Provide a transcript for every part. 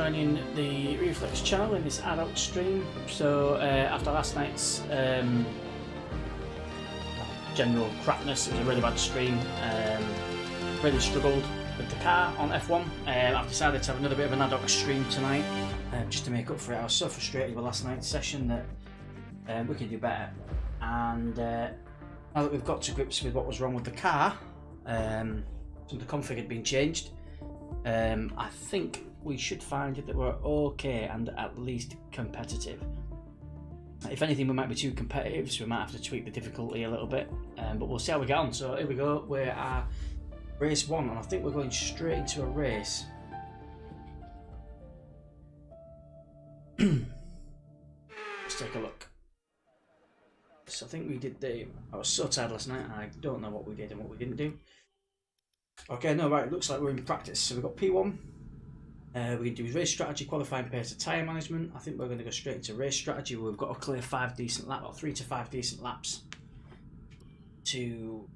joining the Reflex channel in this adult stream. So after last night's general crapness, it was a really bad stream. Really struggled with the car on F1. I've decided to have another bit of an adult stream tonight, just to make up for it. I was so frustrated with last night's session that we can do better. And now that we've got to grips with what was wrong with the car, some of the config had been changed. I think we should find that we're okay and at least competitive. If anything, we might be too competitive, so we might have to tweak the difficulty a little bit, but we'll see how we get on. So here we go, we're at race 1, and I think we're going straight into a race. Let's take a look. So I think we did I was so tired last night, and I don't know what we did and what we didn't do. Okay, no, right, it looks like we're in practice. So we've got P1. We can do race strategy, qualifying pace, to tyre management. I think we're going to go straight into race strategy, where we've got to clear 5 decent laps, or 3 to 5 decent laps to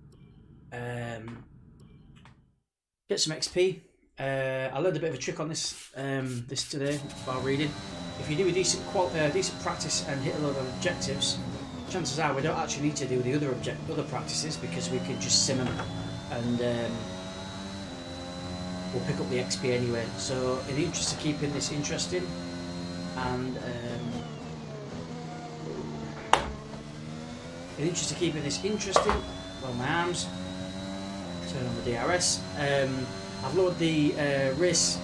get some XP. I learned a bit of a trick on this today while reading. If you do a decent practice and hit a lot of objectives, chances are we don't actually need to do the other practices, because we can just sim them and we'll pick up the XP anyway. So in the interest of keeping this interesting and well, my arms, turn on the DRS. I've lowered the race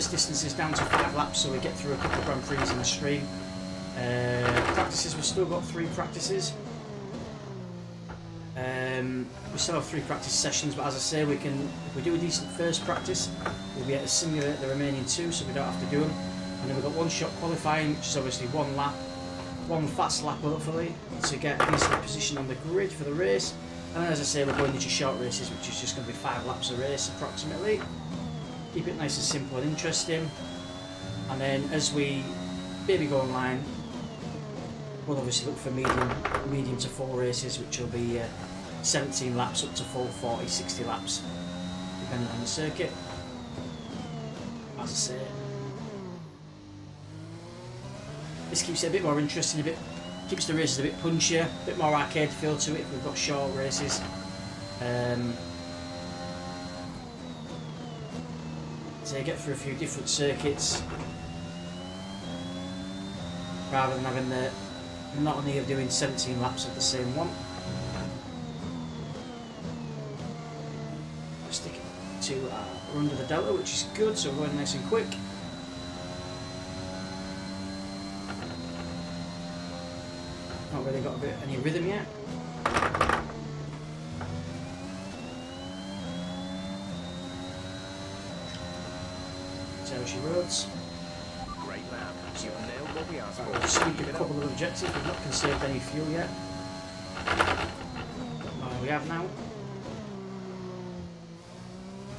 distances down to 5 laps, so we get through a couple of Grand Prix in the stream. Practices, we've still got 3 practices. We still have 3 practice sessions, but as I say, we can, if we do a decent first practice, we'll be able to simulate the remaining 2, so we don't have to do them. And then we've got 1 shot qualifying, which is obviously 1 lap, 1 fast lap hopefully, to get a decent position on the grid for the race. And then, as I say, we're going into short races, which is just going to be 5 laps a race approximately. Keep it nice and simple and interesting. And then as we maybe go online, we'll obviously look for medium to full races, which will be 17 laps up to full 40, 60 laps, depending on the circuit. As I say, this keeps it a bit more interesting, keeps the races a bit punchier, a bit more arcade feel to it if we've got short races. So you get through a few different circuits, rather than having the monotony of doing 17 laps of the same one. Stick it to we're under the delta, which is good, so we're going nice and quick. Not really got any rhythm yet. See how she roads. Great lap. You've nailed what we asked for. We'll sneak a couple of objectives. We've not conserved any fuel yet. We have now.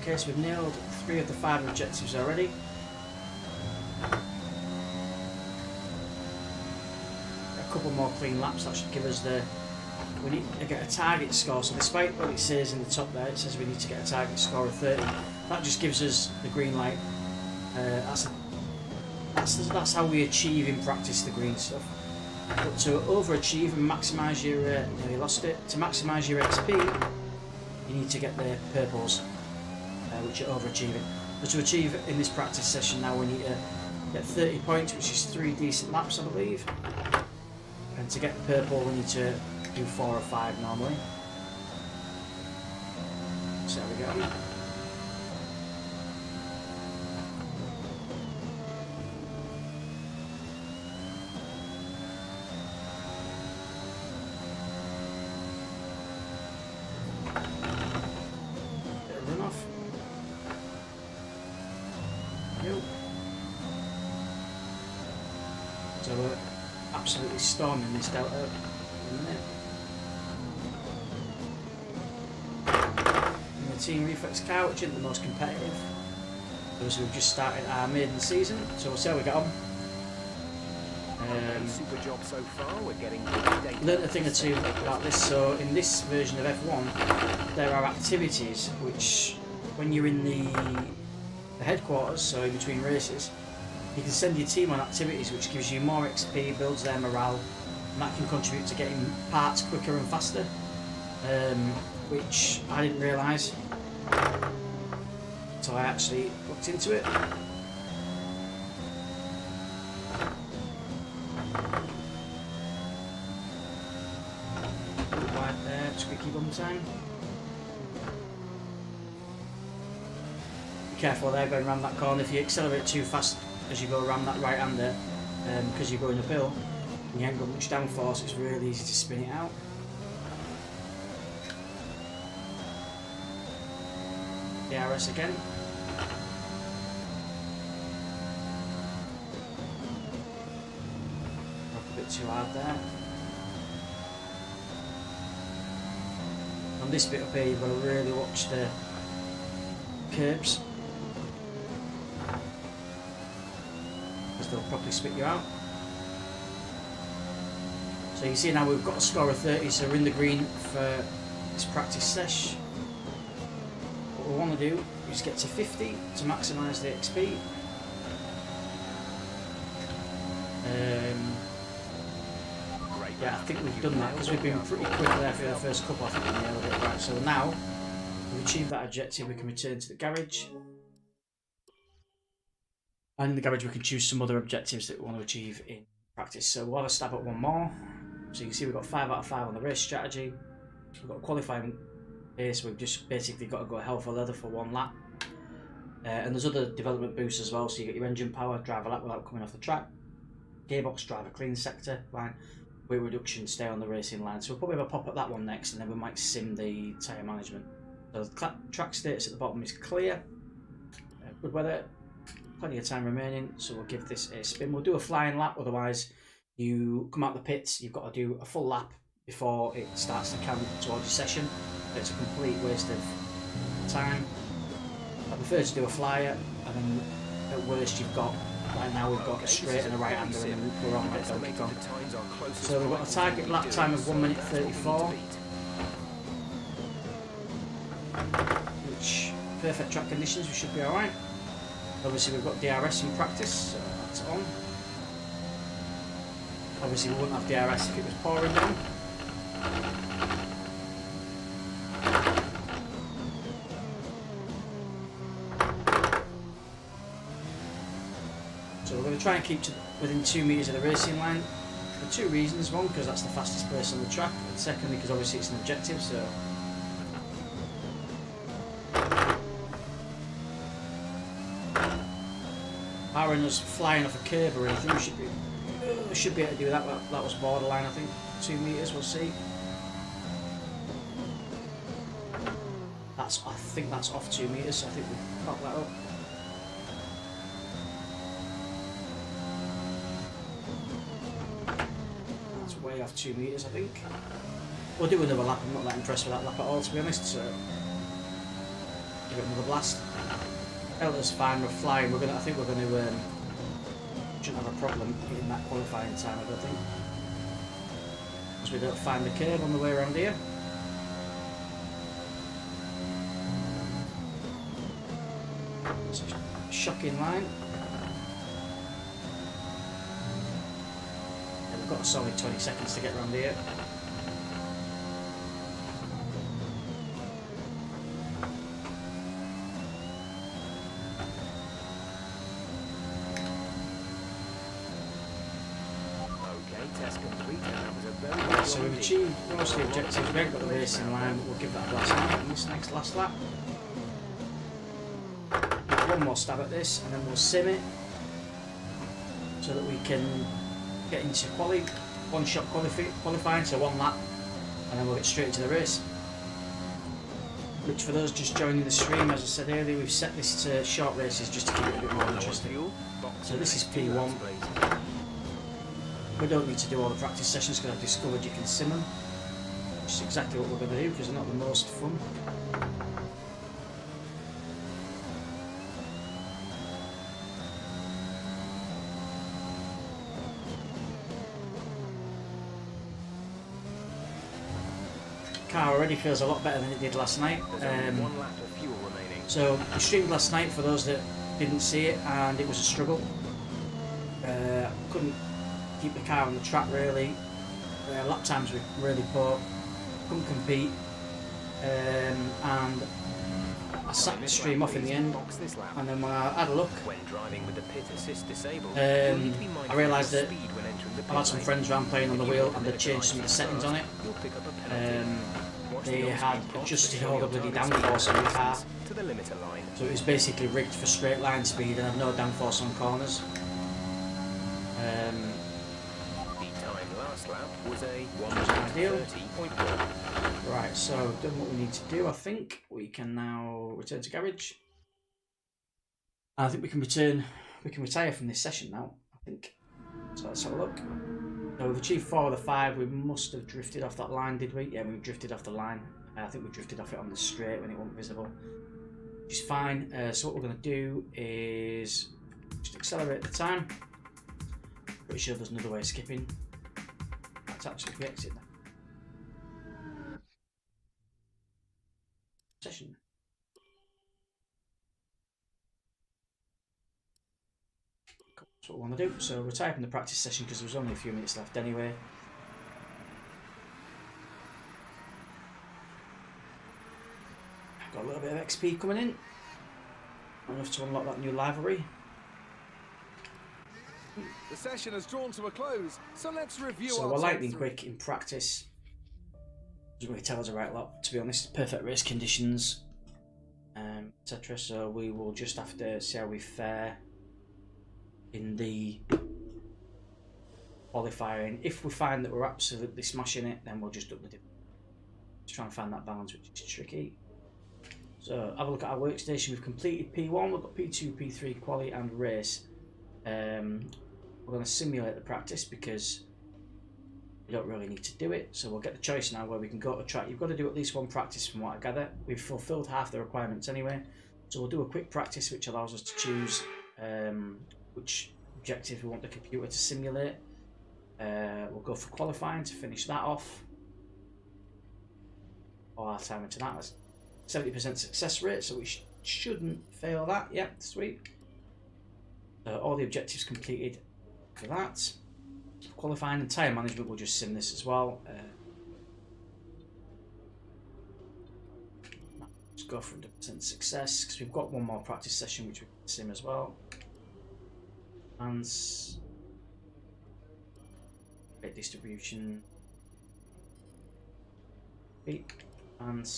Okay, so we've nailed 3 of the 5 objectives already. A couple more clean laps, that should give us we need to get a target score. So despite what it says in the top there, it says we need to get a target score of 30. That just gives us the green light. That's how we achieve in practice the green stuff. But to overachieve and maximise your, you lost it. To maximise your XP, you need to get the purples, which are overachieving. But to achieve in this practice session now, we need to get 30 points, which is 3 decent laps, I believe. And to get purple, we need to do 4 or 5 normally. So there we go. So we're absolutely storming this delta in a minute. In the Team Reflex car, which isn't the most competitive, because we've just started our maiden season, so we'll see how we get on. Super job so far. We're getting learned a thing or two about this. So in this version of F1, there are activities which, when you're in the headquarters, so in between races, You can send your team on activities which gives you more XP, builds their morale, and that can contribute to getting parts quicker and faster, which I didn't realise until I actually looked into it. Right there, squeaky bum time. Be careful there going around that corner. If you accelerate too fast as you go around that right hander, because you're going uphill and you haven't got much downforce, it's really easy to spin it out. DRS again. Rock a bit too hard there. On this bit up here, you've got to really watch the curbs, because they'll probably spit you out. So you see now we've got a score of 30, so we're in the green for this practice sesh. What we want to do is get to 50 to maximise the XP. Yeah, I think we've done that because we've been pretty quick there for the first couple. I think we nailed it right. So now we've achieved that objective, we can return to the garage. And in the garage we can choose some other objectives that we want to achieve in practice. So we'll have a stab at one more. So you can see we've got 5 out of 5 on the race strategy. We've got a qualifying pace, we've just basically got to go hell for leather for 1 lap. And there's other development boosts as well, so you get your engine power, drive a lap without coming off the track, gearbox, drive a clean sector, line, weight reduction, stay on the racing line. So we'll probably have a pop at that one next, and then we might sim the tyre management. So the track status at the bottom is clear, good weather, plenty of time remaining, so we'll give this a spin. We'll do a flying lap, otherwise you come out the pits, you've got to do a full lap before it starts to count towards your session. It's a complete waste of time. I prefer to do a flyer, and then at worst you've got, right now we've got a straight and a right hander, and then we're on like Donkey Kong. So we've got a target lap time of 1 minute 34, which, perfect track conditions, we should be alright. Obviously we've got DRS in practice, so that's on. Obviously we wouldn't have DRS if it was pouring down. So we're going to try and keep within 2 metres of the racing line for 2 reasons. One, because that's the fastest place on the track, and secondly because obviously it's an objective, so barring us flying off a curb or anything, we should be able to do that. That was borderline, I think. 2 metres, we'll see. I think that's off 2 metres, so I think we've got that up. That's way off 2 metres, I think. We'll do another lap. I'm not that impressed with that lap at all, to be honest, so give it another blast. Delta's fine, we're flying. I think we're going to shouldn't have a problem hitting that qualifying time, I don't think, because we don't find the curve on the way around here. It's a shocking line. Yeah, we've got a solid 20 seconds to get around here. So we've achieved most of the objectives. We haven't got the racing line, but we'll give that a blast out in this next last lap. Give one more stab at this, and then we'll sim it so that we can get into one shot qualifying, so 1 lap, and then we'll get straight into the race. Which, for those just joining the stream, as I said earlier, we've set this to short races just to keep it a bit more interesting. So this is P1. We don't need to do all the practice sessions because I've discovered you can sim them, which is exactly what we're going to do because they're not the most fun. Car already feels a lot better than it did last night. So we streamed last night for those that didn't see it, and it was a struggle. Couldn't keep the car on the track really. Lap times were really poor. Couldn't compete. And I sacked the stream off in the end. And then when I had a look, When driving with the pit assist disabled, I realised that I had some friends around playing on the wheel and they'd changed some of the settings on it. They had adjusted all the bloody downforce on the car. To the limiter line. So it was basically rigged for straight line speed and had no downforce on corners. The time last lap was a Ideal. 1:30.1. Right, so done what we need to do. I think we can now return to garage. I think we can retire from this session now, I think. So let's have a look. So we've achieved 4 of the 5. We must have drifted off that line, did we? Yeah, we drifted off the line. I think we drifted off it on the straight when it wasn't visible, which is fine. So what we're going to do is just accelerate the time. Pretty sure there's another way of skipping. That's actually if we exit that session. That's what we want to do. So we're typing the practice session because there was only a few minutes left anyway. Got a little bit of XP coming in. Enough to unlock that new livery. The session has drawn to a close, so let's review. So our we're top lightning 3. quick in practice. Doesn't really tell us a right lot, to be honest. Perfect race conditions, etc. So we will just have to see how we fare in the qualifying. If we find that we're absolutely smashing it, then we'll just up the dip. Just trying to find that balance, which is tricky. So have a look at our workstation. We've completed P1, we've got P2, P3, quali and race. We're going to simulate the practice because we don't really need to do it. So we'll get the choice now where we can go to track. You've got to do at least one practice from what I gather. We've fulfilled half the requirements anyway. So we'll do a quick practice which allows us to choose which objective we want the computer to simulate. We'll go for qualifying to finish that off. All our time into that. That's 70% success rate, so we shouldn't fail that. Yeah, sweet. All the objectives completed for that. Qualifying and tyre management, we'll just sim this as well. Let's go for 100% success because we've got one more practice session which we can sim as well. And rate distribution. And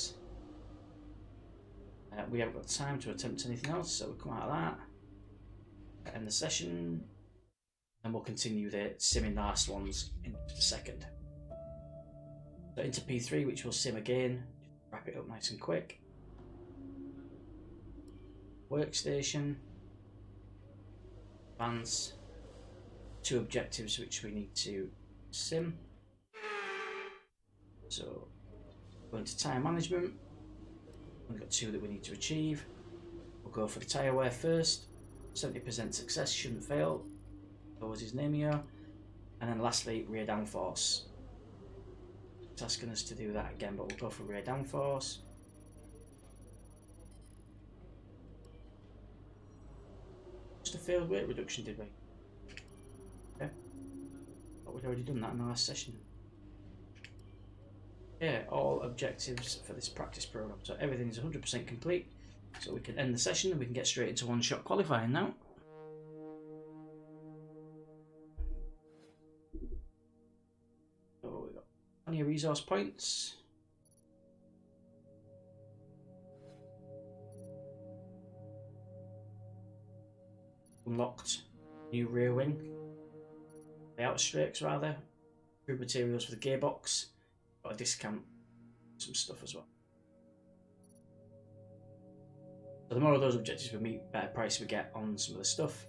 we haven't got time to attempt anything else, so we'll come out of that, end the session, and we'll continue the simming the last ones into the second. So into P3, which we'll sim again, wrap it up nice and quick. Workstation, advance, 2 objectives which we need to sim. So go into tyre management. We've got 2 that we need to achieve. We'll go for the tyre wear first. 70% success, shouldn't fail. What was his name here? And then lastly, rear downforce. It's asking us to do that again, but we'll go for rear downforce. Just a failed weight reduction, did we? Okay. But we'd already done that in the last session. Yeah, all objectives for this practice program. So everything is 100% complete. So we can end the session and we can get straight into one-shot qualifying now. So we've got plenty of resource points. Unlocked new rear wing. The outer strakes rather. Improved materials for the gearbox. Got a discount some stuff as well. So the more of those objectives we meet, better price we get on some of the stuff.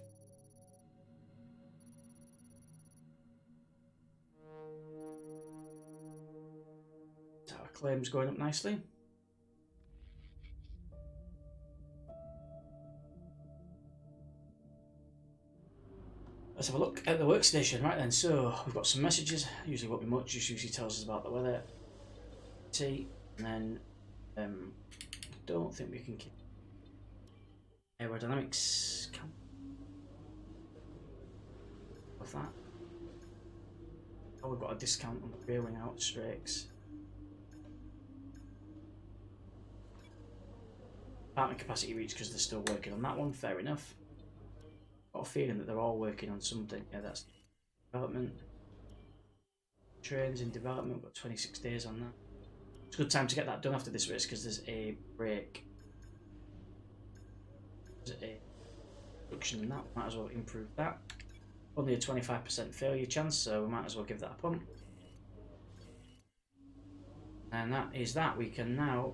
So our claims going up nicely. Let's have a look at the workstation. Right then, so we've got some messages. Usually won't be much, just usually tells us about the weather. T, and then I don't think we can keep aerodynamics. of that. Oh, we've got a discount on the rear wing out strakes. Apartment capacity reached because they're still working on that one, fair enough. Got a feeling that they're all working on something. Yeah, that's development. Trains in development, got 26 days on that. It's a good time to get that done after this race because there's a break. There's a reduction in that, might as well improve that. Only a 25% failure chance, so we might as well give that a punt. And that is that. We can now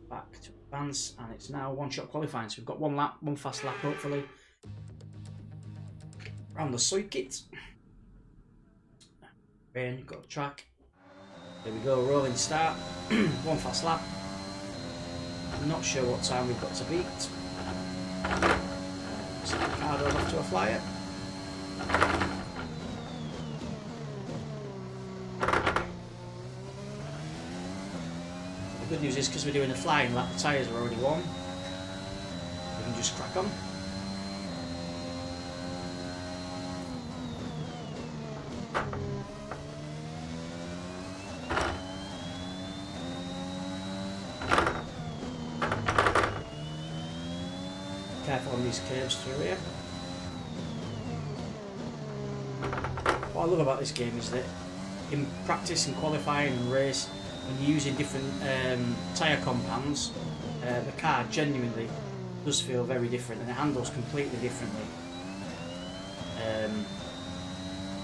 back to advance, and it's now one-shot qualifying. So we've got one lap, one fast lap, hopefully, around the circuit. Then got a track. There we go, rolling start. One fast lap. I'm not sure what time we've got to beat. Set the card over to a flyer. The good news is because we're doing a flying lap, the tyres are already warm. We can just crack on. Careful on these curves through here. What I love about this game is that in practice and qualifying and race, when you're using different tyre compounds, the car genuinely does feel very different and it handles completely differently,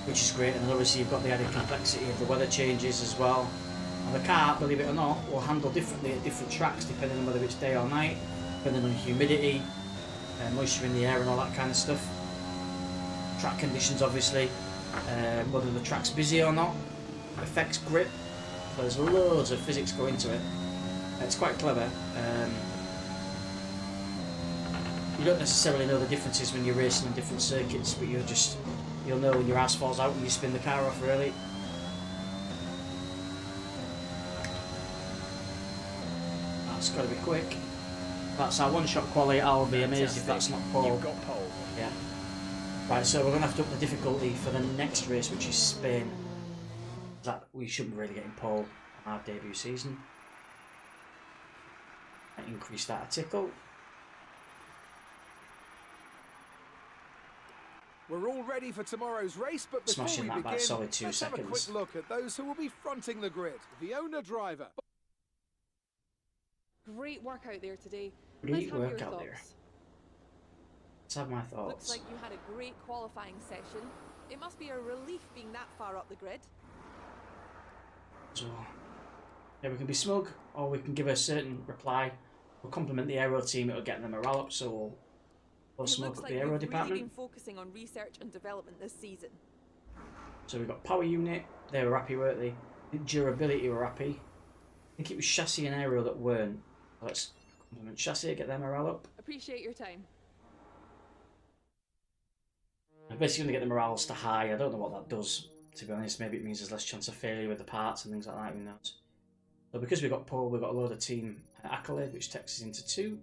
which is great. And obviously you've got the added complexity of the weather changes as well. And the car, believe it or not, will handle differently at different tracks depending on whether it's day or night, depending on humidity, moisture in the air and all that kind of stuff. Track conditions obviously, whether the track's busy or not, affects grip. There's loads of physics go into it. It's quite clever. You don't necessarily know the differences when you're racing on different circuits, but you'll know when your ass falls out when you spin the car off, really. That's got to be quick. That's our one-shot quality. I'll be amazed if that's not pole. You've got pole. Yeah. Right, so we're going to have to up the difficulty for the next race, which is Spain. That we shouldn't really get in pole on our debut season. Might increase that a tickle. We're all ready for tomorrow's race, but before Smashing we that begin, by a solid 2 let's have a seconds. quick look at those who will be fronting the grid. The owner-driver. Great work out there today. Great Let's have work your out thoughts. there. Let's have my thoughts. Looks like you had a great qualifying session. It must be a relief being that far up the grid. So, yeah, we can be smug, or we can give a certain reply. We'll compliment the aero team, it'll get them a morale up, so we'll It smug looks up like the aero we've department. really been focusing on research and development this season. So we've got power unit, they were happy, weren't they? Durability were happy. I think it was chassis and aero that weren't. Let's compliment chassis, get their morale up. Appreciate your time. I'm basically going to get the morales to high. I don't know what that does, to be honest. Maybe it means there's less chance of failure with the parts and things like that, who knows. So because we've got pole, we've got a load of team accolade, which takes us into 2.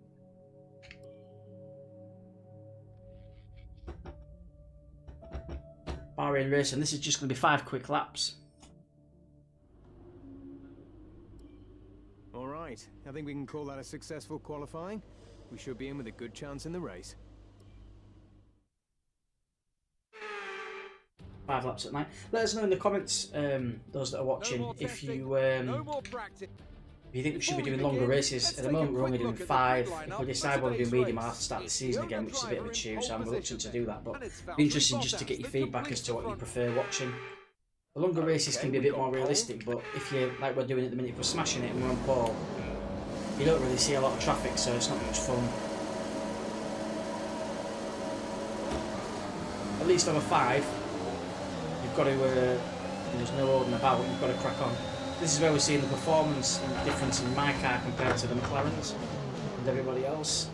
Bahrain race, and this is just going to be 5 quick laps. All right, I think we can call that a successful qualifying. We should be in with a good chance in the race. 5 laps at night. Let us know in the comments, those that are watching, if you think we should be doing longer races. At the moment we're only doing 5. If we decide we'll do medium, I'll have to start the season again, which is a bit of a chew, so I'm reluctant to do that. But it'd be interesting just to get your feedback as to what you prefer watching. The longer races can be a bit more realistic, but if you like we're doing at the minute, if we're smashing it and we're on pole, you don't really see a lot of traffic, so it's not much fun. At least over 5. You've got to, there's no holding about, you've got to crack on. This is where we're seeing the performance and difference in my car compared to the McLarens and everybody else.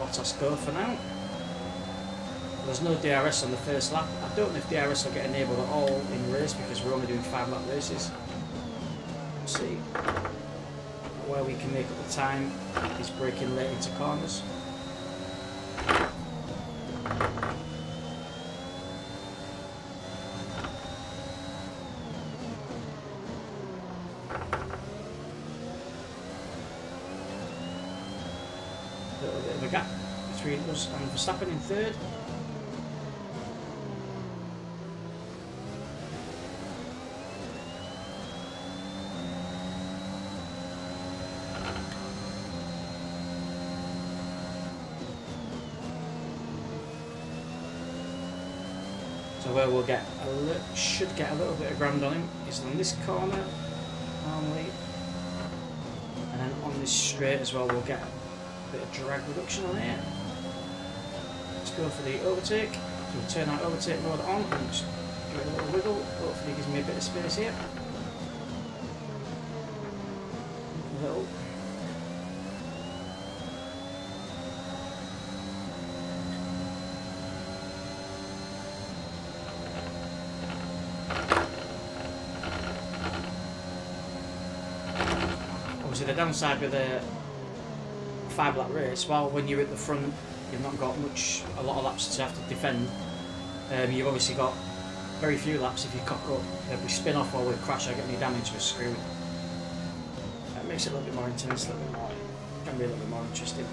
Bottas go for now. There's no DRS on the first lap. I don't know if DRS will get enabled at all in race because we're only doing 5 lap races. We'll see where we can make up the time is braking late into corners. between us and Verstappen in third. So where we'll get should get a little bit of ground on him is on this corner normally, and then on this straight as well we'll get a bit of drag reduction on here. Let's go for the overtake. So we'll turn that overtake mode on and just give it a little wiggle. Hopefully it gives me a bit of space here. A little. Obviously the downside with a 5-lap race, while when you're at the front you've not got a lot of laps to have to defend, you've obviously got very few laps if you cock up. If we spin off or we crash or get any damage, we're screwed. That makes it a little bit more intense, a little bit more, can be a little bit more interesting.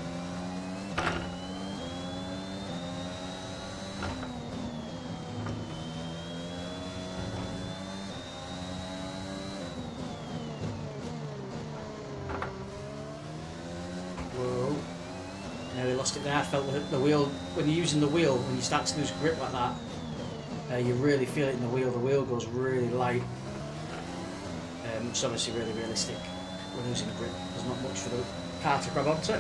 Lost it there. I felt the wheel, when you're using the wheel, when you start to lose grip like that, you really feel it in the wheel. The wheel goes really light, which is obviously really realistic. We're losing grip. There's not much for the car to grab onto.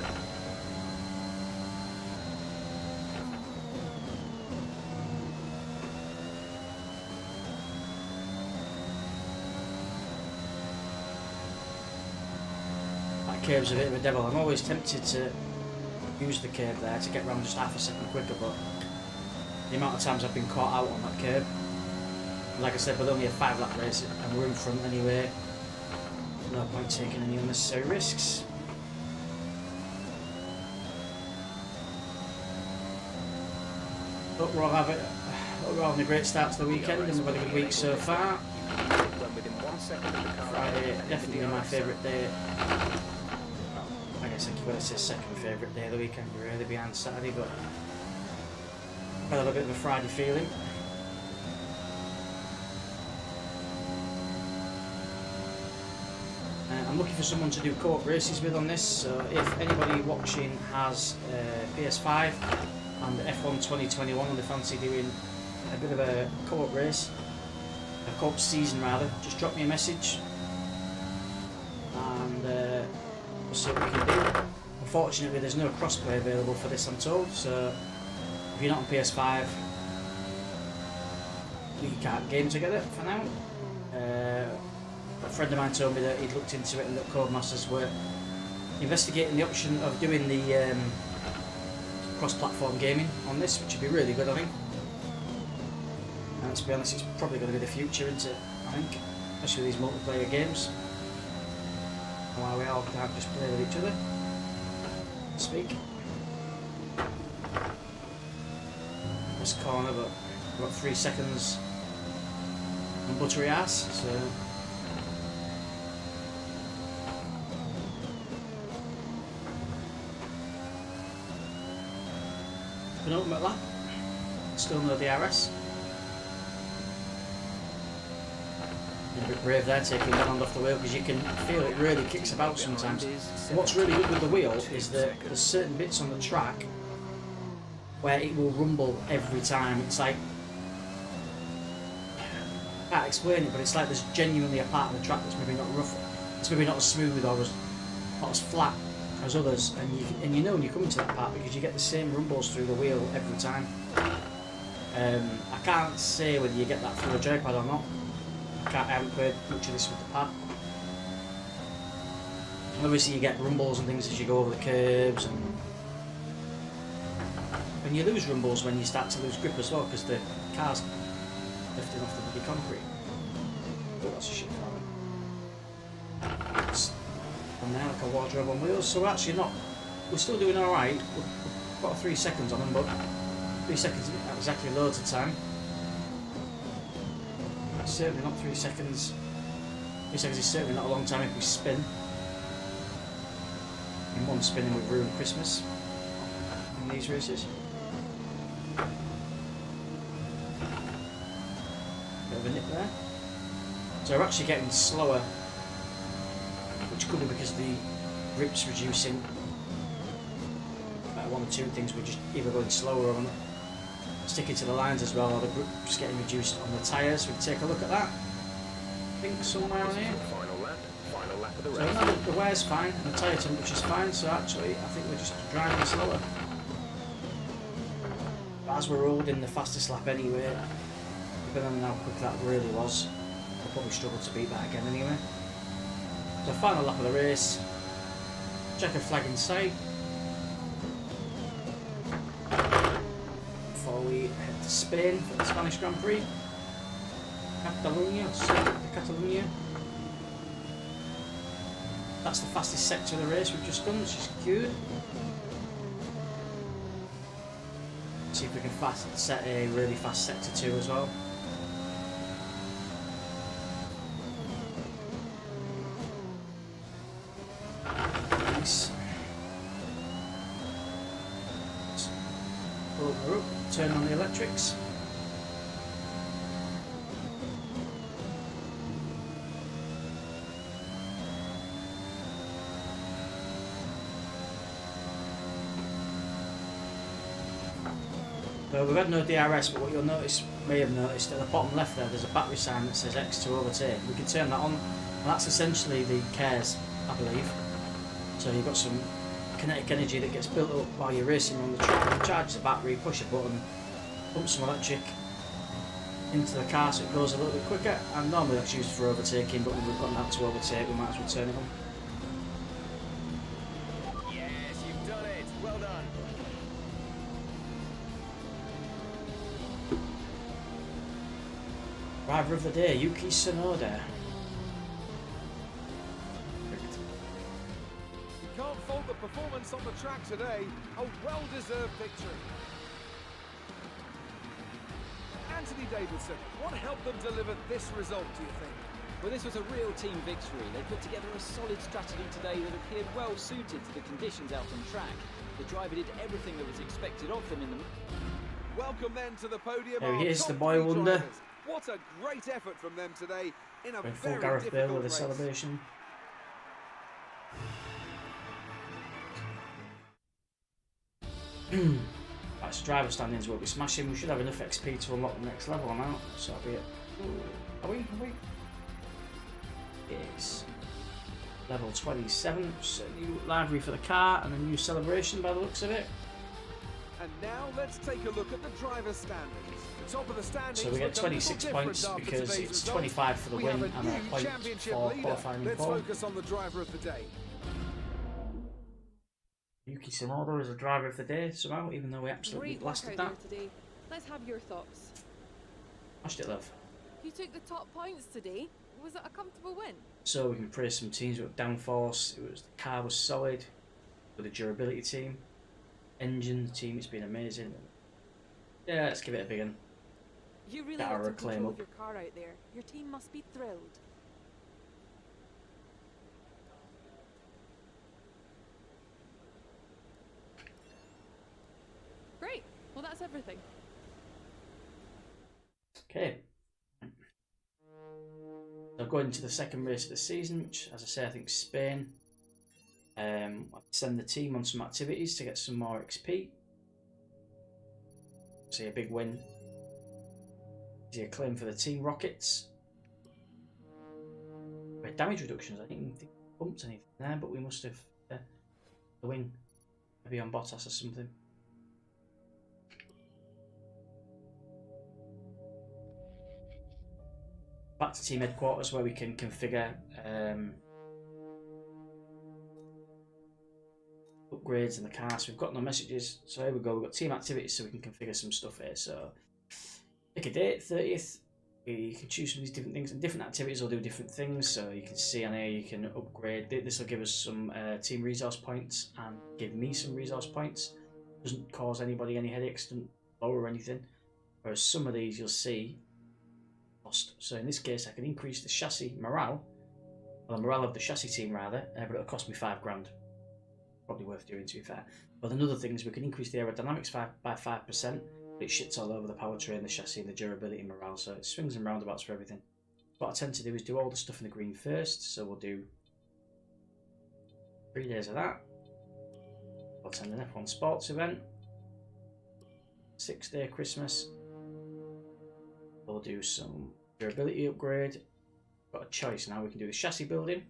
That curve's a bit of a devil. I'm always tempted to use the curve there to get around just half a second quicker, but the amount of times I've been caught out on that curve, like I said, with only a 5-lap race and we're in front anyway, no point taking any unnecessary risks. But we're all having a great start to the weekend and we've had a good week so far. Friday, definitely my favourite day. I guess I could say second favourite day of the weekend, really behind Saturday, but I've got a bit of a Friday feeling. I'm looking for someone to do co-op races with on this, so if anybody watching has PS5 and F1 2021 and they fancy doing a bit of a co-op race, a co-op season rather, just drop me a message and we'll see what we can do. Unfortunately there's no crossplay available for this, I'm told, so if you're not on PS5 you can't game together for now. A friend of mine told me that he'd looked into it and that Codemasters were investigating the option of doing the cross-platform gaming on this, which would be really good, I think. And to be honest, it's probably going to be the future, isn't it? I think, especially with these multiplayer games. While we all can't just play with each other. Speak. This corner, but we've got 3 seconds on buttery ass, so. Penultimate lap, still no DRS. A bit brave there, taking one hand off the wheel, because you can feel it really kicks about sometimes. And what's really good with the wheel is that there's certain bits on the track where it will rumble every time. It's like, I can't explain it, but it's like there's genuinely a part of the track that's maybe not rough, it's maybe not as smooth or not as flat as others, and you know when you come into that part because you get the same rumbles through the wheel every time. I can't say whether you get that through a joypad or not. I haven't played much of this with the pad. And obviously you get rumbles and things as you go over the curbs, and you lose rumbles when you start to lose grip as well because the car's lifting off the bloody concrete. Oh, that's a shit car. And now like a wardrobe on wheels, so we're still doing alright. We've got 3 seconds on them, but 3 seconds isn't exactly loads of time. Certainly not 3 seconds. 3 seconds is certainly not a long time if we spin. In one spin and we've ruined Christmas. In these races. Bit of a nip there. So we're actually getting slower, which could be because the grip's reducing. One or two things, we're just either going slower or sticking to the lines as well, or the grip's getting reduced on the tyres. We can take a look at that. I think somewhere on here. Final lap of the So race. no, the wear's fine and the tyre temperature's fine, so actually I think we're just driving slower. But as we're holding the fastest lap anyway, depending on how quick that really was, we'll probably struggle to beat that again anyway. So final lap of the race, checker flag inside. Before we head to Spain for the Spanish Grand Prix. Catalonia. That's the fastest sector of the race we've just done, which is good. See if we can set a really fast sector 2 as well. Nice. Pull her up, turn on the electrics. So we've had no DRS, but what you'll may have noticed at the bottom left there, there's a battery sign that says X to overtake. We can turn that on, and that's essentially the cares, I believe. So you've got some kinetic energy that gets built up while you're racing on the track. You charge the battery, push a button, pump some electric into the car so it goes a little bit quicker. And normally that's used for overtaking, but when we've got that to overtake, we might as well turn it on. Yes, you've done it. Well done. Driver of the day, Yuki Tsunoda. You can't fault the performance on the track today. A well-deserved victory. Anthony Davidson, what helped them deliver this result, do you think? Well, this was a real team victory. They put together a solid strategy today that appeared well suited to the conditions out on track. The driver did everything that was expected of them in the... Welcome then to the podium. There he our is, top the boy three wonder. drivers. What a great effort from them today in a Going full very Gareth Bale difficult with a race. celebration. That's driver standings will be smashing. We should have enough XP to unlock the next level now. So I'll be at. Are we? It's level 27. So new livery for the car and a new celebration by the looks of it. And now let's take a look at the driver's standings. The top of the standings. So we get look a little 26 different points after because today's it's result. 25 for the We win have and a new point championship for leader. qualifying in Let's pole. focus on the driver of the day. Yuki Tsunoda is a driver of the day somehow, even though we absolutely Great blasted workout that. there today. Let's have your thoughts. Smashed it, love. You took the top points today. Was it a comfortable win? So we can praise some teams with downforce. The car was solid with the durability team. Engine, the team, it's been amazing. Yeah, let's give it a big one. You really Got got our to control acclaim of up. your car out there. Your team must be thrilled. Great. Well, that's everything. Okay. So going to the second race of the season, which, as I say, I think Spain. I'll send the team on some activities to get some more XP. See a big win. See a claim for the Team Rockets. We had damage reductions. I didn't think we bumped anything there, but we must have the wing maybe on Bottas or something. Back to team headquarters where we can configure upgrades in the car. So we've got no messages. So here we go. We've got team activities, so we can configure some stuff here. So pick a date, 30th. You can choose from these different things, and different activities will do different things. So you can see on here you can upgrade. This will give us some team resource points and give me some resource points. Doesn't cause anybody any headaches, doesn't lower anything. Whereas some of these you'll see lost. So in this case, I can increase the chassis morale, or the morale of the chassis team rather, but it'll cost me £5 grand. probably worth doing, to be fair. But another thing is we can increase the aerodynamics by 5%, but it shits all over the powertrain, the chassis, and the durability and morale, so it swings and roundabouts for everything. What I tend to do is do all the stuff in the green first, so we'll do 3 days of that. We'll attend an F1 sports event, 6-day Christmas. We'll do some durability upgrade. Got a choice now, we can do the chassis building,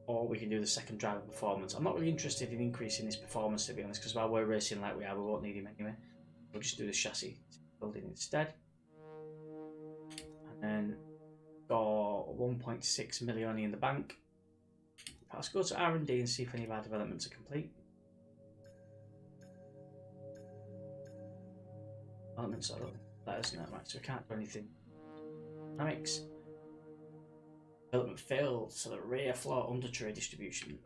or we can do the second driver performance. I'm not really interested in increasing this performance, to be honest, because while we're racing like we are, we won't need him anyway. We'll just do the chassis building instead. And then got 1.6 million in the bank. Let's go to R&D and see if any of our developments are complete. Developments are let us know, right? So we can't do anything. Dynamics. Development failed, so the rear floor under tray distribution,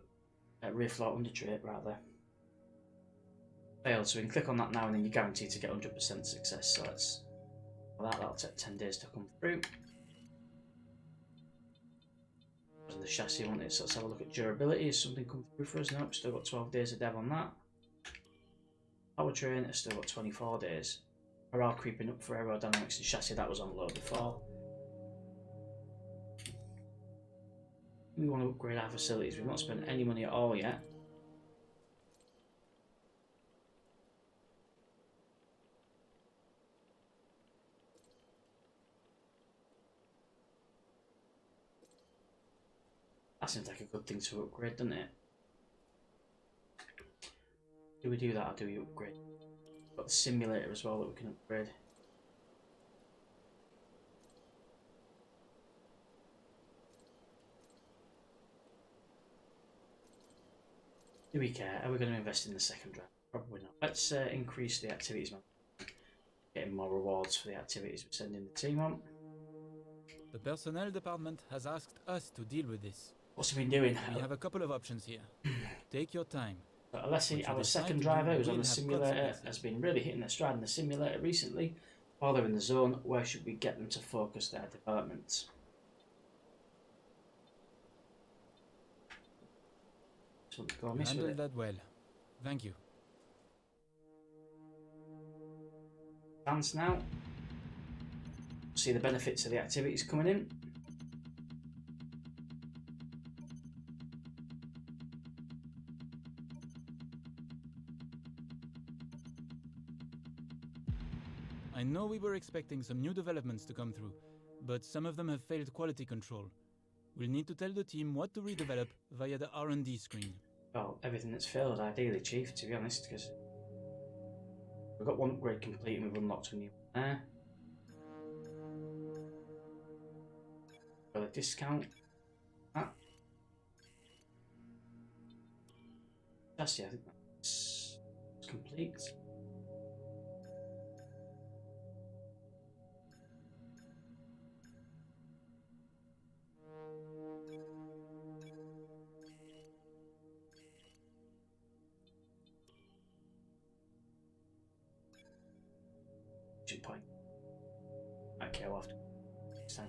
rear floor under tray rather, failed. So we can click on that now, and then you're guaranteed to get 100% success. So that's that'll take 10 days to come through. And the chassis on it, so let's have a look at durability. Has something come through for us? Nope, still got 12 days of dev on that. Powertrain has still got 24 days. Morale creeping up for aerodynamics and chassis, that was on low before. We want to upgrade our facilities. We've not spent any money at all yet. That seems like a good thing to upgrade, doesn't it? Do we do that, or do we upgrade? We've got the simulator as well that we can upgrade. Do we care? Are we going to invest in the second drive? Probably not. Let's increase the activities, man. Getting more rewards for the activities we're sending the team on. The personnel department has asked us to deal with this. What's he been doing? We have a couple of options here. Take your time. But Alessi, our second driver, who's on the simulator, has been really hitting their stride in the simulator recently. While they're in the zone, where should we get them to focus their development? So go miss with Handled it. that well. Thank you. Dance now. See the benefits of the activities coming in. I know we were expecting some new developments to come through, but some of them have failed quality control. We'll need to tell the team what to redevelop via the R&D screen. Well, everything that's failed, ideally, Chief, to be honest, because we've got one upgrade complete and we've unlocked a new one there. Got a discount. That. That's, yeah, I think that's complete. Point. Okay, I'll have to next time.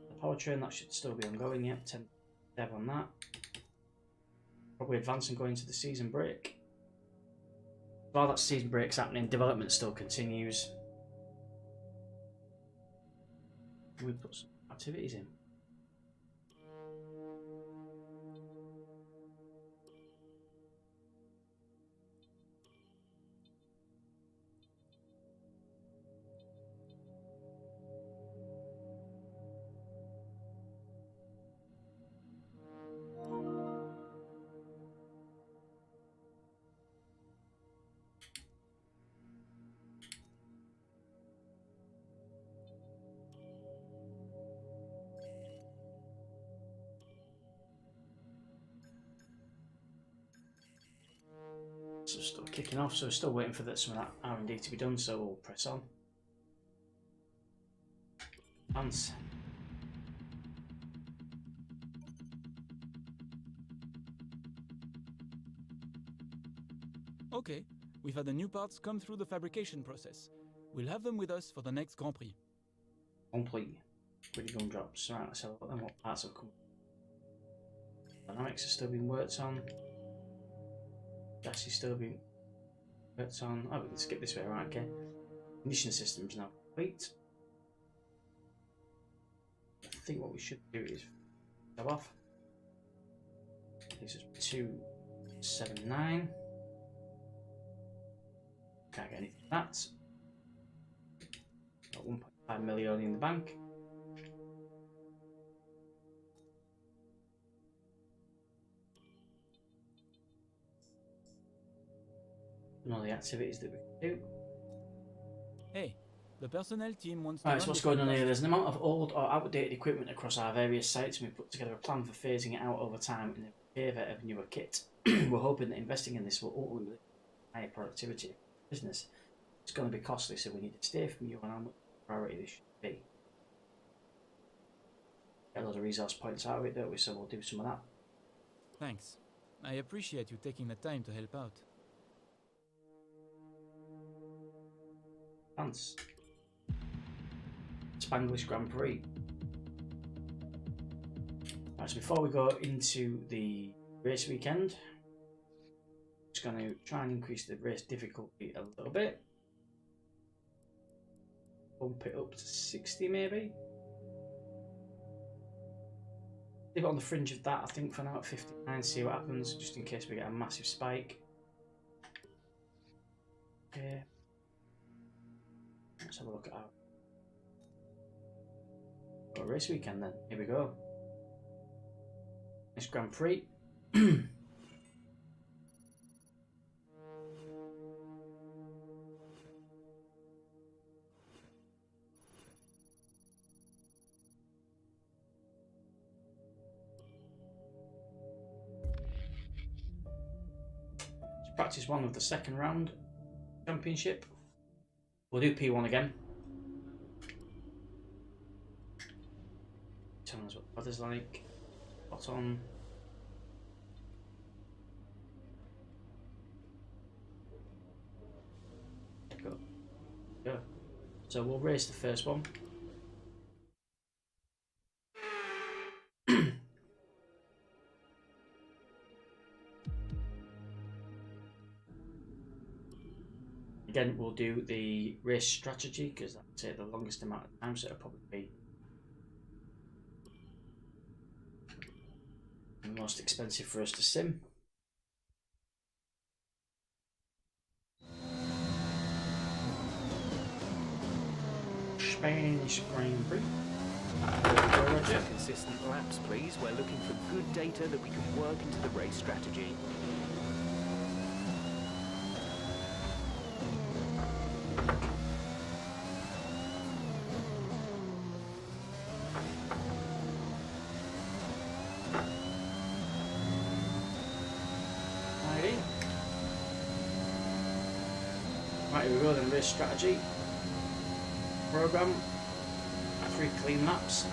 The powertrain, that should still be ongoing yet. 10 dev on that. Probably advancing going into the season break. While that season break's happening, development still continues. We put some activities in. So still kicking off, so we're still waiting for some of that R&D to be done, so we'll press on. Dance. Okay, we've had the new parts come through the fabrication process. We'll have them with us for the next Grand Prix. Complete. Pretty gun drops. Right, let's have a look then what parts have come. Dynamics are still being worked on. Gas is still being worked on. Oh, we can skip this way, right, okay. Ignition systems now complete. I think what we should do is go off. This is 279. Can't get anything from that. Got 1.5 million in the bank. And all the activities that we can do. Hey, the personnel team wants to. Right, so what's going on here? There's an amount of old or outdated equipment across our various sites, and we put together a plan for phasing it out over time in favour of newer kit. We're hoping that investing in this will ultimately higher productivity of business. It's going to be costly, so we need to steer from you on how much priority this should be. Get a lot of resource points out of it, don't we? So we'll do some of that. Thanks. I appreciate you taking the time to help out. France. Spanglish Grand Prix. Right, so before we go into the race weekend, I'm just going to try and increase the race difficulty a little bit. Bump it up to 60 maybe. Leave it on the fringe of that, I think, for now at 59, see what happens, just in case we get a massive spike. Okay. Let's have a look at our race weekend then. Here we go. This Grand Prix. Practice one of the second round championship. We'll do P1 again. Tell us what the weather's like. Spot on. Go. So we'll race the first one. Again, we'll do the race strategy because that will take the longest amount of time, so it'll probably be the most expensive for us to sim. Spanish Grand Prix. Roger. Consistent laps, please. We're looking for good data that we can work into the race strategy. Right, here we go then, race strategy. Program. 3 clean laps.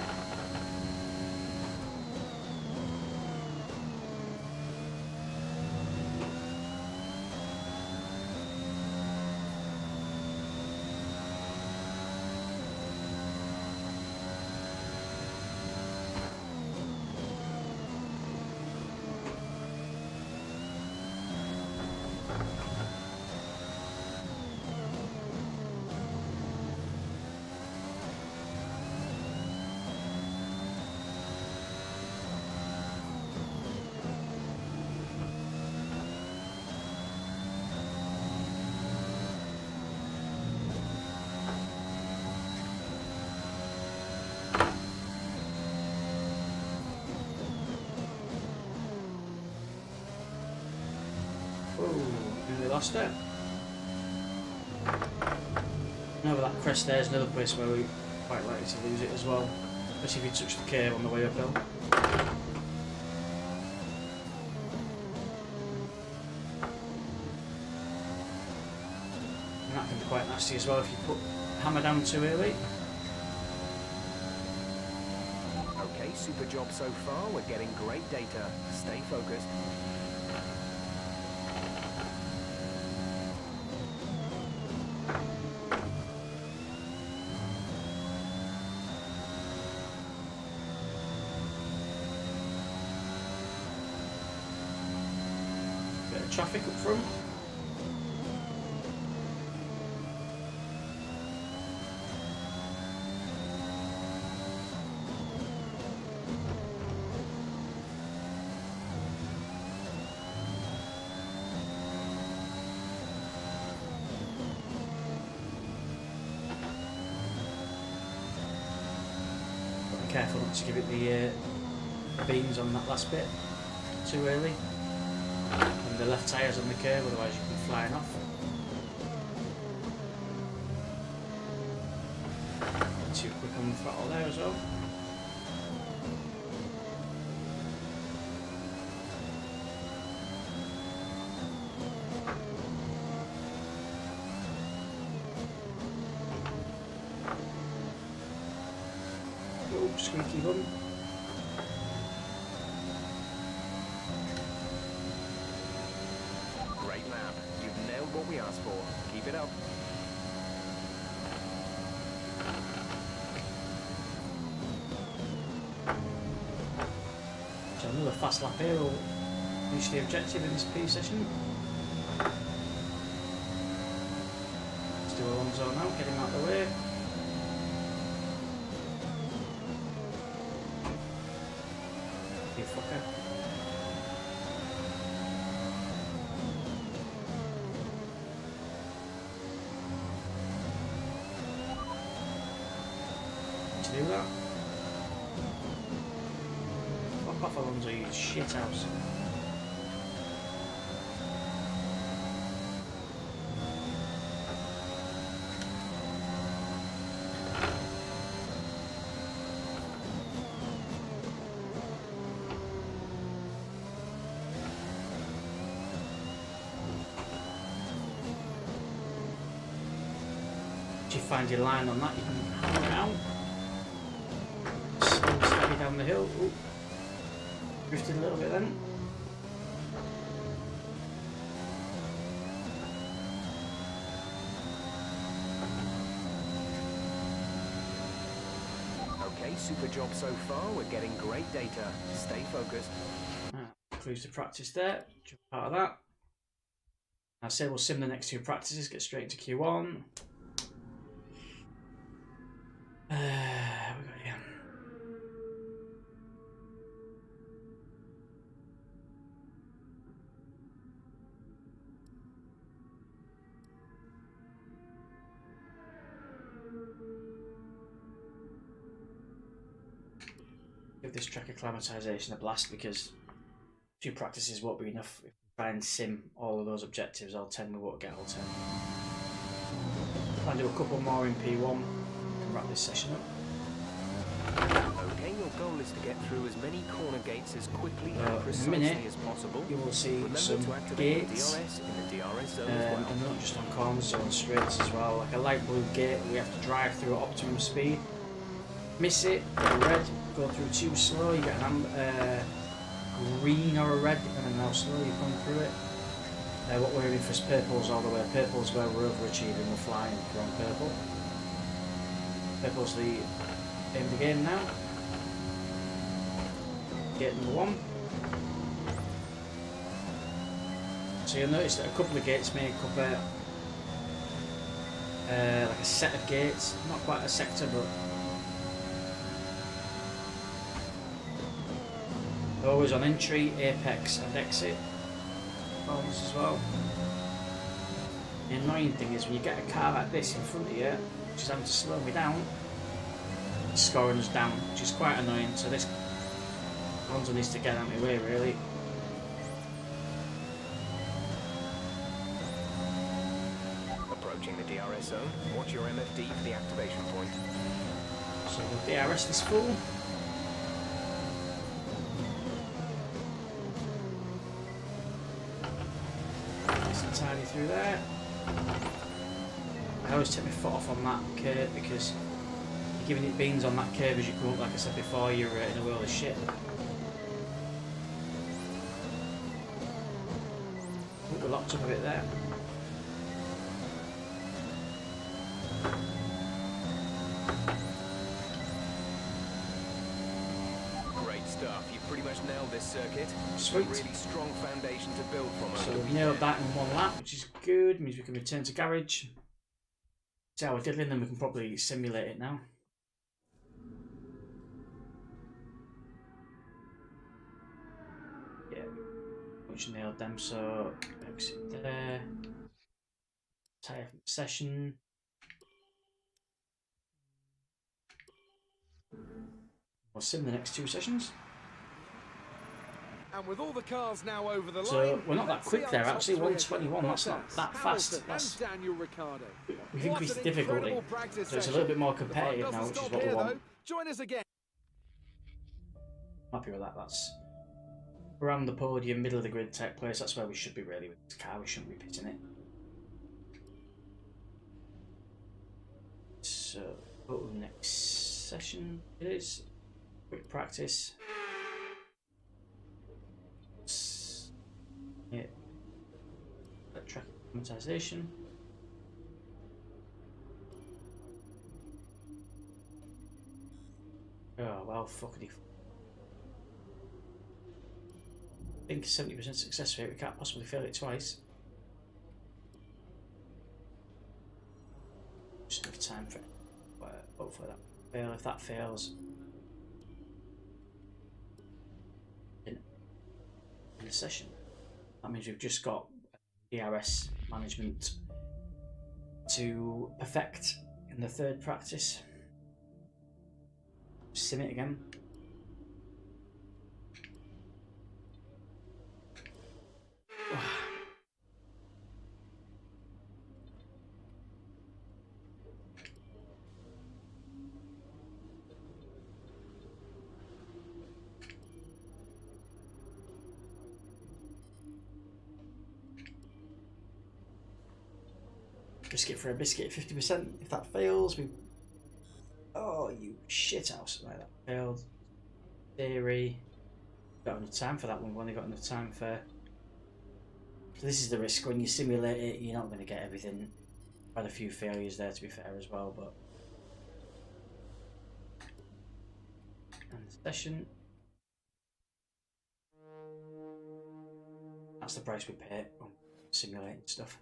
Nearly lost it. And over that crest there is another place where we're quite likely to lose it as well, especially if you touch the curve on the way uphill. And that can be quite nasty as well if you put the hammer down too early. Okay, super job so far. We're getting great data. Stay focused. of traffic up front. Be careful not to give it the beans on that last bit too early. And the left tyres on the curve, otherwise you can be flying off. Too quick on the throttle there as well. Oh, squeaky bum. Great lap. You've nailed what we asked for. Keep it up. So another fast lap here will reach the objective in this P session. Let's do Alonso now, get him out of the way. You fucker. To do that. Fuck off, Alonso, you shit house. If you find your line on that, you can hammer it out. Slow, steady down the hill. Ooh. Drifted a little bit then. Okay, super job so far. We're getting great data. Stay focused. Cruise to practice there. Jump out of that. I say we'll sim the next two practices, get straight into Q1. We got here. Give this track acclimatization a blast because 2 practices won't be enough. If we try and sim all of those objectives, all 10 we won't get all 10. I'll do a couple more in P1 and wrap this session up. Okay, your goal is to get through as many corner gates as quickly and in a precisely minute, as possible. You will see Remember some to activate gates, the DRS in the DRS zone as well. and not just on corners, so on straights as well. Like a light blue gate, we have to drive through at optimum speed. Miss it, get a red, go through too slow, you get an green or a red, depending on how slow you come through it. What we're aiming for is purples all the way. Purple's where we're overachieving, we're flying if we're on purple. Purple's the aim of the game now. Gate number 1. So you'll notice that a couple of gates make up like a set of gates, not quite a sector, but always on entry, apex and exit. Bonus as well. The annoying thing is when you get a car like this in front of you, which is having to slow me down, it's scoring us down, which is quite annoying. So this Alonso needs to get out of my way really. Approaching the DRS zone. Watch your MFD for the activation point. So we'll DRS this full. Nice and tidy through there. I always take my foot off on that curve because you're giving it beans on that curve as you come up. Like I said before, you're in a world of shit. We're locked up a bit there. Great stuff. You've pretty much nailed this circuit. Sweet. A really strong foundation to build from. So over the we've nailed weekend. that in one lap, which is good. Means we can return to garage. See how we're diddling, then we can probably simulate it now. Yeah, which nailed them. So exit there. Tyre session. We'll sim the next 2 sessions. And with all the cars now over the So line, we're not that let's quick see our there, top actually. three 121, that's not Bottas, that fast. Hamilton That's, and Daniel Ricciardo. we've What increased an the difficulty. incredible practice So it's a session. little bit more The fun competitive doesn't now, which is stop what we here, want. though. Join us again. Happy with that. That's around the podium, middle of the grid type place. That's where we should be really with this car. We shouldn't be pitting it. So go to the next session. It is quick practice. Yeah. Track amortization. Oh well, fuckity. I think 70% success rate. We can't possibly fail it twice. Just enough time for it. Hopefully that fail. If that fails, in the session, that means we've just got DRS management to perfect in the 3rd practice. Sim it again. Biscuit for a biscuit, 50%. If that fails, we... Oh, you shithouse. Right, that failed. Theory. Got enough time for that one. We've only got enough time for... So this is the risk. When you simulate it, you're not going to get everything. Had a few failures there, to be fair, as well, but... And the session. That's the price we pay on simulating stuff.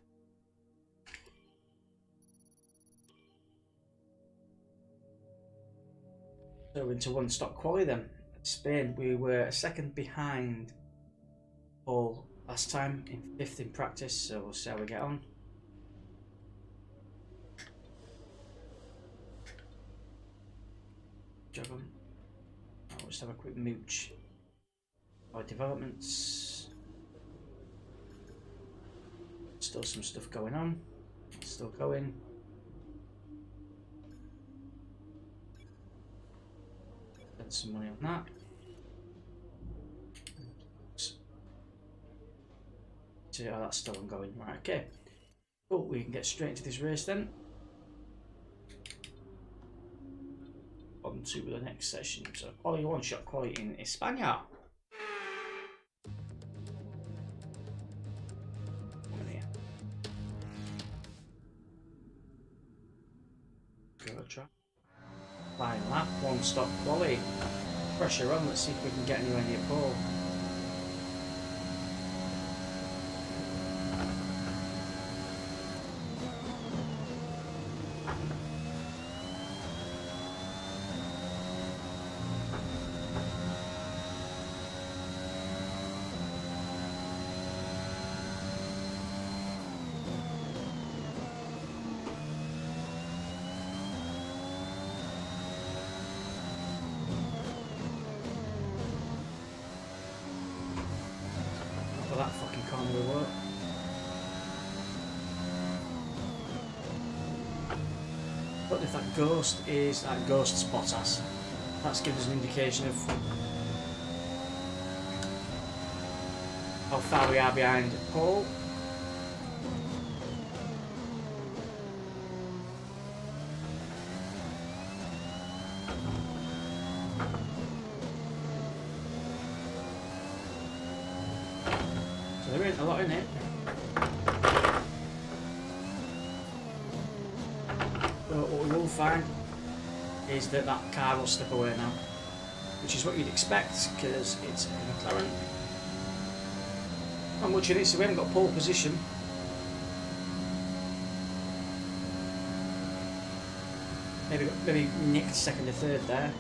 So into 1 stop quali then. At Spain, we were a second behind Paul last time, in 5th in practice, so we'll see how we get on. Jog on. I'll just have a quick mooch. Our developments. Still some stuff going on. Still going. Spend some money on that. See how that's still ongoing. Right, okay. Cool, we can get straight into this race then. On to the next session. So, quality 1 shot quality in España. Go track. Flying lap, 1 stop quality. Pressure on, let's see if we can get anywhere near pole. That fucking corner will work. But if that ghost is that ghost's Bottas, that's given us an indication of how far we are behind Paul. There ain't a lot in it. But what we will find is that that car will slip away now. which is what you'd expect because it's a McLaren. Not much in it, so we haven't got pole position. Maybe nicked second or third there.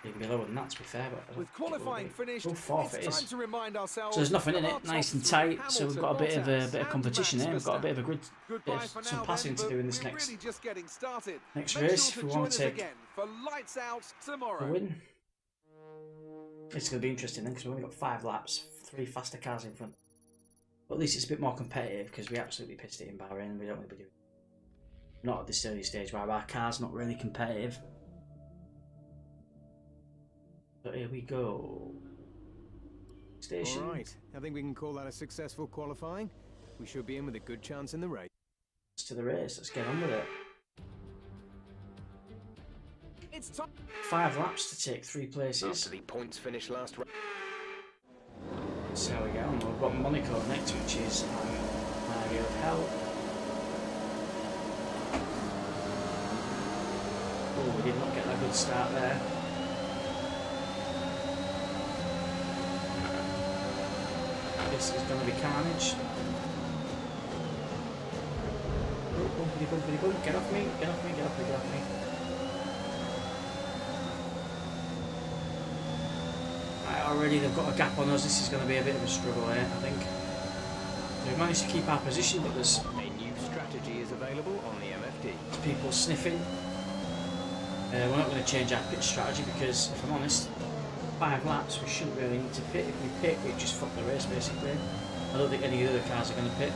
Even be lower than that, to be fair. But With qualifying finished, fourth it's it time is. to remind ourselves. So there's nothing in that our it, nice top and three, tight. So we've got a bit of Hamilton, competition Bottas, here. We've got a bit of a good, Goodbye for some now passing then, to do in this but next we're really just getting started. next Make race. sure If we to want join to us again for lights out take tomorrow. a win, it's going to be interesting then because we've only got 5 laps, 3 faster cars in front. But at least it's a bit more competitive because we absolutely pissed it in Bahrain. We don't want to be doing. Not at this early stage where our car's not really competitive. But here we go. Station. All right, I think we can call that a successful qualifying. We should be in with a good chance in the race. To the race. Let's get on with it. It's time. 5 laps to take 3 places. After the points finish last round. So we go. And we've got Monaco next, which is an area of hell. Oh, we did not get that good start there. This is going to be carnage. Oh, bumpity, bumpity, bump. Get off me, get off me, get off me, get off me. Right, already they've got a gap on us. This is going to be a bit of a struggle here, I think. We've managed to keep our position, but there's A new strategy is available on the MFD. people sniffing. We're not going to change our pit strategy because, if I'm honest, 5 laps we shouldn't really need to pit. If we pit, we just fuck the race basically. I don't think any other cars are going to pit.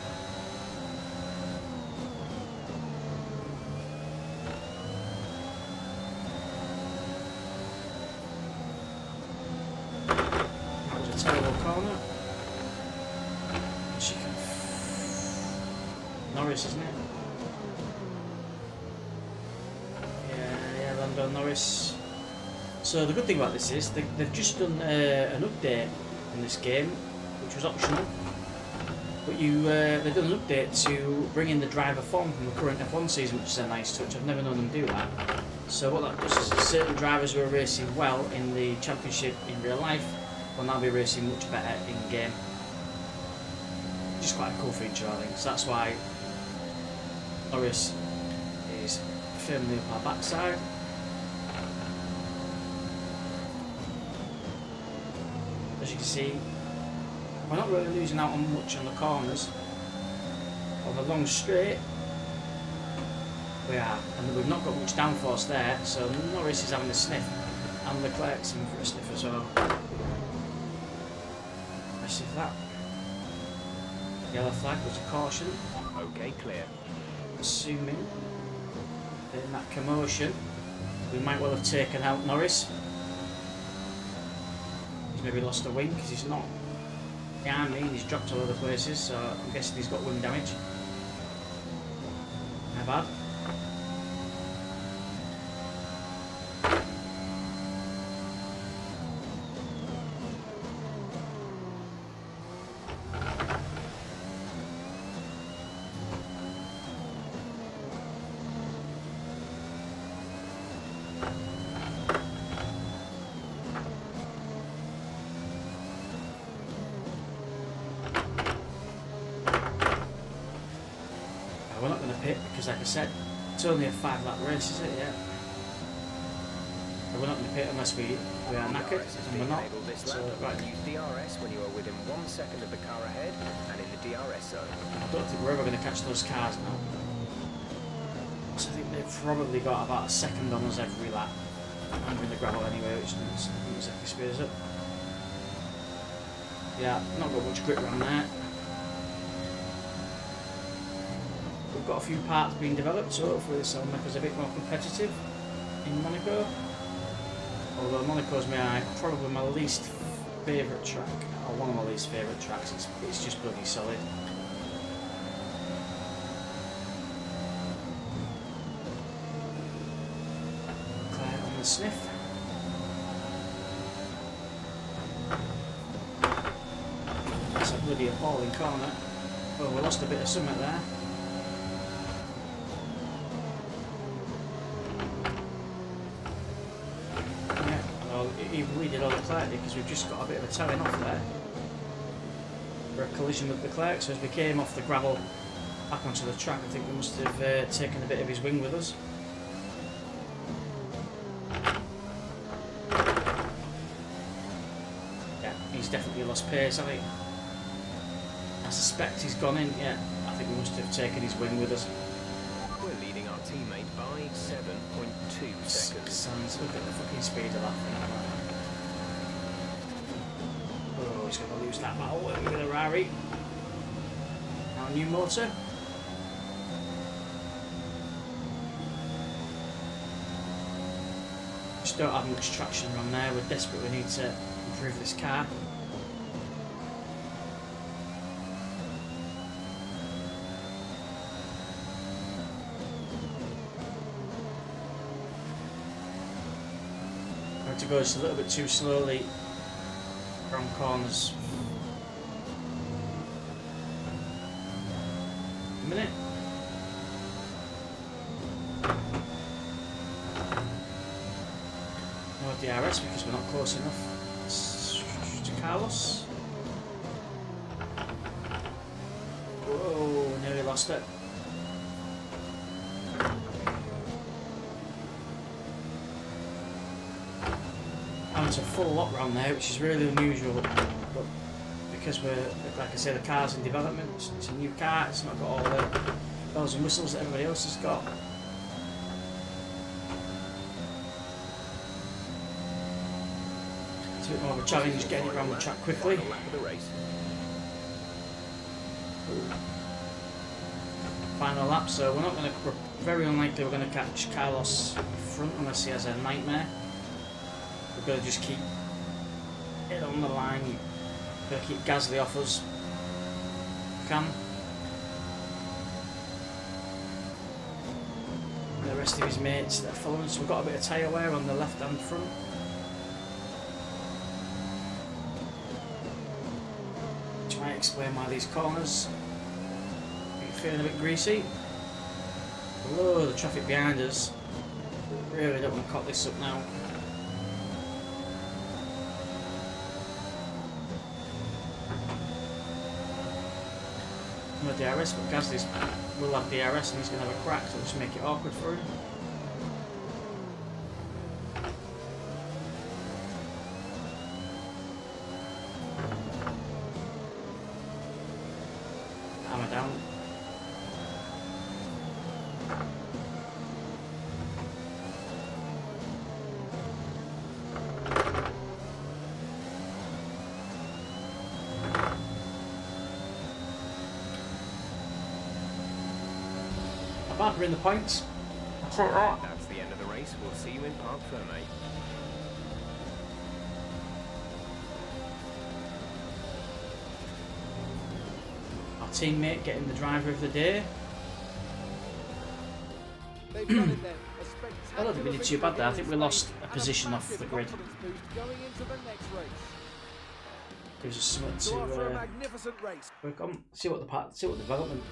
That was a terrible corner. She can. Norris, isn't it? Yeah, Lando Norris. So the good thing about this is they've just done an update in this game, which was optional. But they've done an update to bring in the driver form from the current F1 season, which is a nice touch. I've never known them do that. So what that does is certain drivers who are racing well in the championship in real life will now be racing much better in game. Which is quite a cool feature, I think. So that's why Norris is firmly up our backside. As you can see, we're not really losing out on much on the corners. On the long straight, we are, and we've not got much downforce there, so Norris is having a sniff, and Leclerc's in for a sniff as well. Let's see that. Yellow flag was a caution. Okay, clear. Assuming in that commotion, we might well have taken out Norris. He's maybe lost a wing because he's not behind me and he's dropped all over places, so I'm guessing he's got wing damage. My bad. We're not going to pit because, like I said, it's only a 5-lap race, is it? Yeah. We're not going to pit unless we are knackered, and we're not. So, right. Use DRS when you are within 1 second of the car ahead and in the DRS zone. I don't think we're ever going to catch those cars now. So I think they've probably got about a second on us every lap. And we're in the gravel anyway, which means exactly speeds up. Yeah, not got much grip around there. We've got a few parts being developed, so hopefully this will make us a bit more competitive in Monaco. Although Monaco's probably my least favourite track, or one of my least favourite tracks. It's just bloody solid. Claire on the sniff. That's a bloody appalling corner. Oh, we lost a bit of summit there. either we did or Leclerc did, because we've just got a bit of a towing off there for a collision with Leclerc. So as we came off the gravel back onto the track, I think we must have taken a bit of his wing with us. Yeah, he's definitely lost pace, I think. I suspect he's gone in, yeah. I think we must have taken his wing with us. We're leading our teammate by 7.2 seconds. Sounds, look at the fucking speed of that thing. Oh, he's going to lose that battle with a Rari. Our new motor. Just don't have much traction around there. We're desperate. We need to improve this car. To go just a little bit too slowly around corners. A minute. No DRS because we're not close enough to Carlos. Whoa, nearly lost it. It's a full lot round there, which is really unusual, but because we're, like I say, the car's in development, it's a new car, it's not got all the bells and whistles that everybody else has got. It's a bit more of a challenge getting it around the track quickly. Final lap, so we're very unlikely we're going to catch Carlos in front unless he has a nightmare. We've got to just keep it on the line. We've got to keep Gasly off us. Can. And the rest of his mates that are following. So we've got a bit of tyre wear on the left hand front. Which might explain why these corners are feeling a bit greasy. Below the traffic behind us. Really don't want to cut this up now. No DRS, but Gasly's will have DRS and he's going to have a crack, so it'll just make it awkward for him. Hammer down. We're in the points. That's the end of the race. We'll see you in Parc Fermé. Our teammate getting the driver of the day. They've done it then. I don't think we did too bad there. I think we lost a position off the grid. Gives us something to work on. See what development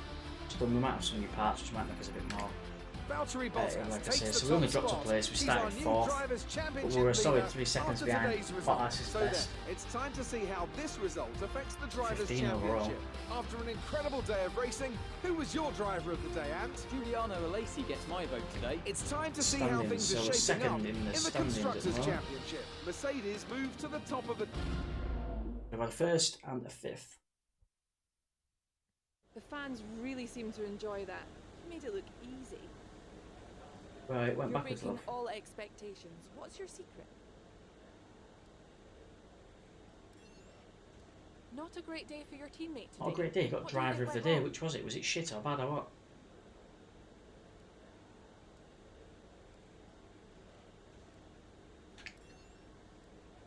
has done. We might have some new parts which might make us a bit more better, like I say. So we only dropped a place. We started 4th, but we were a solid 3 seconds behind Bottas' best. It's time to see how this result affects the Drivers' 15 overall. Championship. After an incredible day of racing, who was your driver of the day, Ant? Giuliano Alesi gets my vote today. It's time to see how things are shaping up in the Constructors' Championship. Mercedes move to the top of the... We've had a 1st and a 5th. The fans really seem to enjoy that. It made it look easy. Right, it went You're backwards, breaking love. all expectations. What's your secret? Not a great day for your teammate today. Not a great day. Got What did driver they of the get day. wrong? Which was it? Was it shit or bad or what?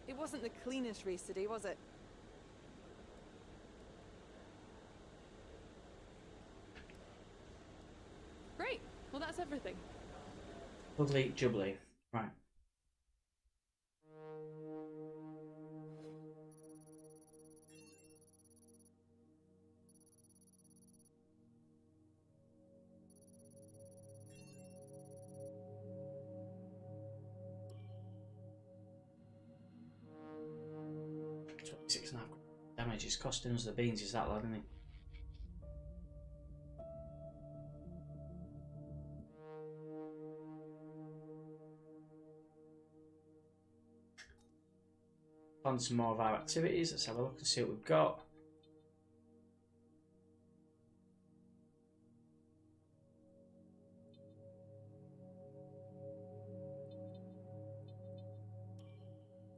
It wasn't the cleanest race today, was it? Great. Well, that's everything. Lovely jubbly. Right. damage it's costing us the beans is that lad, isn't he? On some more of our activities. Let's have a look and see what we've got.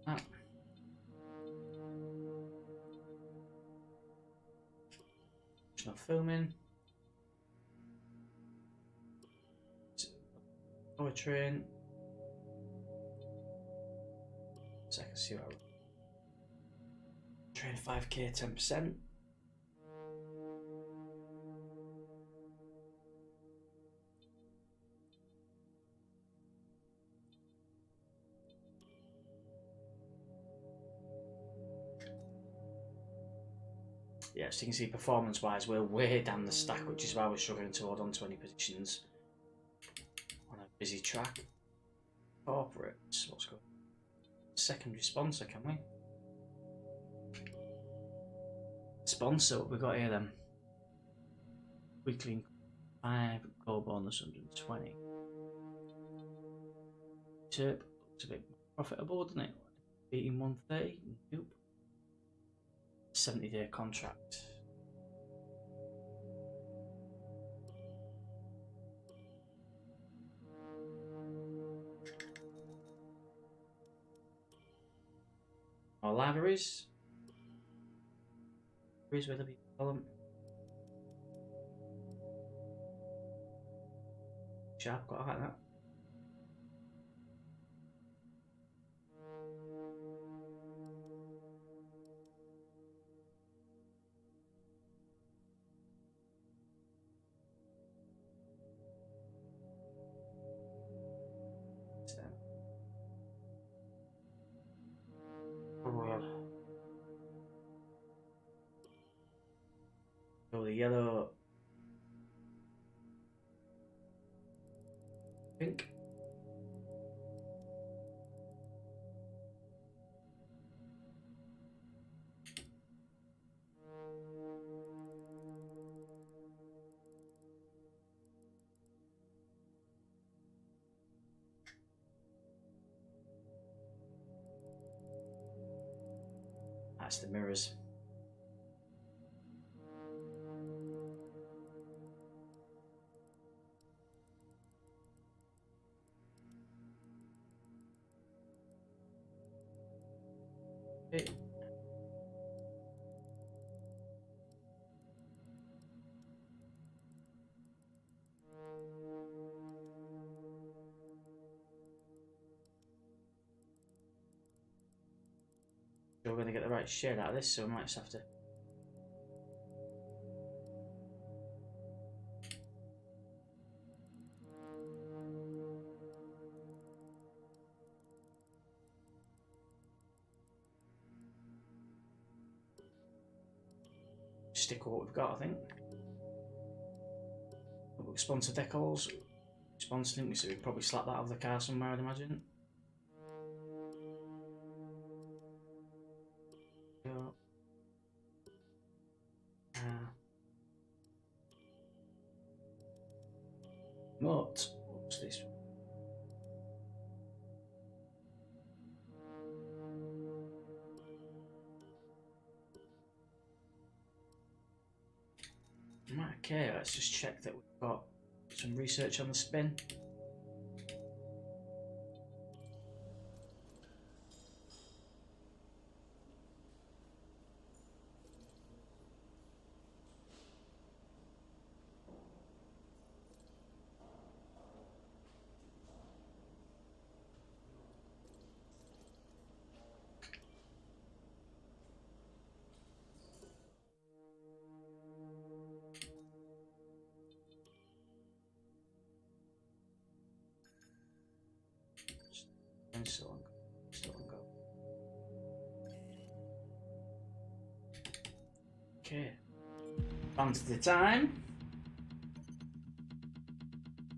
Ah. There's no filming. Power train. So I can see what I train 5k 10%. Yeah, so you can see performance wise we're way down the stack, which is why we're struggling to hold on to any positions on a busy track. Corporates, what's going on? Secondary sponsor, can we? Sponsor, what we got here then? Weekly 5, goal bonus 120. Chirp, looks a bit profitable, doesn't it? Beating 130, nope. 70-day contract. Our libraries. Where the people call them. Sharp, got like that. Oh, the yellow, pink. That's the mirrors. Okay. We're going to get the right shade out of this, so we might just have to stick with what we've got, I think. We'll sponsor decals, sponsor link, so we probably slap that out of the car somewhere, I'd imagine. What? What's this? Okay, let's just check that we've got some research on the spin. Still on go. Okay. On to the time.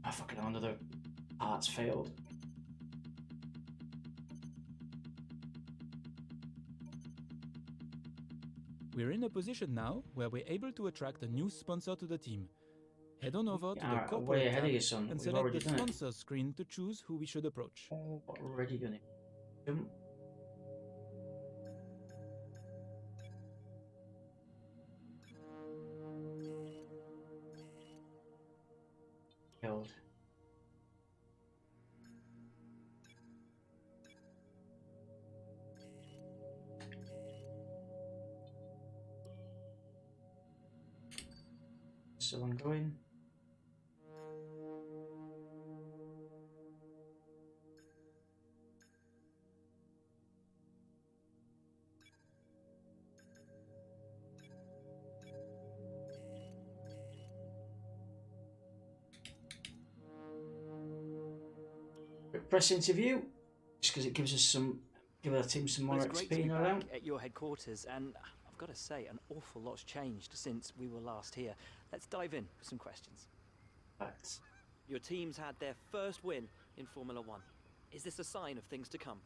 Oh fucking hell, another parts failed. We're in a position now where we're able to attract a new sponsor to the team. Head on over to the Alright, way corporate ahead of tab you, son. and We've select already the done it. sponsors screen to choose who we should approach. Oh, already done it. Jump. Killed. Still ongoing. Quick press interview, just because it gives us some, give our team some more Well, it's great to XP be now. back at your headquarters, and I've got to say, an awful lot's changed since we were last here. Let's dive in with some questions. Facts. Your team's had their first win in Formula One. Is this a sign of things to come?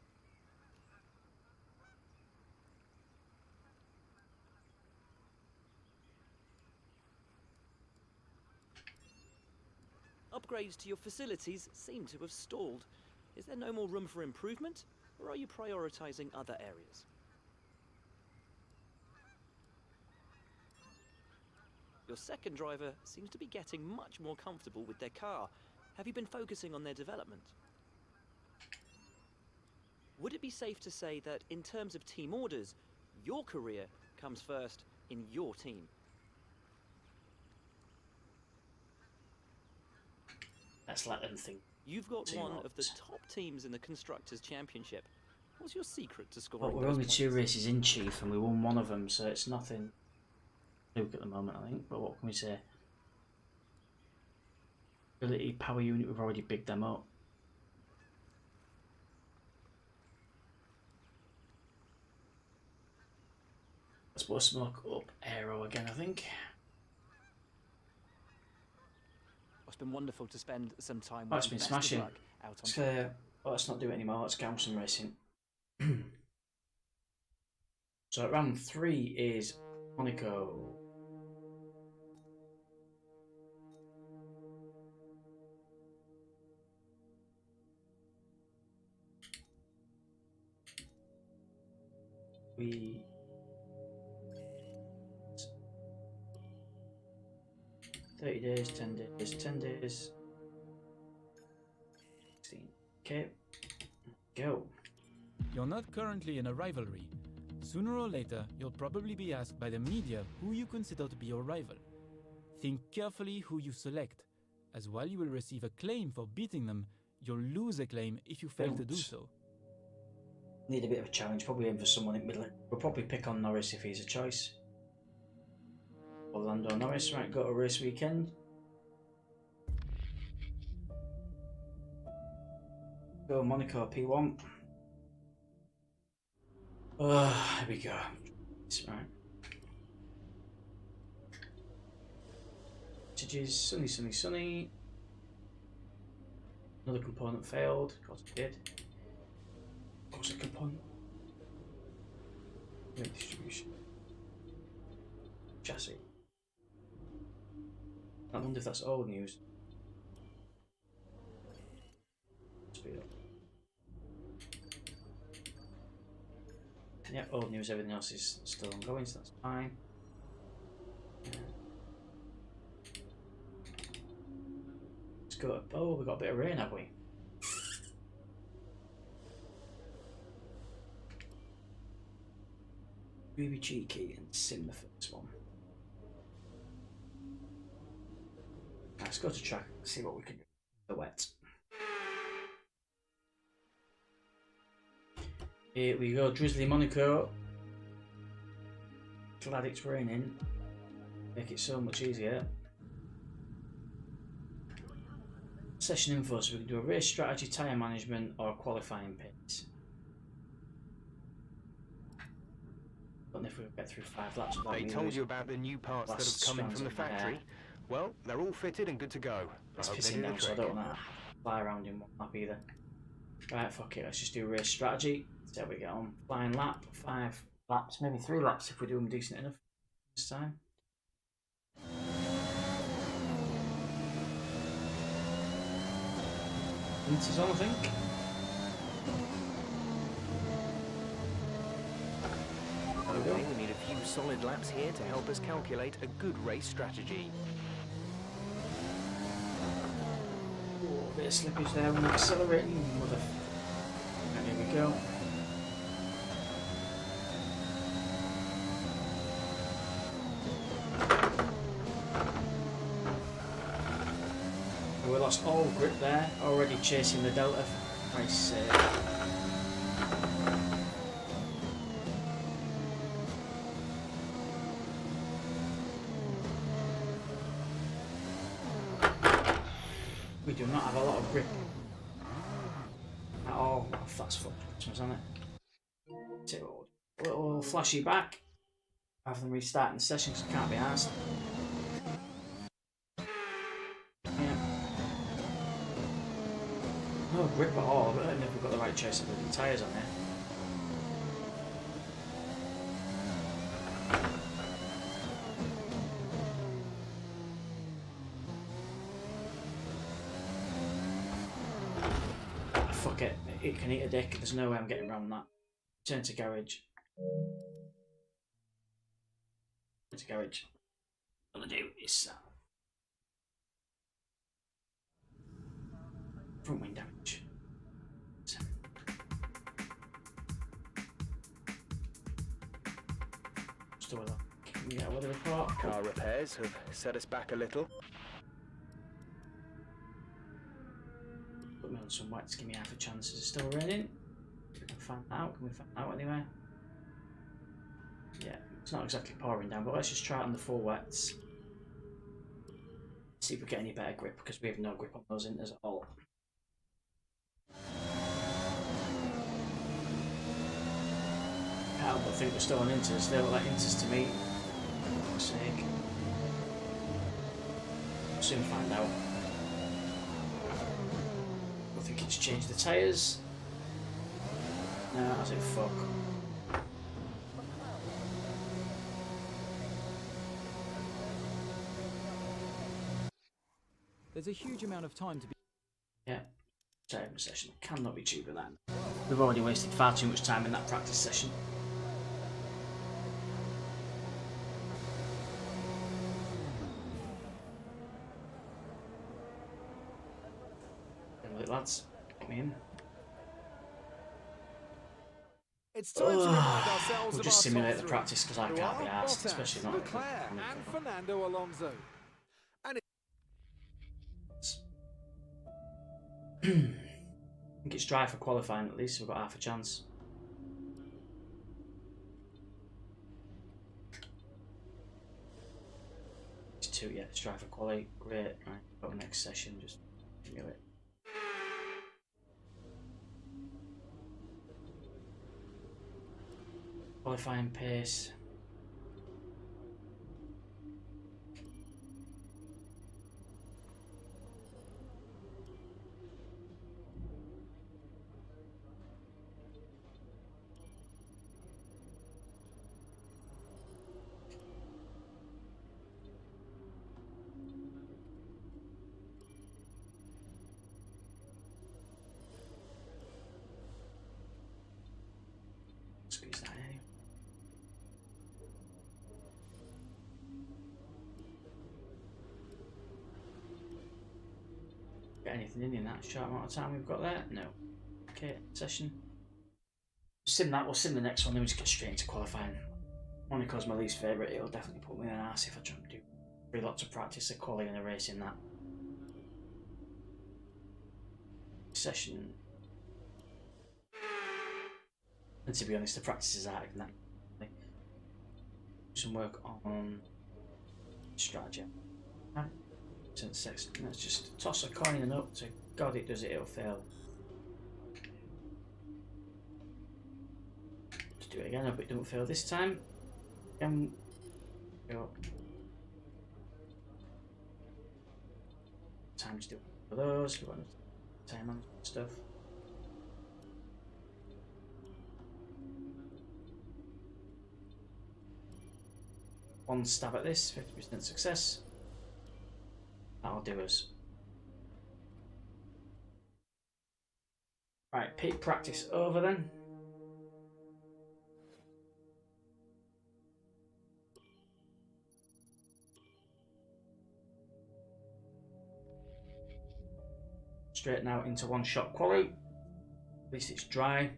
Upgrades to your facilities seem to have stalled. Is there no more room for improvement, or are you prioritizing other areas? Your second driver seems to be getting much more comfortable with their car. Have you been focusing on their development? Would it be safe to say that in terms of team orders, your career comes first in your team? Let's let them think. You've got Team one of the orders. top teams in the Constructors Championship. What's your secret to scoring But we're those only points? 2 races in, Chief, and we won one of them, so it's nothing. Luke at the moment, I think. But what can we say? Ability, power unit, we've already bigged them up. Let's put a smoke up aero again, I think. It's been wonderful to spend some time Oh, with it's you. been Best of smashing. luck out on Let's not do it anymore. Let's go on some racing. So round 3 is Monaco. We 30 days, 10 days, 10 days. 16. Okay. Go. You're not currently in a rivalry. Sooner or later, you'll probably be asked by the media who you consider to be your rival. Think carefully who you select, as while you will receive acclaim for beating them, you'll lose acclaim if you fail to do so. Need a bit of a challenge, probably aim for someone in middle. We'll probably pick on Norris if he's a choice. Orlando Norris, right, go to race weekend. Go Monaco P1. Here we go. That's right. Messages, sunny, sunny, sunny. Another component failed. Of course it did. Of course a component. Weight distribution. Chassis. I wonder if that's old news. Speed up. Yeah, old news, everything else is still ongoing, so that's fine. Let's go. Oh, we got a bit of rain, have we? Be cheeky and sim the first one. Let's go to track, see what we can do. The wet. Here we go, Drizzly Monaco. Glad it's raining. Make it so much easier. Session info, so we can do a race strategy, tyre management, or qualifying pace. Don't know if we'll get through 5 laps without They me told losing you about the new parts that last have come in strands from the of my hair. factory. Well, they're all fitted and good to go. It's I hope they pissing do the down, so I trick. don't want to fly around in one lap either. Right, fuck it, let's just do race strategy. See how we get on. Flying lap, 5 laps, maybe 3 laps if we do them decent enough. this time. Inters on, I think. Okay, we need a few solid laps here to help us calculate a good race strategy. Oh, a bit of slippage there when accelerating. And here we go. We lost all grip there, already chasing the Delta for Christ's sake. We do not have a lot of grip at all. Oh, that's fucked, isn't it? A little flashy back rather than restarting the session because it can't be asked. No grip at all, but I don't know if we've got the right choice of the tyres on there. Fuck it, it can eat a dick, there's no way I'm getting around that. Turn to garage. Turn to garage. What I'm gonna do is front wing damage. Just with a yeah, weather report. Car repairs have set us back a little. Put me on some wets, give me half a chance. Is it still raining? We can find out. Can we find out anyway? Yeah, it's not exactly pouring down, but let's just try it on the full wets. See if we get any better grip because we have no grip on those inters at all. I don't think we're still on inters. They look like inters to me. For fuck's sake. We'll soon find out. I think it's changed the tyres. No, as it fuck. There's a huge amount of time to be. Yeah. Time session cannot be cheaper than. We've already wasted far too much time in that practice session. Anyway, lads, get me in. It's time to remind ourselves We'll of just our simulate top the three, practice because I who can't be are arsed, Bottas, especially not. Leclerc and Fernando Alonso. I think it's dry for qualifying at least, so we've got half a chance. It's 2, yeah, it's dry for quality. Great, right, go to the next session, just do it. Qualifying pace. Squeeze that in. Get anything in that short amount of time we've got there? No. Okay, session. Sim that, we'll sim the next one, then we just get straight into qualifying. Only because my least favourite, it'll definitely put me in an arse if I try and do 3 lots of practice of quality and a race in that. Session. And to be honest, the practice is out in that. Do some work on strategy. Right. Let's just toss a coin in up to God it does it, it'll fail. Let's do it again, I hope it don't fail this time. Go. Time to do for those, we want time on stuff. one stab at this, 50% success. That'll do us. Right, pit practice over then. Straight now into one shot quali. At least it's dry.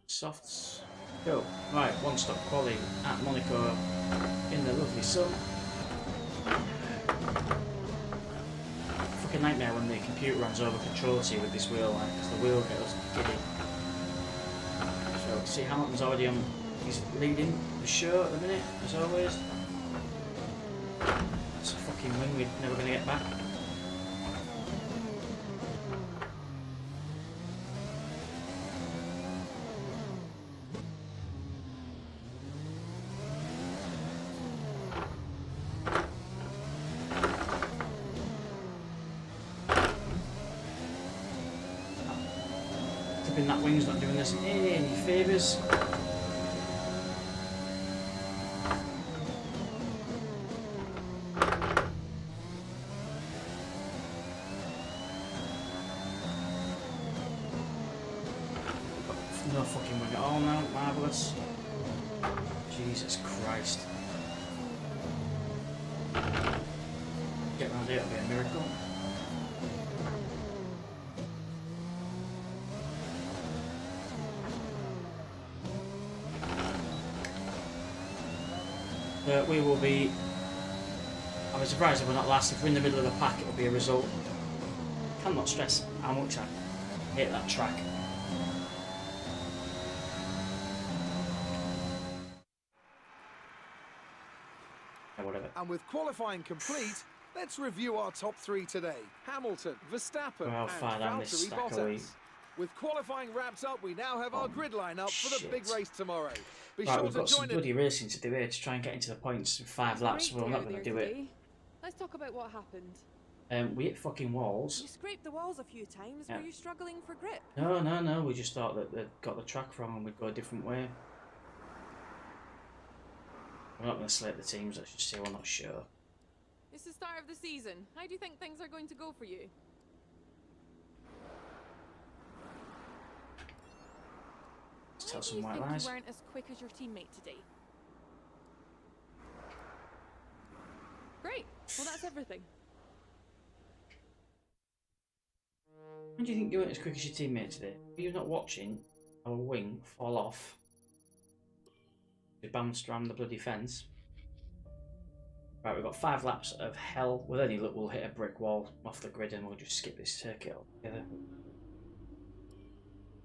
Softs. Go. Right, one stop quali at Monaco in the lovely sun. Fucking nightmare when the computer runs over control to you with this wheel, like, because the wheel goes giddy. So, see, Hamilton's already on, he's leading the show at the minute, as always. It's a fucking win we're never going to get back. That wing's not doing us any favours. No fucking wing at all now, marvellous. Jesus Christ. Get round here, it'll be a miracle. We will be. I was surprised if we're not last. If we're in the middle of the pack, it will be a result. Cannot stress how much I hate that track. Yeah, whatever. And with qualifying complete, let's review our top three today. Hamilton, Verstappen, Well, and far down this Valtteri stack of Bottas. With qualifying wrapped up, we now have our grid lineup for the big race tomorrow. Be Right, sure we've to got some join in. bloody racing to do here to try and get into the points in 5 laps. Well, I'm not going to do it. Let's talk about what happened. We hit fucking walls. You scraped the walls a few times. Yeah. Were you struggling for grip? No. We just thought that they'd got the track wrong and we'd go a different way. We're not going to slate the teams. Let's just say we're not sure. It's the start of the season. How do you think things are going to go for you? Let's tell some Why white do you think lies. you weren't as quick as your teammate today? Great. Well, that's everything. When do you think you weren't as quick as your teammate today? Were you not watching our wing fall off? We bounced around the bloody fence. Right, we've got 5 laps of hell. With any luck, we'll hit a brick wall off the grid and we'll just skip this circuit altogether.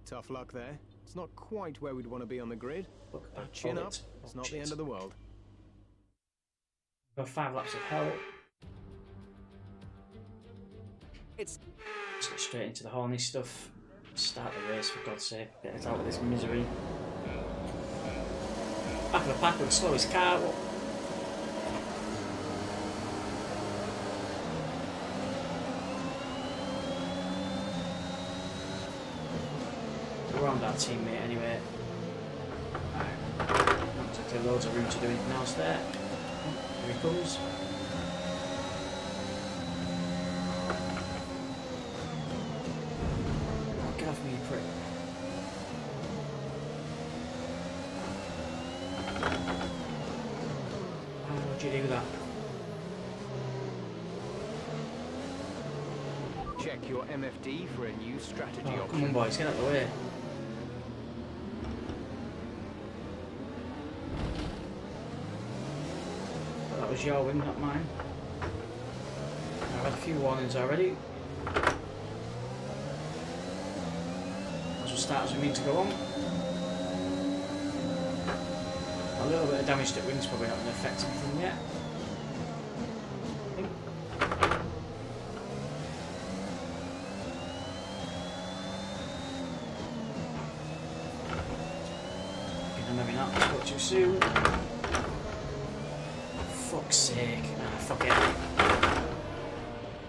Tough luck there. It's not quite where we'd want to be on the grid. Look at that. Chin up. Bullet. It's Oh, not the shit. end of the world. We've got 5 laps of hell. It's Let's get straight into the horny stuff. Start the race, for God's sake. Get us out of this misery. Back of the pack with the slowest car. What? We're around our teammate anyway. Not exactly loads of room to do anything else there. Oh, here he comes. Oh, get off me, you prick. How would you do that? Check your MFD for a new strategy Oh, option. come on, boys, get out of the way. That was your win, not mine. I've had a few warnings already. As we'll start as we mean to go on. A little bit of damage to wings probably not going to affect anything yet. I think. Okay, maybe not, go too soon. fuck's sake. Ah, fuck it.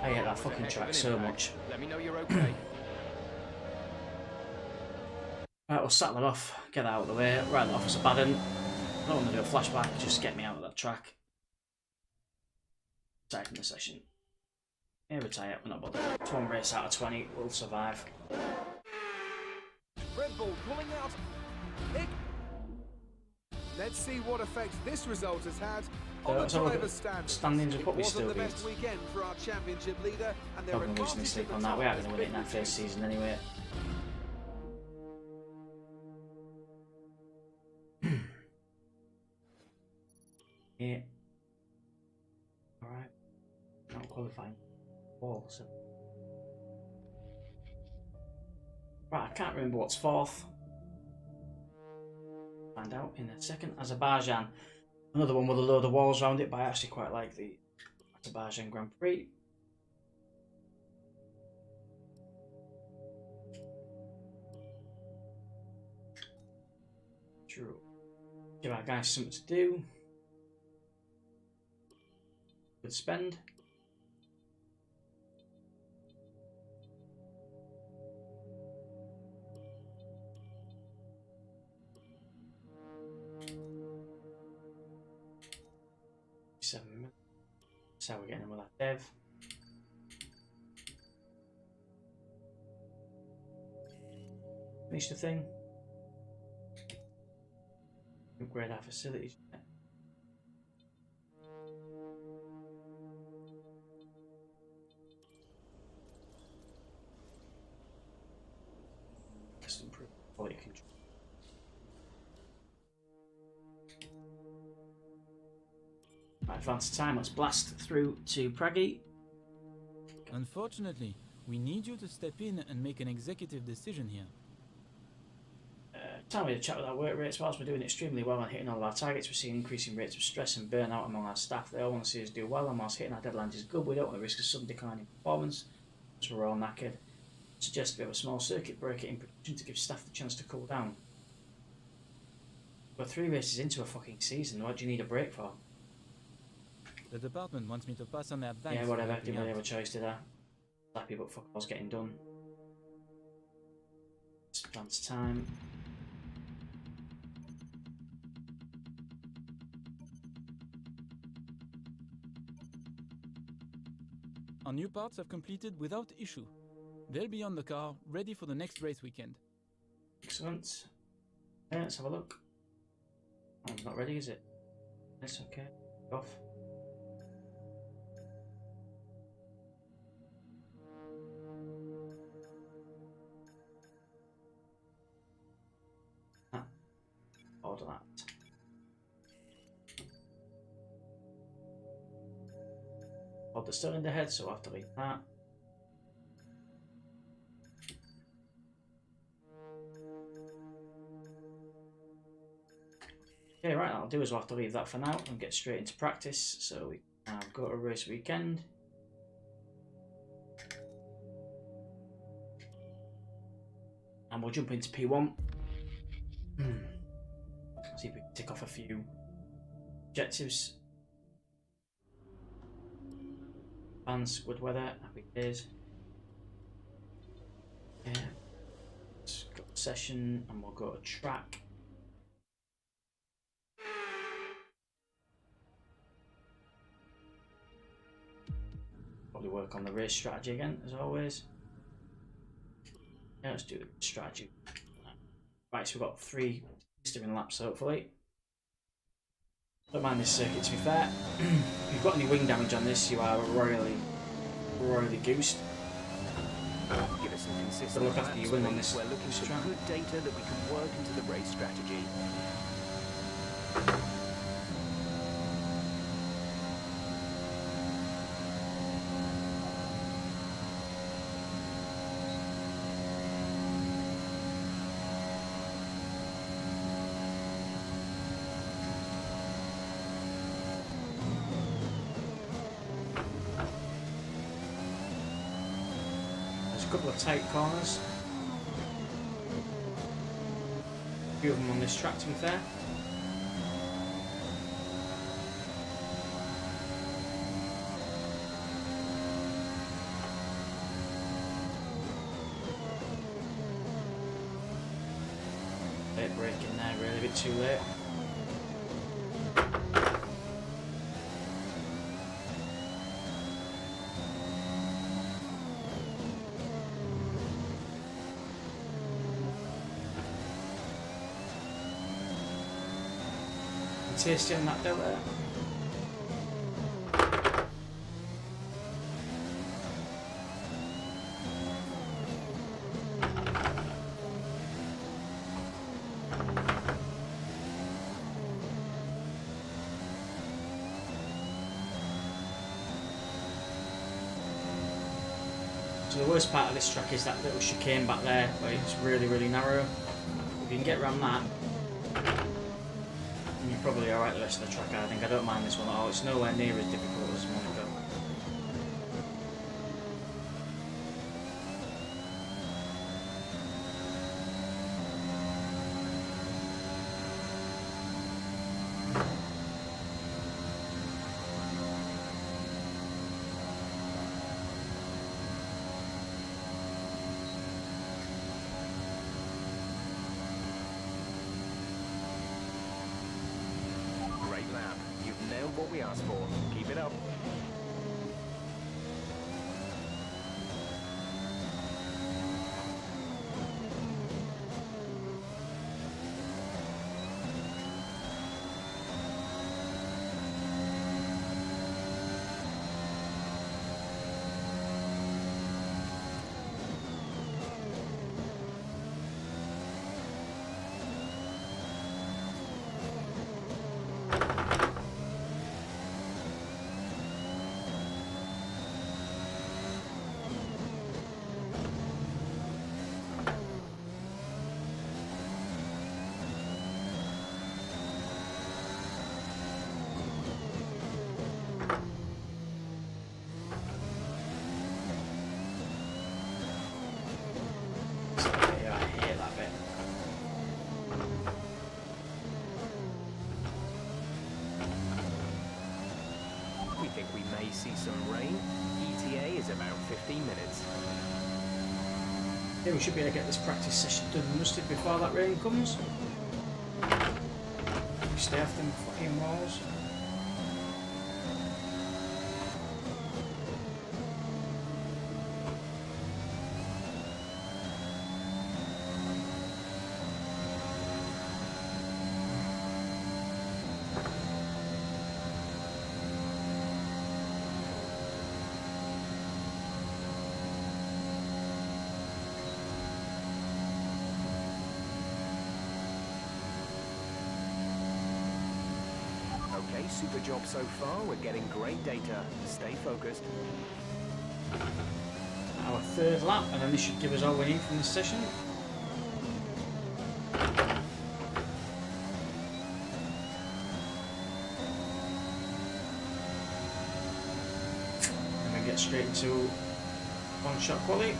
I hate that fucking track so much. Let me know you're okay. Right, we'll saddle it off, get that out of the way, write that off as a bad one. I don't want to do a flashback, just get me out of that track. Aside from the session. Yeah, retire, we're not bothered. It's one race out of 20, we'll survive. Red Bull pulling out. Let's see what effect this result has had on the let's have a look at driver's standings. standings of what we It still wasn't the beat. best weekend for our championship leader, and their Not going to lose any advantage sleep at on the that, we top are going to has win it in been that first season anyway. Yeah. Alright. Not qualifying. Oh, so. Right, I can't remember what's fourth. Find out in a second. Azerbaijan. Another one with a load of walls around it, but I actually quite like the Azerbaijan Grand Prix. True. Give our guys something to do. Good spend. That's how we're getting on with that dev. Finish the thing. Upgrade our facilities. Just improve quality control. Right, advanced time, let's blast through to Prague. Unfortunately, we need you to step in and make an executive decision here. Time we had a chat with our work rates. Whilst we're doing extremely well and hitting all of our targets, we're seeing increasing rates of stress and burnout among our staff. They all want to see us do well, and whilst hitting our deadlines is good, we don't want to risk a sudden decline in performance, so we're all knackered. Suggest we have a small circuit breaker in production to give staff the chance to cool down. We're 3 races into a fucking season, what do you need a break for? The department wants me to pass on their thanks. Yeah, for whatever, helping didn't really out. have a choice, did I? Happy but fuck all's getting done. Advance time. Our new parts have completed without issue. They'll be on the car, ready for the next race weekend. Excellent. Yeah, let's have a look. Oh, it's not ready, is it? It's okay. Off. Ah. Order that. Hold the cylinder head, so I'll have to leave that. Okay, right, that'll do is we'll have to leave that for now and get straight into practice. So we now go to race weekend. And we'll jump into P1. See if we can tick off a few objectives. Fans, good weather, happy days. Yeah. Let's go to session and we'll go to track. Probably work on the race strategy again, as always. Yeah, let's do the strategy. Right, so we've got 3 steering laps, hopefully. Don't mind this circuit, to be fair. If you've got any wing damage on this, you are royally goosed. Give us some consistent But look after you win on this We're looking for track. good data that we can work into the race strategy. There's a couple of tight corners. A few of them on this track, to be fair. brake in there, really a bit too late. Tasty on that delta. So the worst part of this track is that little chicane back there, where it's really, really narrow. If you can get around that, you're probably alright the rest of the track. I think I don't mind this one at all. It's nowhere near as difficult as Monaco. What we asked for. Keep it up. See some rain. ETA is about 15 minutes. Yeah, we should be able to get this practice session done and dusted before that rain comes. Stay off them fucking walls. Okay, super job so far. We're getting great data. Stay focused. Our third lap, and then this should give us all we need from this session. And we get straight into one-shot quality.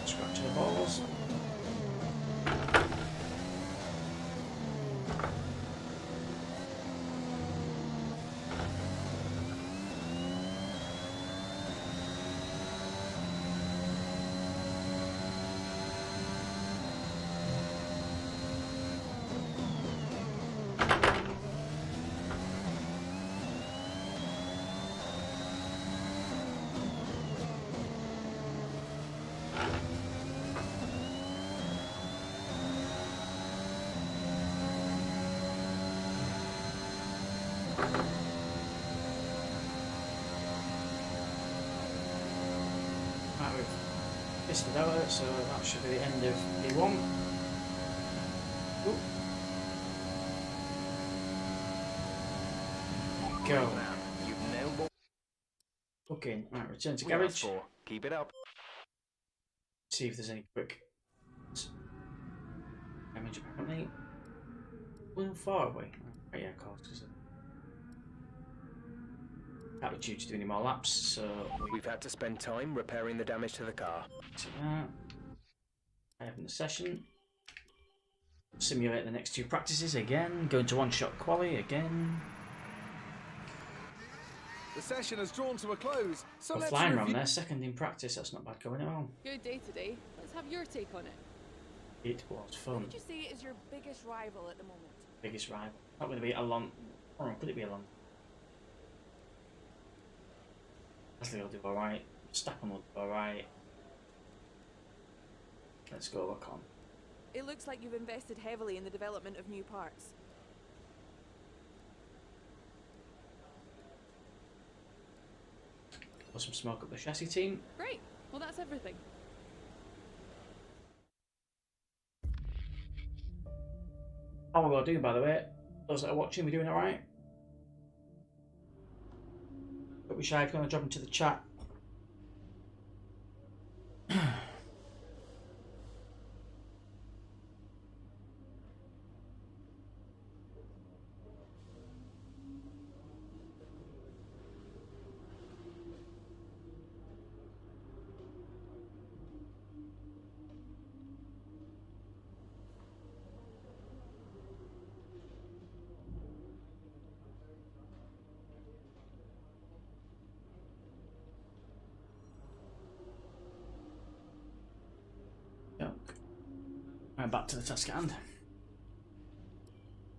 Scratch the balls. Right, we've missed the delta, so that should be the end of P1. Ooh. Go. You've nailed what Okay, right, return to we asked garage. for. Keep it up. See if there's any quick damage apparently. We're far away. Oh, yeah, of course. Can't be due to do any more laps, so We've had to spend time repairing the damage to the car. Having the session. Simulate the next 2 practices again. Go into one-shot quali again. The session has drawn to a close, so We're let's flying around review. there. Second in practice. That's not bad going at all. Good day today. Let's have your take on it. It was Who fun. would you say is your biggest rival at the moment? Biggest rival. Not going to be Alonso. Oh, could it be Alonso? Gasly will do alright. Stappen will do alright. Let's go Ocon. It looks like you've invested heavily in the development of new parts. Put some smoke up the chassis team. Great. Well, that's everything. How are we going to do, by the way? Those that are watching, we doing alright? Don't be shy if you want to drop into the chat. Right, back to the task at hand.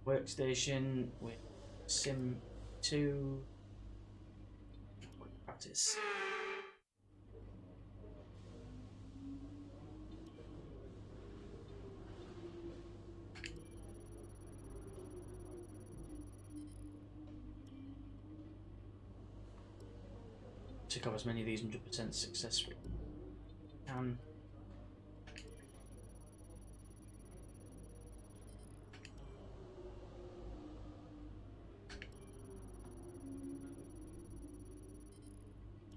Workstation with Sim 2. Quick practice. To cover as many of these 100% successful can.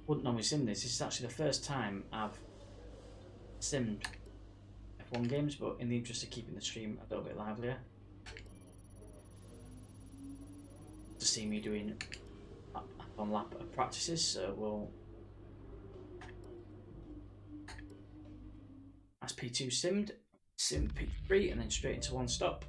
Wouldn't normally sim this. This is actually the first time I've simmed F1 games, but in the interest of keeping the stream a little bit livelier, to see me doing lap on lap of practices, so we'll as P2 simmed, sim P3, and then straight into one stop.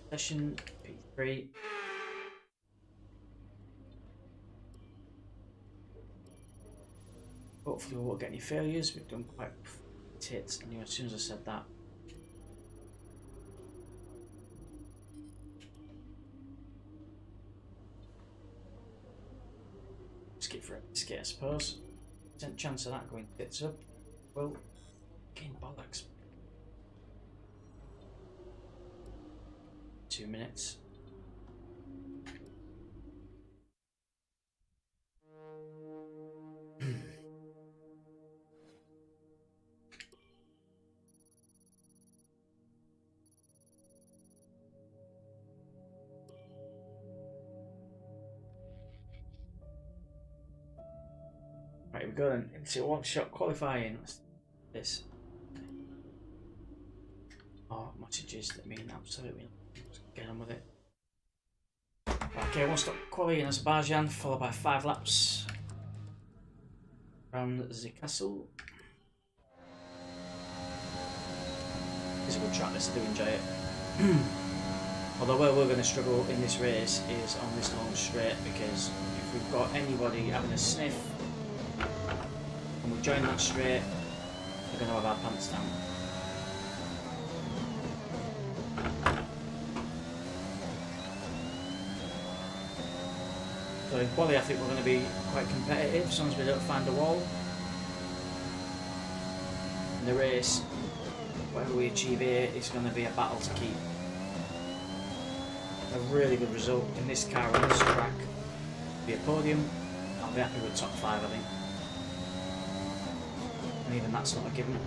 Session P3. Hopefully we won't get any failures. We've done quite tits. I knew as soon as I said that. Skip for a biscuit, I suppose. Chance of that going tits up. Well, gain bollocks. 2 minutes. Right, we're going into one-shot qualifying. This. Oh, messages that mean absolutely. Let's get on with it. Okay, one stop quali in Azerbaijan, followed by 5 laps around the castle. It's a good track, this, I do enjoy it. Although where we're going to struggle in this race is on this long straight, because if we've got anybody having a sniff and we join that straight, we're going to have our pants down. So in quali I think we're going to be quite competitive as long as we don't find a wall. In the race, whatever we achieve here is going to be a battle to keep. A really good result in this car on this track be a podium. I'll be happy with top 5, I think. And even that's not a given.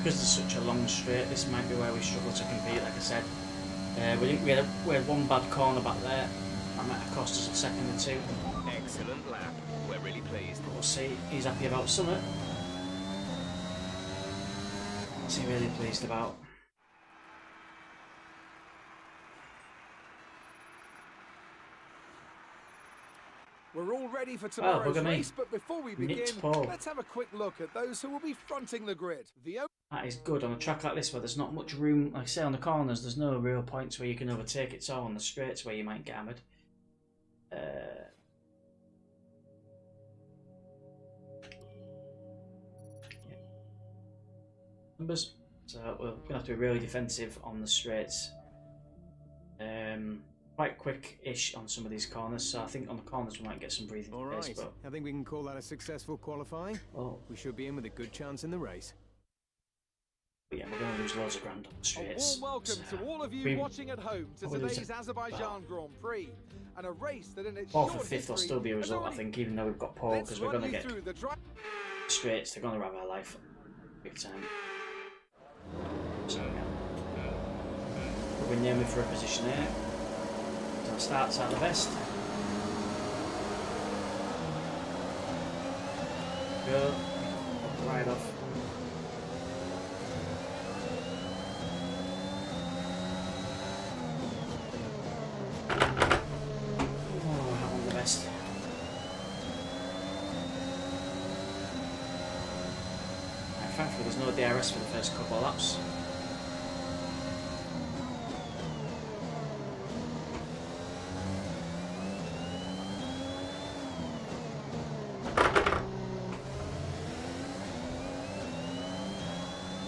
because there's such a long straight, this might be where we struggle to compete, like I said. We had one bad corner back there. That might have cost us a second or two. Excellent lap. We're really pleased. But we'll see. He's happy about Summit. What's he really pleased about? We're all ready for tomorrow's bugger me. race, but before we begin, Nicked Paul. let's have a quick look at those who will be fronting the grid. That is good on a track like this where there's not much room. Like I say, on the corners, there's no real points where you can overtake. It's all on the straights where you might get hammered. Yeah. Numbers. So we're going to have to be really defensive on the straights. Quite quick-ish on some of these corners, so I think on the corners we might get some breathing All space. right, But I think we can call that a successful qualifying. We should be in with a good chance in the race. yeah, we're going to lose loads of ground on the A straights. warm welcome to all of you watching at home to today's Azerbaijan Grand Prix, and a race that in its Fourth short or fifth will history still be a has result, I already- think, even though we've got pole, Let's because we're run going to you get through the straights. They're going to have our life big time. So yeah, we're nearly for a position here. So our starts out the best. Go right off. Oh, that one the best. Thankfully there's no DRS for the first couple of laps.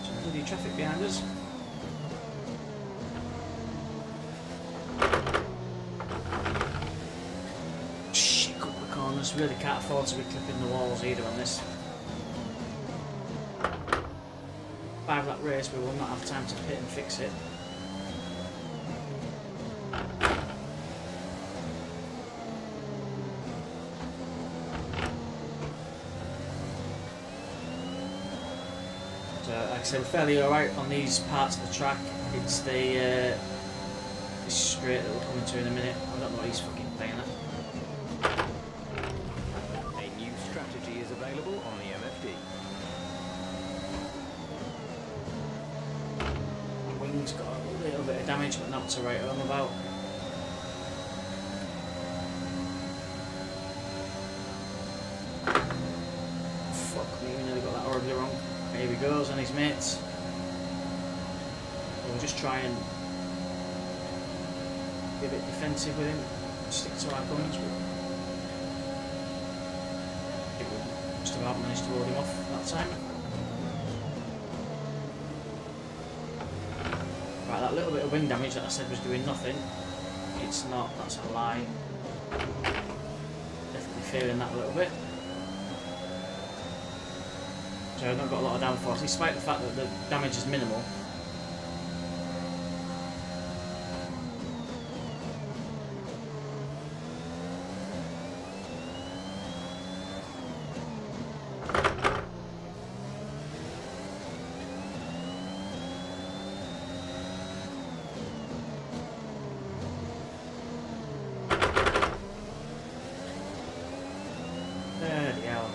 Some bloody traffic behind us. Shit, couple of corners. Really can't afford to be clipping the walls either on this. 5-lap race, we will not have time to pit and fix it. So, like I said, we're fairly alright on these parts of the track. It's the this straight that we're coming to in a minute. I don't know what he's fucking playing at. A new strategy is available on the MFD. Wing's got a little bit of damage, but not to write home about. Fuck me, we nearly got that horribly wrong. Here he goes, and his mates. We'll just try and be a bit defensive with him, stick to our guns, but I think we just about managed to hold him off that time. Right, that little bit of wing damage that I said was doing nothing, it's not, that's a lie. Definitely feeling that a little bit. So I've not got a lot of downforce, despite the fact that the damage is minimal. Bloody hell.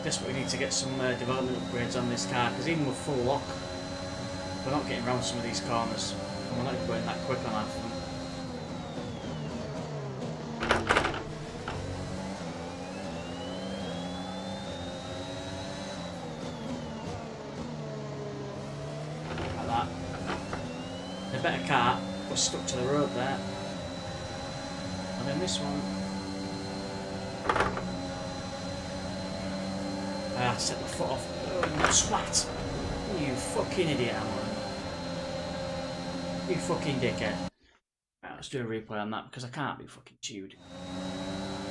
Desperately need to get some development upgrades on this car, because even with full lock, we're not getting around some of these corners, and we're not even going that quick on half of them. Like that. In a better car, we're stuck to the road there. And then this one. Ah, set my foot off. Oh, splat! You fucking idiot, man. You fucking dickhead. Right, let's do a replay on that because I can't be fucking chewed.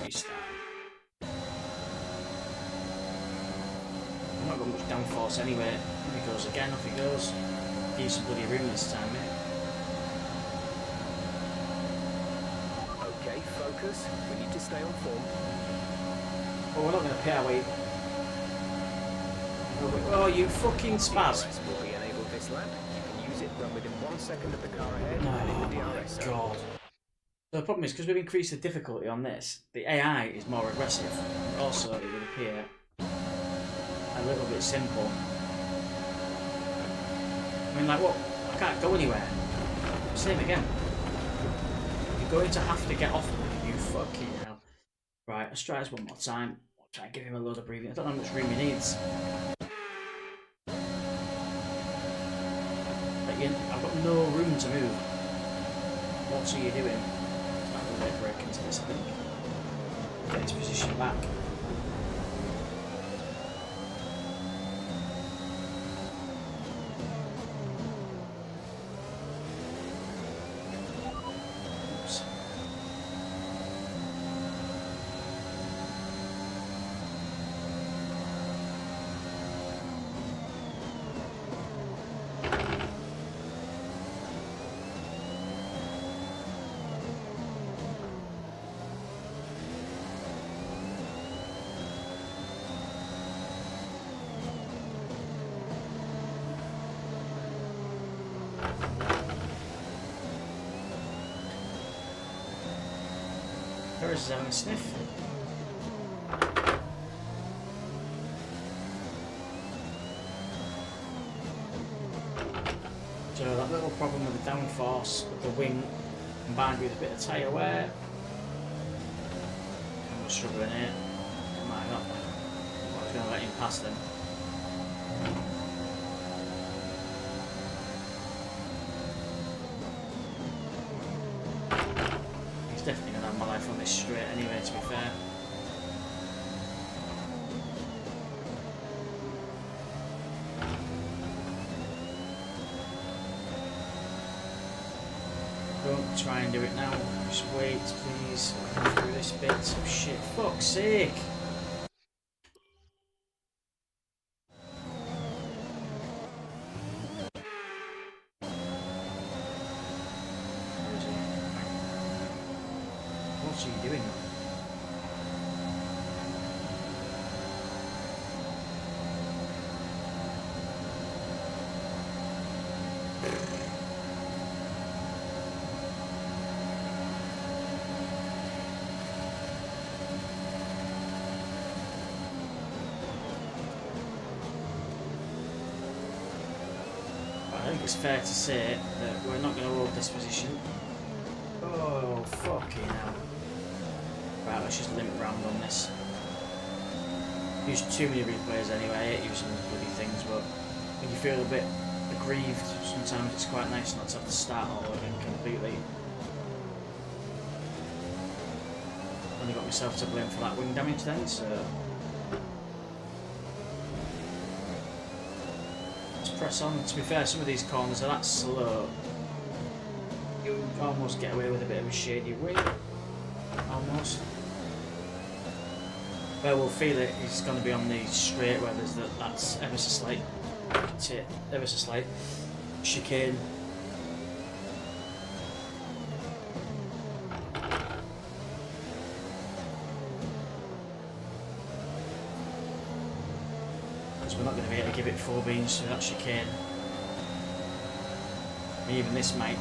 Restart. I've not got much downforce anyway. If he goes again, off he goes. Give some bloody room this time, mate. Okay, focus. We need to stay on form. Oh, we're not going to pay our way. Oh, you fucking spaz. DRS will be enabled this lap. You can use it when within 1 second of the car ahead. Oh in the my DRS zone. god. So the problem is, because we've increased the difficulty on this, the AI is more aggressive. Also, it would appear a little bit simple. I mean, like, what? I can't go anywhere. Same again. You're going to have to get off of me, you fucking hell. Right, let's try this one more time. I'll try and give him a load of breathing. I don't know how much room he needs. But I've got no room to move. What are you doing? I'm going to break into this, I think. Get his position back. Oops. Paris is having a sniff. So that little problem with the downforce of the wing combined with a bit of tyre wear. I'm just struggling here. I might not. I was going to let him pass them. Definitely going to have my life on this straight anyway, to be fair. Don't try and do it now. Just wait, please. I'll go through this bit. Oh shit, fuck's sake! What are you doing? I think it's fair to say that we're not going to hold this position. Oh, fucking hell. Right, let's just limp round on this. Use too many replays anyway. I hate using these bloody things, but when you feel a bit aggrieved, sometimes it's quite nice not to have to start all again completely. Only got myself to blame for that wing damage then, so let's press on. To be fair, some of these corners are that slow. You almost get away with a bit of a shady wing. Almost. Where we'll feel it is going to be on the straight where there's that's ever so slight, ever so slight chicane. Because we're not going to be able to give it 4 beans through that chicane. Even this might,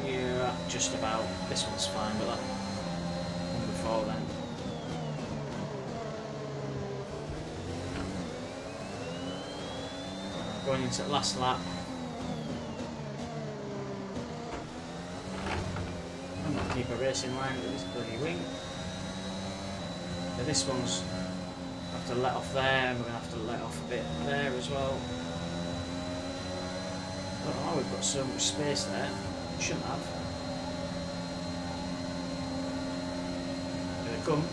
yeah, just about. This one's fine, but that one before then. Going into the last lap. I'm going to keep a racing line with this bloody wing. So this one's have to let off there, and we're going to have to let off a bit there as well. I don't know why we've got so much space there. We shouldn't have. Here they come.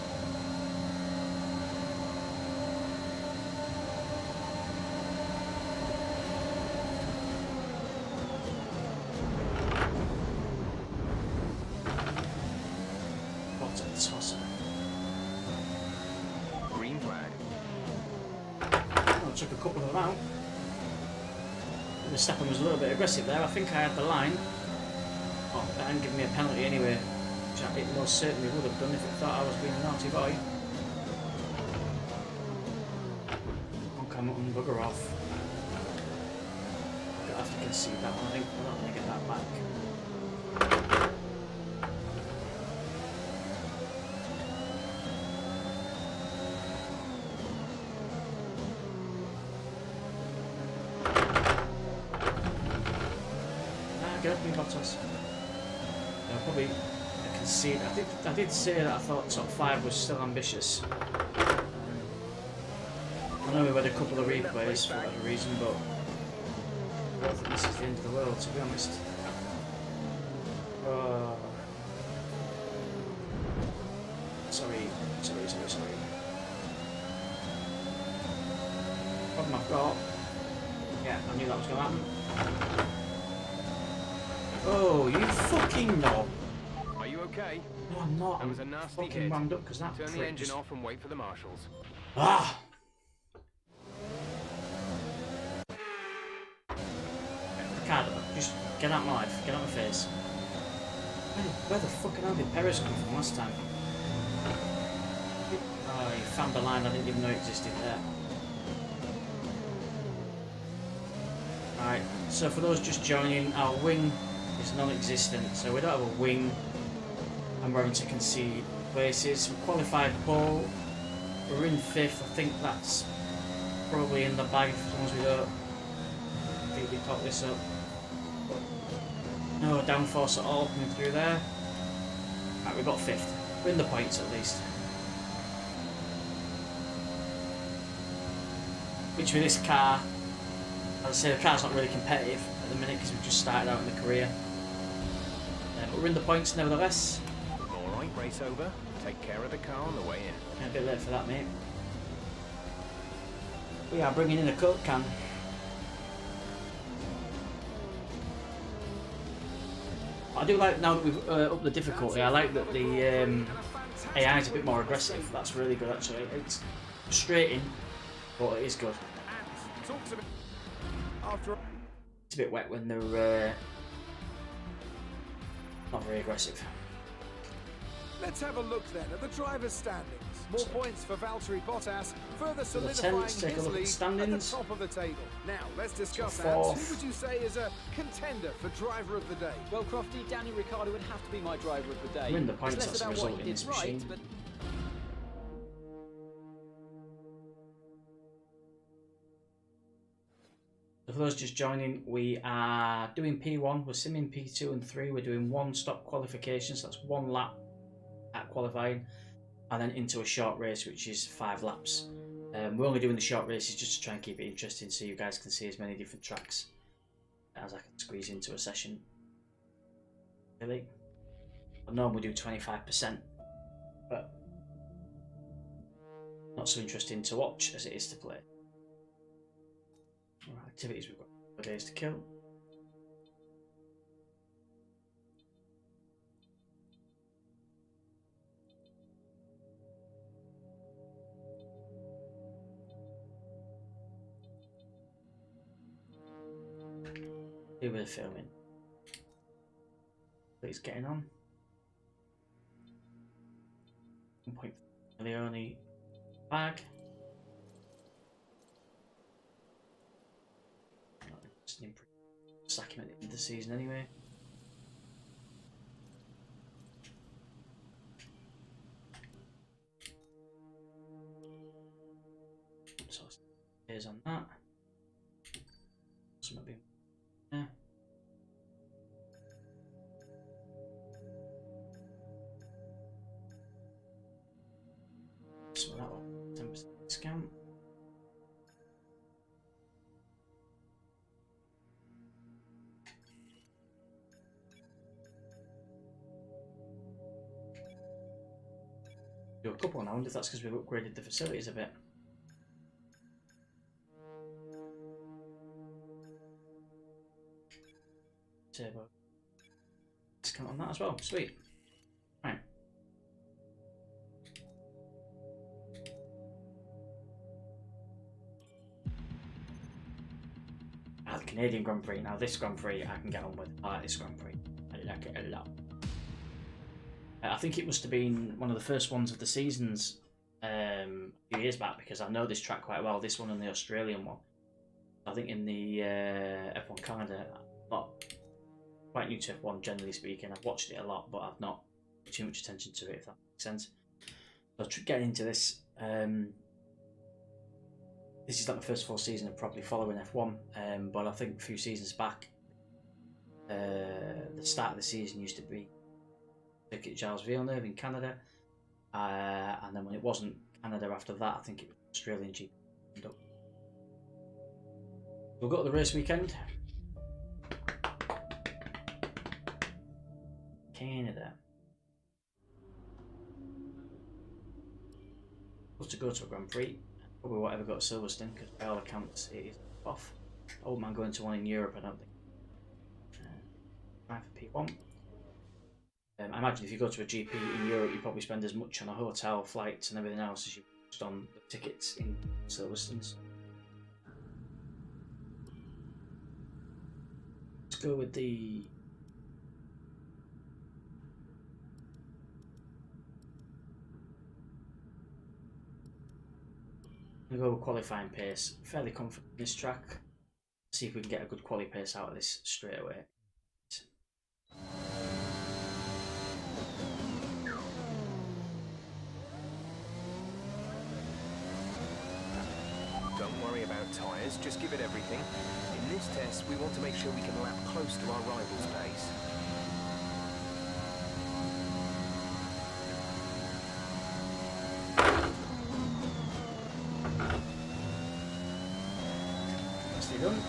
couple of them out. Verstappen was a little bit aggressive there. I think I had the line. Oh, that hadn't given me a penalty anyway, which it most certainly would have done if it thought I was being a naughty boy. I'll come up and bugger off. I'll have to concede that one. I think we're not going to get that back. Get up, me Bottas. Probably concede. I did say that I thought top 5 was still ambitious. I know we've had a couple of replays for whatever reason, but I don't think this is the end of the world, to be honest. Sorry. Problem I've got. Yeah, I knew that was going to happen. Oh, you fucking knob. Are you okay? No, I'm not. That was a I'm nasty fucking hit. wound up because that Turn the prick engine just... off and wait for the marshals. Ah! Ricardo, just get out my life. Get out my face. Where the fucking hell did Perez come from last time? Oh, he found the line I didn't even know existed there. Right, so for those just joining, our wing is non-existent, so we don't have a wing and we're having to concede places. We qualified pole, we're in 5th, I think that's probably in the bag as long as we don't completely cock this up. No downforce at all coming through there. Right, we got 5th, we're in the points at least. Which with this car, as I say, the car's not really competitive at the minute because we've just started out in the career. But we're in the points nevertheless. Alright, race over. Take care of the car on the way in. Yeah, a bit late for that, mate. We are bringing in a Coke can. I do like, now that we've upped the difficulty, I like that the AI is a bit more aggressive. That's really good actually. It's frustrating, but it is good. It's a bit wet when they're not very aggressive. Let's have a look then at the driver's standings. More points for Valtteri Bottas, further solidifying let's take a his look at the lead standings. at the top of the table. Now, let's discuss that. Fourth. Who would you say is a contender for driver of the day? Well, Crofty, Danny Ricciardo would have to be my driver of the day. We're in the points It's as less a about result what in he this did right, machine. but For those just joining, we are doing P1, we're simming P2 and 3, we're doing 1 stop qualification, so that's 1 lap at qualifying, and then into a short race which is 5 laps. We're only doing the short races just to try and keep it interesting so you guys can see as many different tracks as I can squeeze into a session. Really? I normally do 25%, but not so interesting to watch as it is to play. Alright, activities, we've got 4 days to kill. Do a bit of filming. Please getting on. 1.3 Leone bag. Sack him at the end of the season anyway. So here's on that. So maybe yeah. So that one 10% discount. Do a couple now, I wonder if that's because we've upgraded the facilities a bit. Turbo discount on that as well, sweet. Right. the Canadian Grand Prix. Now this Grand Prix I can get on with. I like this Grand Prix. I like it a lot. I think it must have been one of the first ones of the seasons a few years back, because I know this track quite well, this one and the Australian one. I think in the F1 Canada, I'm not quite new to F1 generally speaking. I've watched it a lot, but I've not paid too much attention to it, if that makes sense. So getting into this, this is like my first full season of properly following F1, but I think a few seasons back, the start of the season used to be Circuit Charles Villeneuve in Canada, and then when it wasn't Canada after that, I think it was Australian GP. We'll go to the race weekend. Canada. Love to go to a Grand Prix. Probably won't ever go to Silverstone because by all accounts it is off. I wouldn't mind going to one in Europe, I don't think. Try for P1. I imagine if you go to a GP in Europe, you probably spend as much on a hotel, flights, and everything else as you just on the tickets in Silverstone. Let's go with the I'm going to go with qualifying pace. Fairly confident in this track. See if we can get a good quali pace out of this straight away. Don't worry about tyres, just give it everything. In this test, we want to make sure we can lap close to our rival's pace. Nicely done.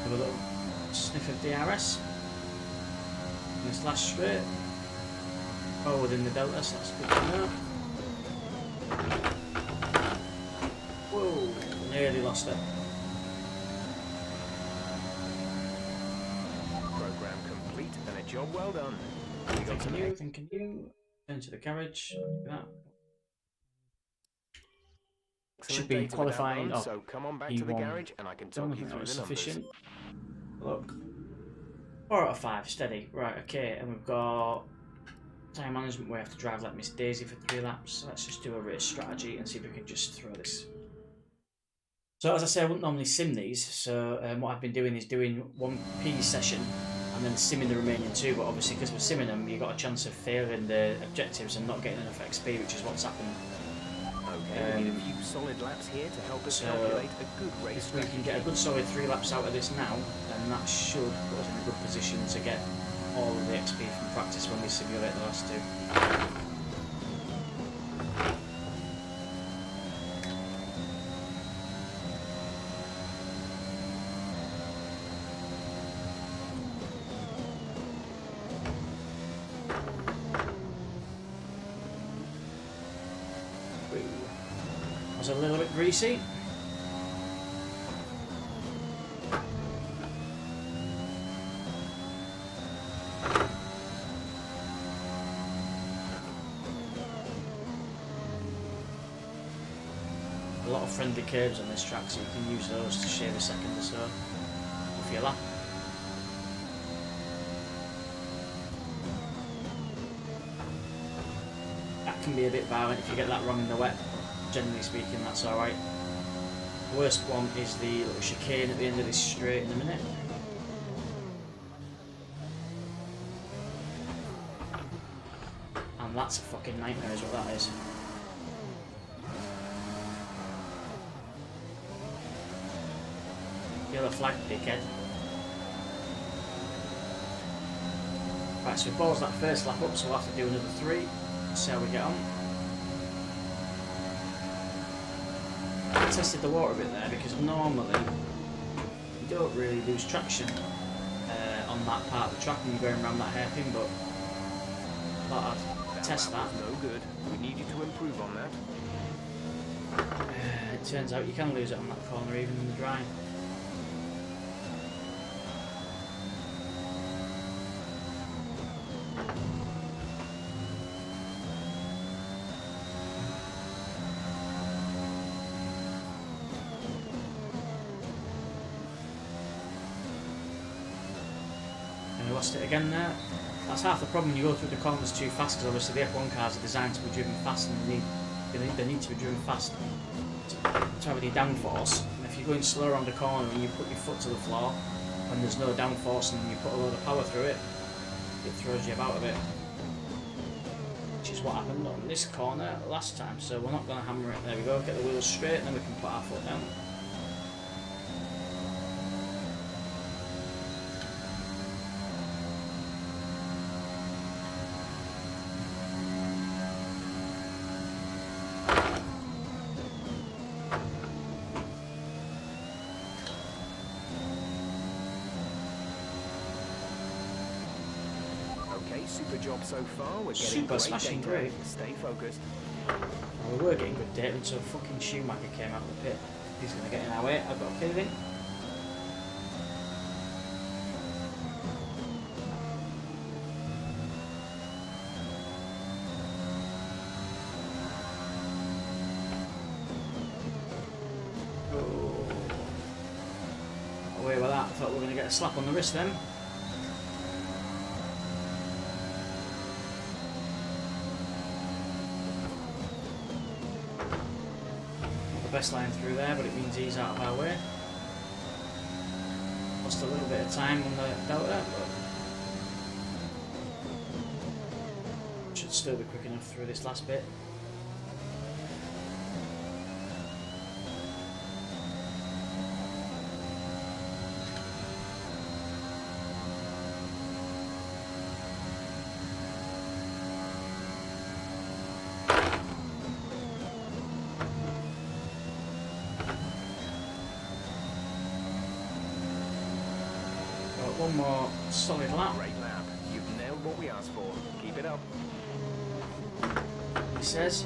Have a little sniff of DRS. In this last straight. Oh, within the delta, so that's good to know. Whoa, nearly lost it. Program complete and a job well done. Thinking you. Turn to the carriage. Look at that. Should be qualifying up. So come on back to the garage and I can talk you through the sufficient. Look. 4 out of 5, steady. Right, okay, and we've got time management. We have to drive like Miss Daisy for 3 laps. So let's just do a race strategy and see if we can just throw this. So as I say, I wouldn't normally sim these. So what I've been doing is doing 1 P session and then simming the remaining 2. But obviously, because we're simming them, you've got a chance of failing the objectives and not getting enough XP, which is what's happened. Okay, we need a few solid laps here to help us calculate a good race strategy. If we can get a good solid 3 laps out of this now, then that should put us in a good position to get all of the XP from practice when we simulate the last 2. Was a little bit greasy. A lot of friendly curves on this track, so you can use those to shave a second or so off your lap. That can be a bit violent if you get that wrong in the wet. Generally speaking, that's alright. The worst one is the little chicane at the end of this straight in a minute. And that's a fucking nightmare is what that is. Yellow flag, dickhead. Right, so we balls that first lap up, so we'll have to do another 3. See how we get on. I tested the water a bit there because normally you don't really lose traction on that part of the track when you're going around that hairpin, but I thought I'd test that. No good. We need you to improve on that. It turns out you can lose it on that corner even in the dry. Lost it again there. That's half the problem. You go through the corners too fast because obviously the F1 cars are designed to be driven fast and they need to be driven fast to have any downforce. And if you're going slow around the corner and you put your foot to the floor when there's no downforce and you put a load of power through it, it throws you about a bit. Which is what happened on this corner last time. So we're not going to hammer it. There we go. Get the wheels straight and then we can put our foot down. Super job so far. We're getting Super smashing great. Stay focused. Well, we were getting good data until fucking Schumacher came out of the pit. He's going to get in our way. I've got a pit in. Oh. Away with that. I thought we were going to get a slap on the wrist then. Best line through there, but it means he's out of our way. Lost a little bit of time on the delta, but should still be quick enough through this last bit. One more solid lap. Great lap. You've nailed what we asked for. Keep it up. He says.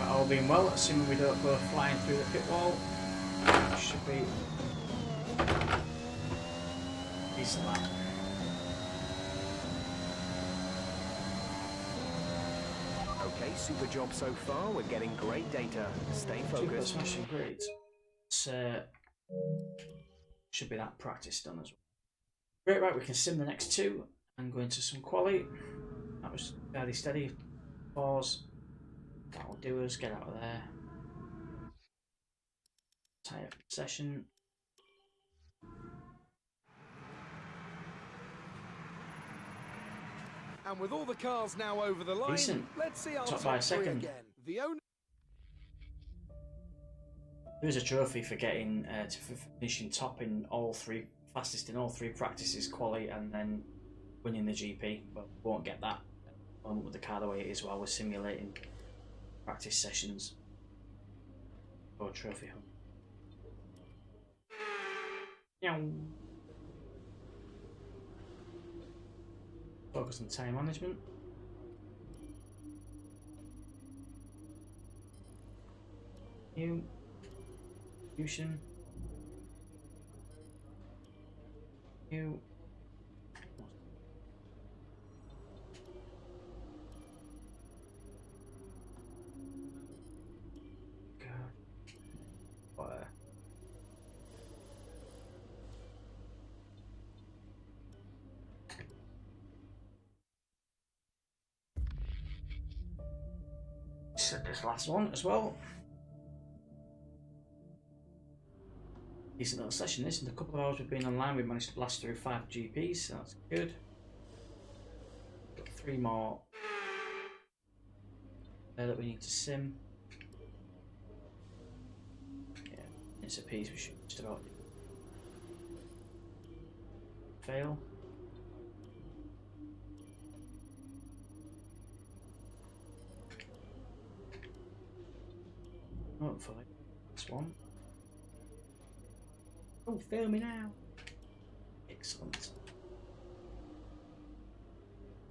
All being well, assuming we don't go flying through the pit wall, should be decent lap. Okay, super job so far. We're getting great data. Stay Super focused. smashing great. Should be that practice done as well. Great, right, we can sim the next 2 and go into some quali. That was fairly steady. Pause. That'll do us, get out of there. Tie up session. And with all the cars now over the line, Decent. let's see our Top top by a 3 second. again. The owner. There is a trophy for getting for finishing top in all 3, fastest in all 3 practices, quali, and then winning the GP. But we won't get that with the car the way it is while we're simulating practice sessions or trophy hunt. Meow. Focus on time management. New. Fusion. New. Fire. Set this last one as well. Decent little session. This in a couple of hours we've been online. We've managed to blast through 5 GPs, so that's good. Got 3 more there that we need to sim. Yeah, it's a piece we should just about fail. Hopefully, this one. Oh, fail me now! Excellent.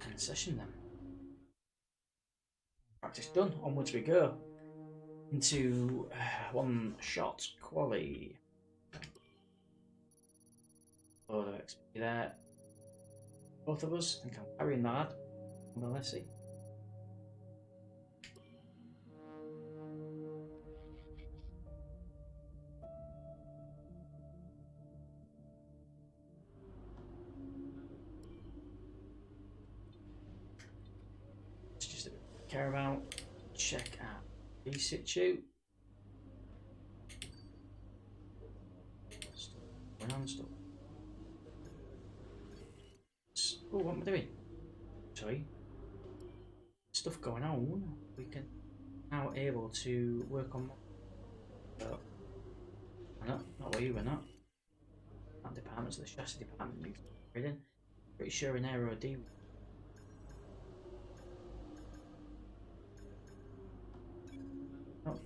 And session then. Practice done. Onwards we go into one shot quali. Load of XP there. Both of us. I think I'm carrying that. Well, let's see. Just a bit to care about. Check out in situ. Going on stuff. Oh, what am I doing? Sorry. Stuff going on. We can now able to work on. Oh, not where you were not. That department's the chassis department. Pretty sure an aero D. Oh,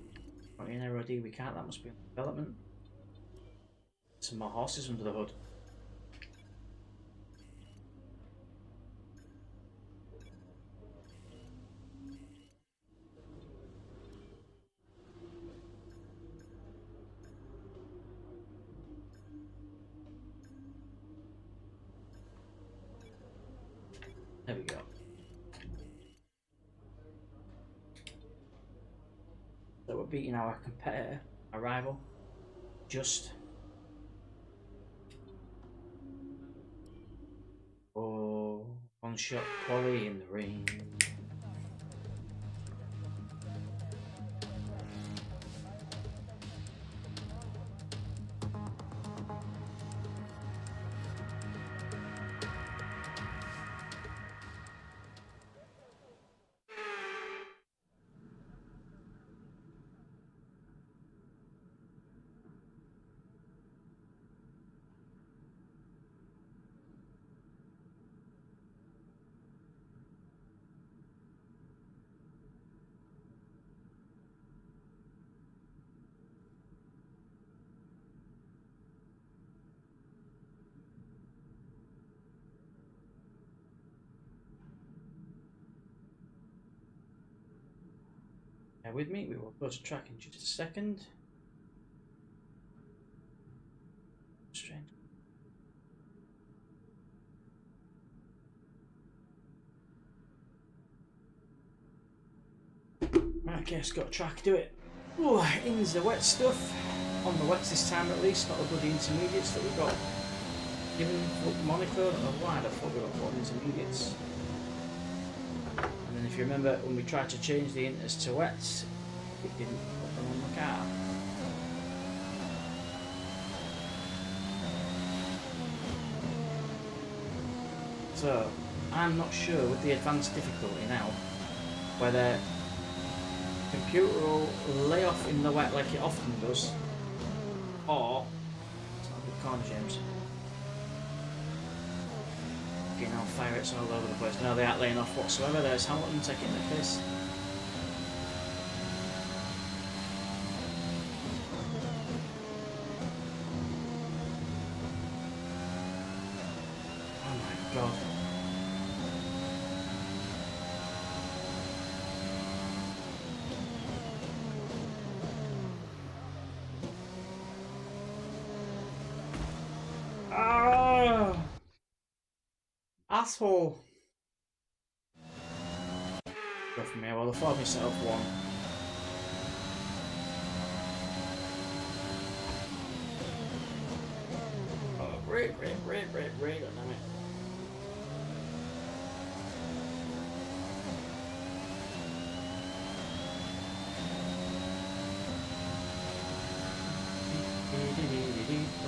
not in aero D. We can't. That must be in development. Some more horses under the hood. There we go. So we're beating our competitor, our rival, just. Oh, one shot quality in the ring. Bear with me, we will go to track in just a second. Strange. Okay, it's got a track, do it. Oh, in's the wet stuff. On the wets this time at least, not the bloody intermediates that we've got given Monaco. I don't know why the fuck we got bloody intermediates. And then if you remember when we tried to change the inters to wets, it didn't put them on the car. So I'm not sure with the advanced difficulty now whether computer will lay off in the wet like it often does, or it's not a good corner, James. Getting on fire, it's all over the place. No, they aren't laying off whatsoever. There's Hamilton taking the piss. asshole. Go from here. Well, I've allowed myself one. Oh, great. Damn it.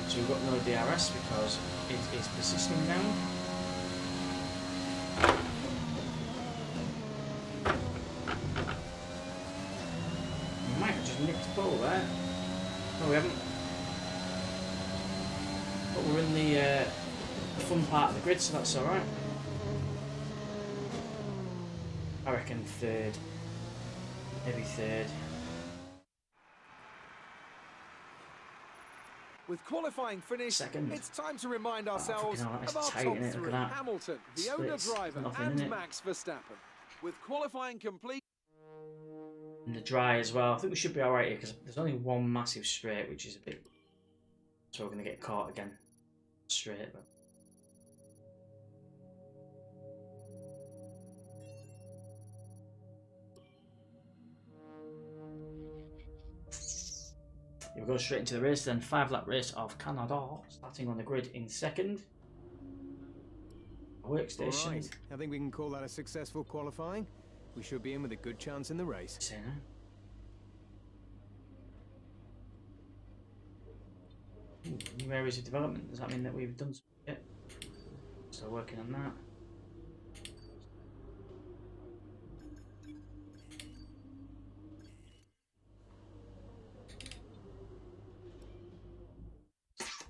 So we've got no DRS because it is persisting now. We might have just nicked pole there. No, we haven't. But we're in the fun part of the grid, so that's alright. I reckon third. Maybe third. With qualifying finished, Second. it's time to remind ourselves fucking hell, of that's our tight, top innit? Look at three. that. Hamilton, the owner Splits, driver, nothing, and innit? Max Verstappen. With qualifying complete, And the dry as well. I think we should be alright here because there's only one massive straight, which is a bit. So we're going to get caught again. Straight, but. We'll go straight into the race then. 5-lap race of Canada, starting on the grid in second. Workstation. All right. I think we can call that a successful qualifying. We should be in with a good chance in the race. Say no. New areas of development. Does that mean that we've done something yet? Still working on that.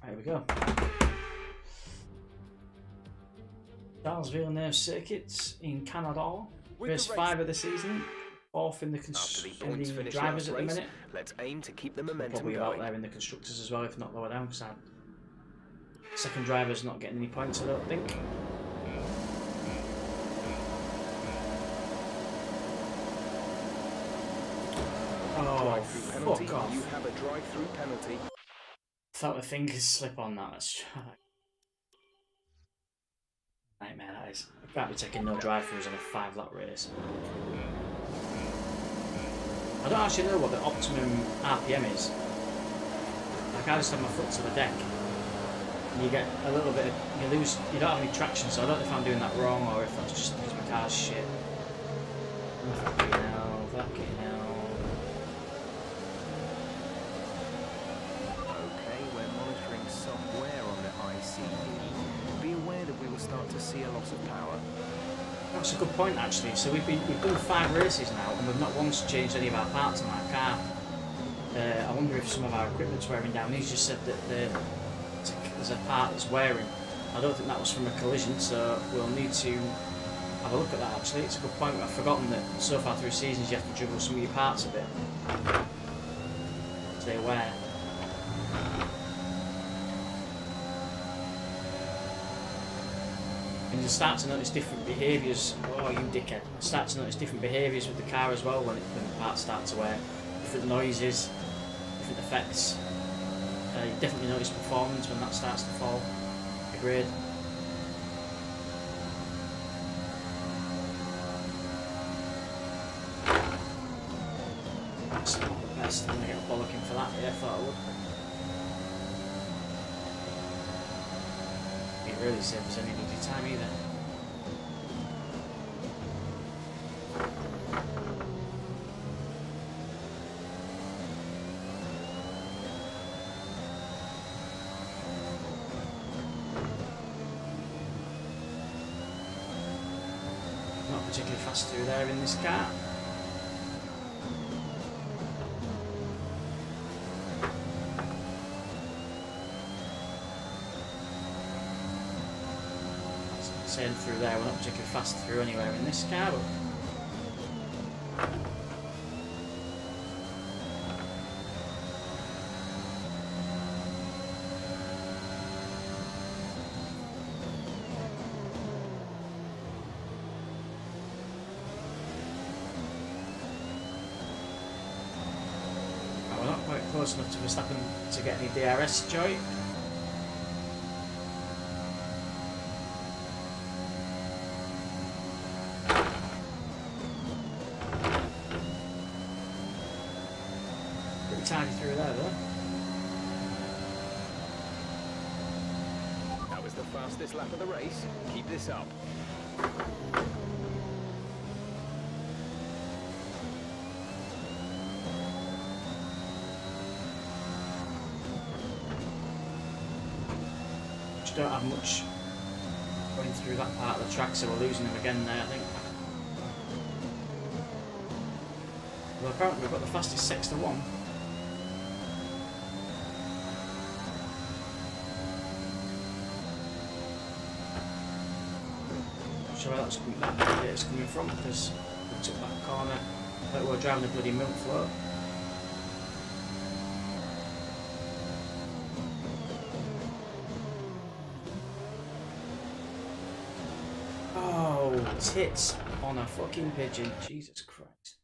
There we go. Charles Villeneuve circuits in Canada. First 5 of the season. 4th in the, drivers at the minute. Let's aim to keep the momentum Probably going. out there in the constructors as well, if not lower down, because second driver's not getting any points, I don't think. Oh, fuck off. You have a drive-through penalty. Felt my fingers slip on that. Let's try. Nightmare that is. I can't be taking no drive-throughs on a 5-lap race. I don't actually know what the optimum RPM is. Like, I just have my foot to the deck. And you get a little bit of, you don't have any traction, so I don't know if I'm doing that wrong or if that's just because my car's shit. Fucking hell. Okay, we're monitoring somewhere on the ICE. Be aware that we will start to see a loss of power. That's a good point actually. So we've done 5 races now and we've not once changed any of our parts on our car. I wonder if some of our equipment's wearing down. He's just said that there's a part that's wearing. I don't think that was from a collision, so we'll need to have a look at that actually. It's a good point. I've forgotten that so far through seasons you have to juggle some of your parts a bit. So they wear. And you start to notice different behaviours. Oh, you dickhead! Start to notice different behaviours with the car as well when the parts start to wear. Different noises, different effects. You definitely notice performance when that starts to fall. Agreed. That's not the best. I'm gonna get a bollocking for that. Yeah, I thought I would. It really saved us any bloody time either. Not particularly fast through there in this car. Saying through there, we're not particularly fast through anywhere in this car, but we're not quite close enough to Verstappen to get any DRS joy. Pretty tidy through there though. That was the fastest lap of the race. Keep this up. Just don't have much going through that part of the track, so we're losing him again there, I think. Well, apparently we've got the fastest sector one. Not sure where that is coming from, because we took that corner like we were driving a bloody milk float. Oh, tits on a fucking pigeon. Jesus Christ.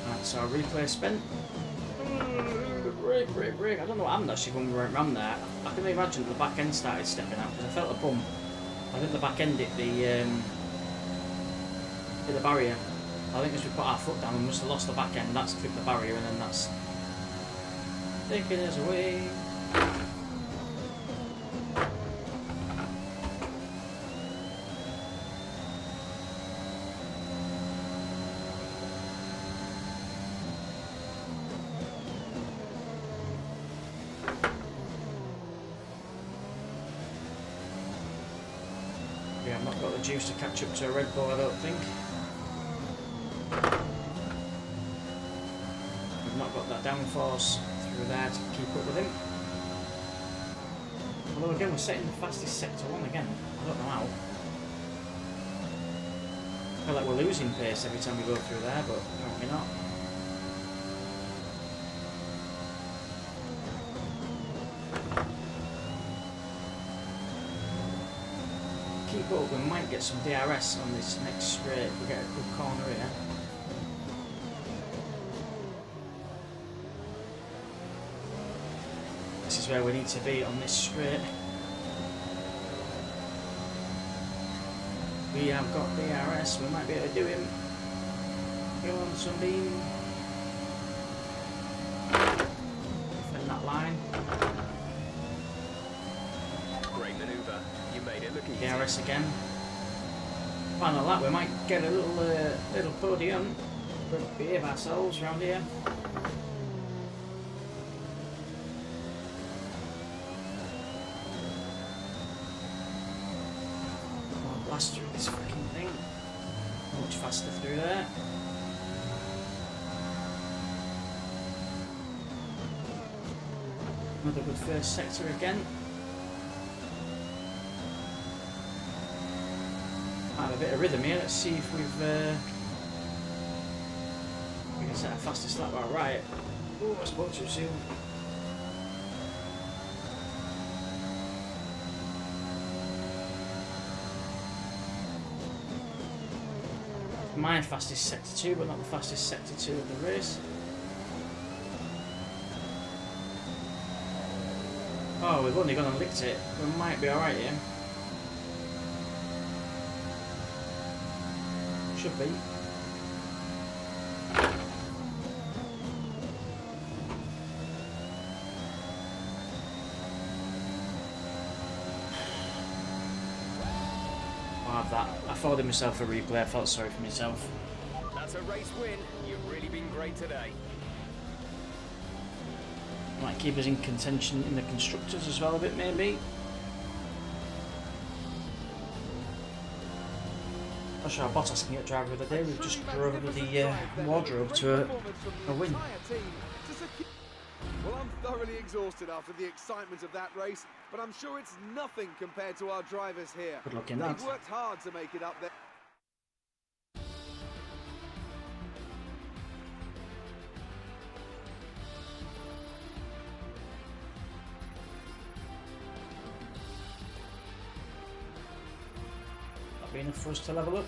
Right, so our replay spent. Brake. I don't know what happened actually when we went round there. I can imagine the back end started stepping out because I felt a bump. I think the back end hit the barrier. I think as we put our foot down, we must have lost the back end. That's clipped the barrier, and then that's taking us away. Yeah, I've not got the juice to catch up to a Red Bull, I don't think. We've not got that downforce through there to keep up with him. Although again, we're setting the fastest sector one again. I don't know how. I feel like we're losing pace every time we go through there, but apparently not. Keep up, we might get some DRS on this next straight if we get a good corner here. This is where we need to be on this straight. We have got DRS, we might be able to do him. Go on, Sunbeam. Defend that line. Great manoeuvre. You made it look easy. DRS again. Final lap, we might get a little podium. Behave ourselves around here. Blast through this fucking thing. Much faster through there. Another good first sector again. Have a bit of rhythm here. Let's see if we can set our fastest lap right. Oh, I spoke too soon. My fastest sector 2, but not the fastest sector 2 of the race. Oh, we've only gone and licked it. We might be alright here. Should be. I'll have that. I afforded myself a replay. I felt sorry for myself. That's a race win. You've really been great today. Might keep us in contention in the constructors as well a bit, maybe. Not sure how Bottas can get driver of the day. We've just drove the wardrobe to a win. Well, I'm thoroughly exhausted after the excitement of that race, but I'm sure it's nothing compared to our drivers here. Good luck in that. They've worked hard to make it up there. That'll be enough for us to level up.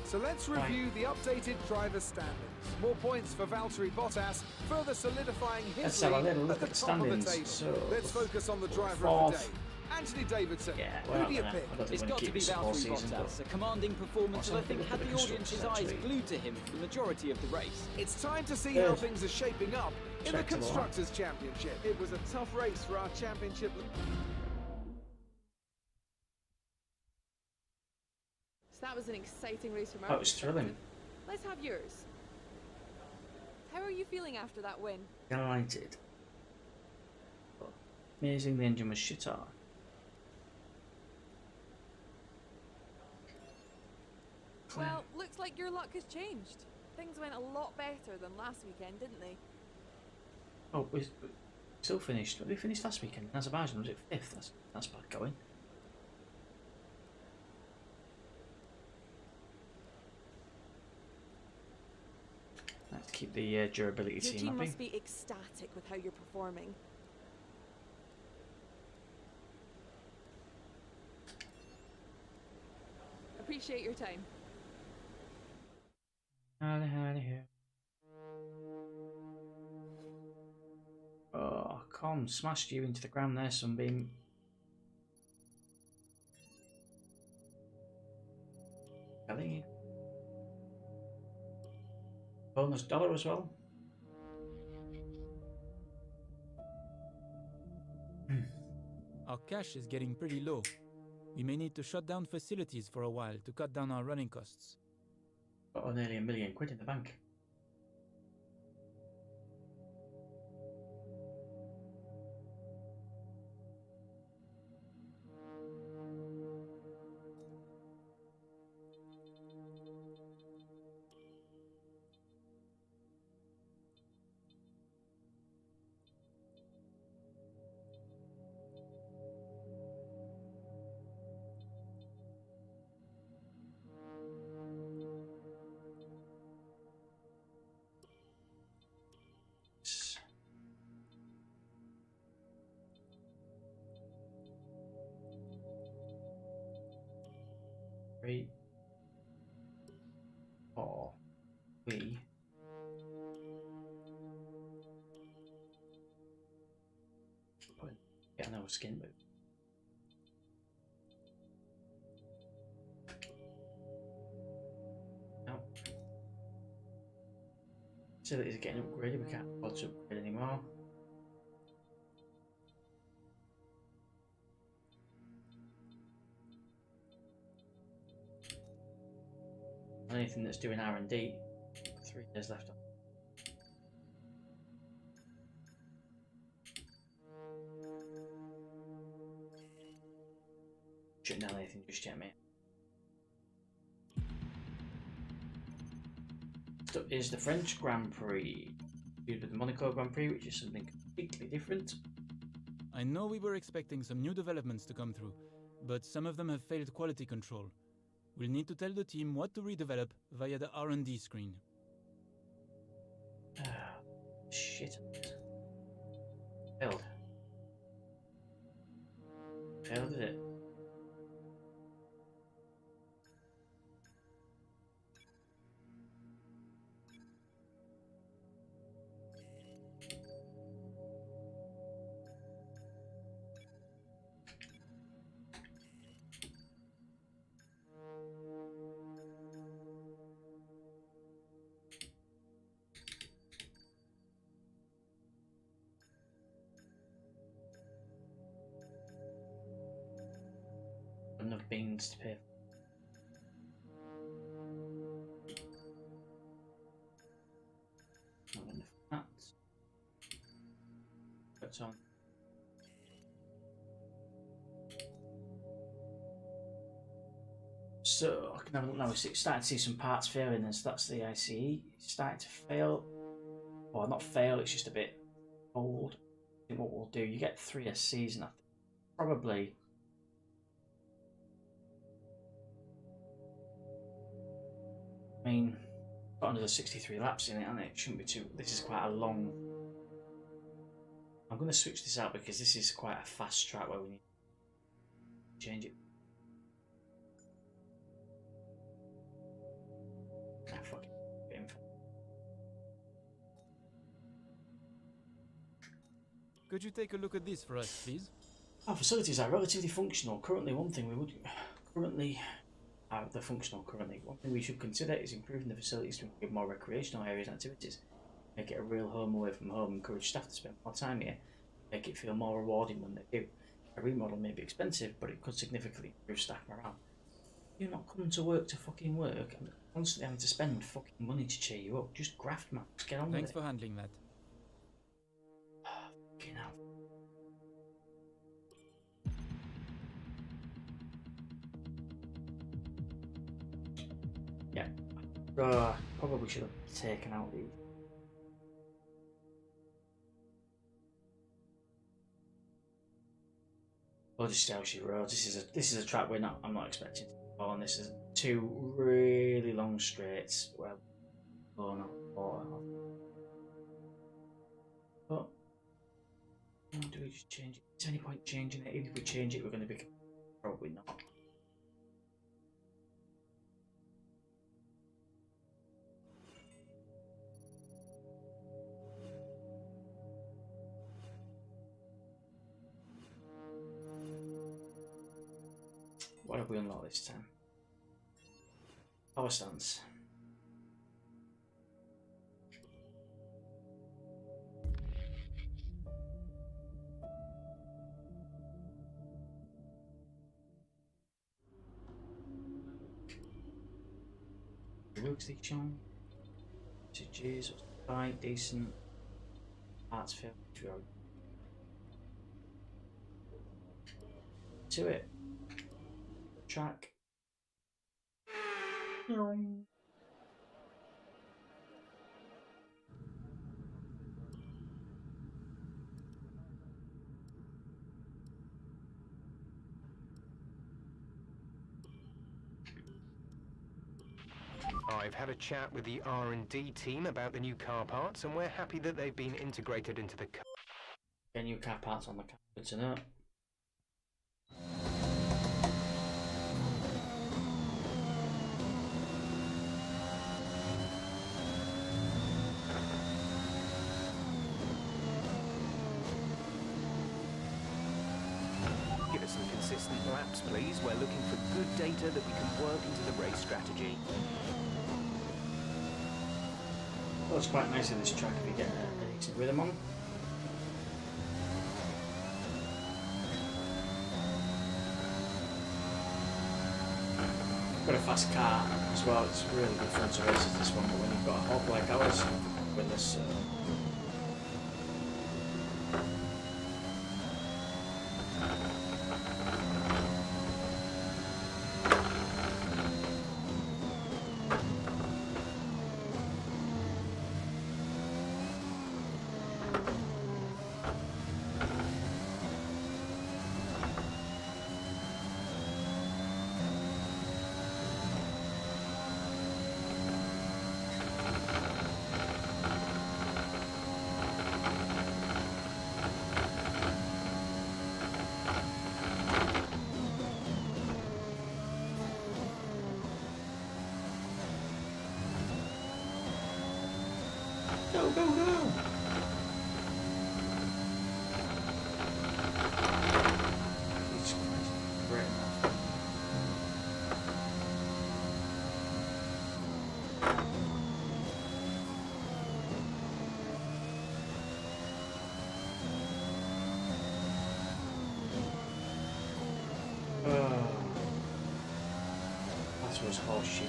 So let's Right. review the updated driver standings. More points for Valtteri Bottas, further solidifying his Let's have a lead little at look the at the top of the standings. table. So, Let's focus on the driver of the fourth. day. Anthony Davidson, Yeah, who we're not do you gonna, pick? I don't think It's we're got going to to be keep this all Valtteri season, Bottas, a commanding performance that I Let's have a think look had at the the audience's constructors, eyes actually. glued to him for the majority of the race. It's time to see Third. how things are shaping up in the Check to the Constructors' Championship. It was a tough race for our championship. So that was an exciting race from our That was perspective. thrilling. Let's have yours. How are you feeling after that win? Delighted. Amazing, the engine was shit hot. Well, looks like your luck has changed. Things went a lot better than last weekend, didn't they? Oh, we still finished. We finished last weekend. Azerbaijan was it 5th? That's bad going. Let's keep the durability Your team team happy. must be ecstatic with how you're performing. Appreciate your time. Oh, come, smashed you into the ground there, Sunbeam. Kelly. Bonus dollar as well. Our cash is getting pretty low. We may need to shut down facilities for a while to cut down our running costs. Got nearly £1 million in the bank. Three, four, we. Get another skin move. No. Facilities are getting upgraded. We can't afford to upgrade anymore. Anything that's doing R&D, 3 days left on. Shouldn't have anything just yet, mate. So is the French Grand Prix used with the Monaco Grand Prix, which is something completely different. I know we were expecting some new developments to come through, but some of them have failed quality control. We'll need to tell the team what to redevelop via the R&D screen. Shit. Failed. Failed, did it? Enough beans to pay. Not enough that. What's on? So I can have a look now. We're starting to see some parts failing, and so that's the ICE. It's starting to fail. Or not fail, it's just a bit old. I think what we'll do, you get 3 a season, I think. Probably. I mean, got another 63 laps in it, and it shouldn't be too. This is quite a long. I'm going to switch this out because this is quite a fast track where we need to change it. Could you take a look at this for us, please? Our facilities are relatively functional. Currently, one thing we should consider is improving the facilities to include more recreational areas and activities. Make it a real home away from home, encourage staff to spend more time here, make it feel more rewarding when they do. A remodel may be expensive, but it could significantly improve staff morale. You're not coming to work to fucking work and constantly having to spend fucking money to cheer you up. Just graft, man. Just get on with it. Thanks for handling that. Fucking hell. Yeah. Probably should have taken out the. Just Chelsea Roads. This is a track I'm not expecting to fall on. This is 2 really long straights. Well, not 4. But do we just change it? Is there any point changing it? Even if we change it, we're going to be probably not. What have we unlocked this time? Power stance. Works each on. Messages, quite decent. Arts film. To it. Track. I've had a chat with the R&D team about the new car parts, and we're happy that they've been integrated into the car. New car parts on the car. Good to know. Give us some consistent laps, please. We're looking for good data that we can work into the race strategy. Well, it's quite nice in this track if you get a decent rhythm on. Got a fast car as well. It's really good fun to race this one, but when you've got a hog like ours with this. Go, go, go! Jesus Christ. Great enough. That was horse shit.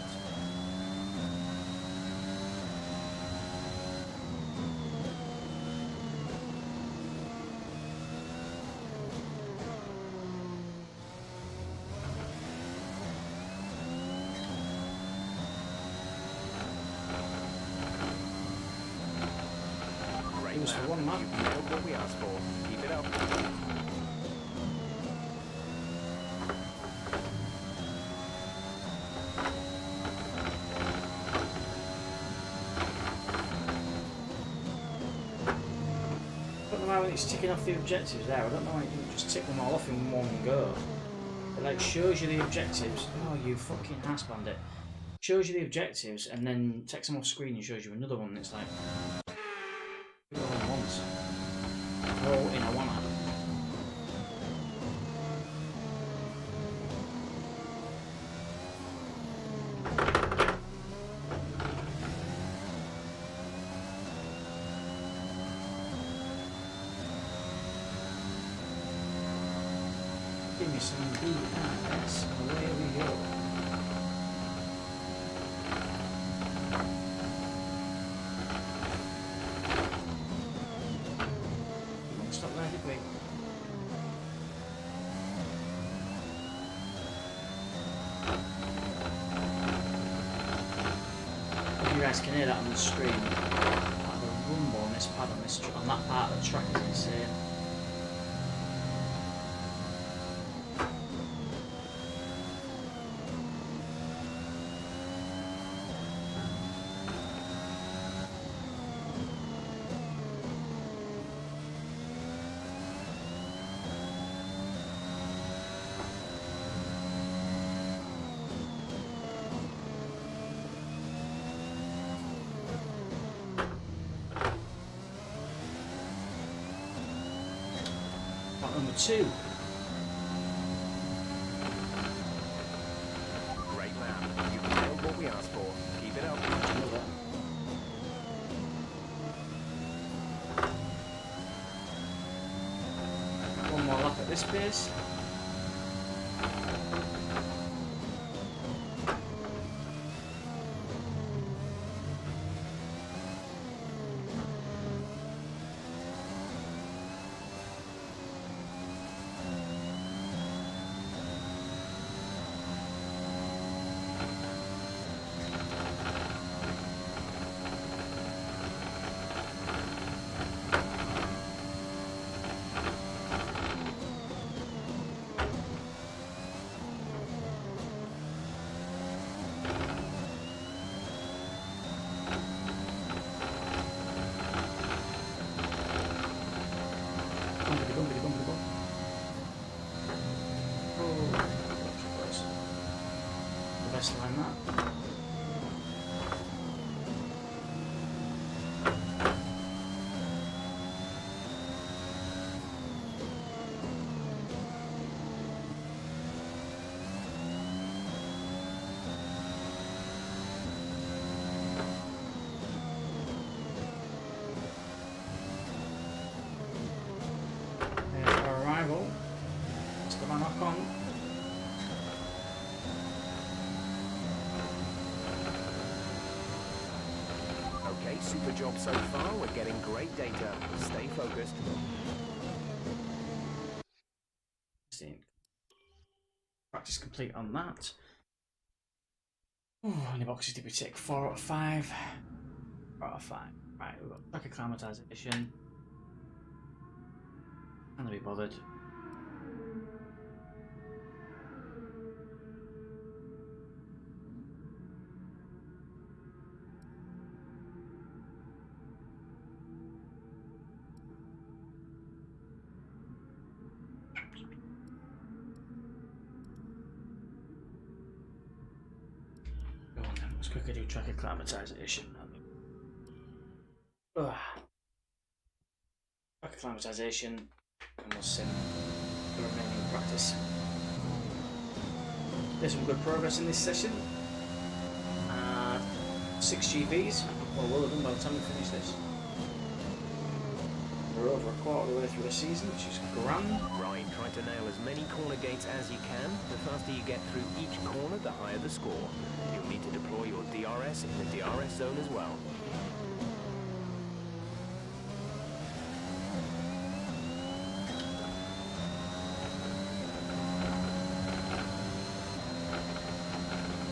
It was for one map. What we asked for. Keep it up. I don't know why when it's ticking off the objectives there. I don't know why you can just tick them all off in one go. It like shows you the objectives. Oh, you fucking ass bandit. Shows you the objectives and then takes them off screen and shows you another one. And it's like. roll in a one. Give me some DRS, away we go. Stop there, did we? If you guys can hear that on the screen, the rumble on this pad on that part of the track is insane. Number 2. Great lap. You've nailed what we asked for. Keep it up. Another. One more lap at this pace. Best line that. There's our arrival. Let's go on knock on. Okay, super job so far. We're getting great data. Stay focused. Practice complete on that. Oh, how many boxes did we tick? 4 out of 5. 4 out of 5. Right, we've got track acclimatization. Can't be bothered. Go on then, let's quickly do track acclimatization. Track acclimatization, and we'll sim the remaining practice. There's some good progress in this session. 6 GVs, well, we'll have done by the time we finish this. We're over a quarter of the way through the season, which is grand. Right, try to nail as many corner gates as you can. The faster you get through each corner, the higher the score. You'll need to deploy your DRS in the DRS zone as well.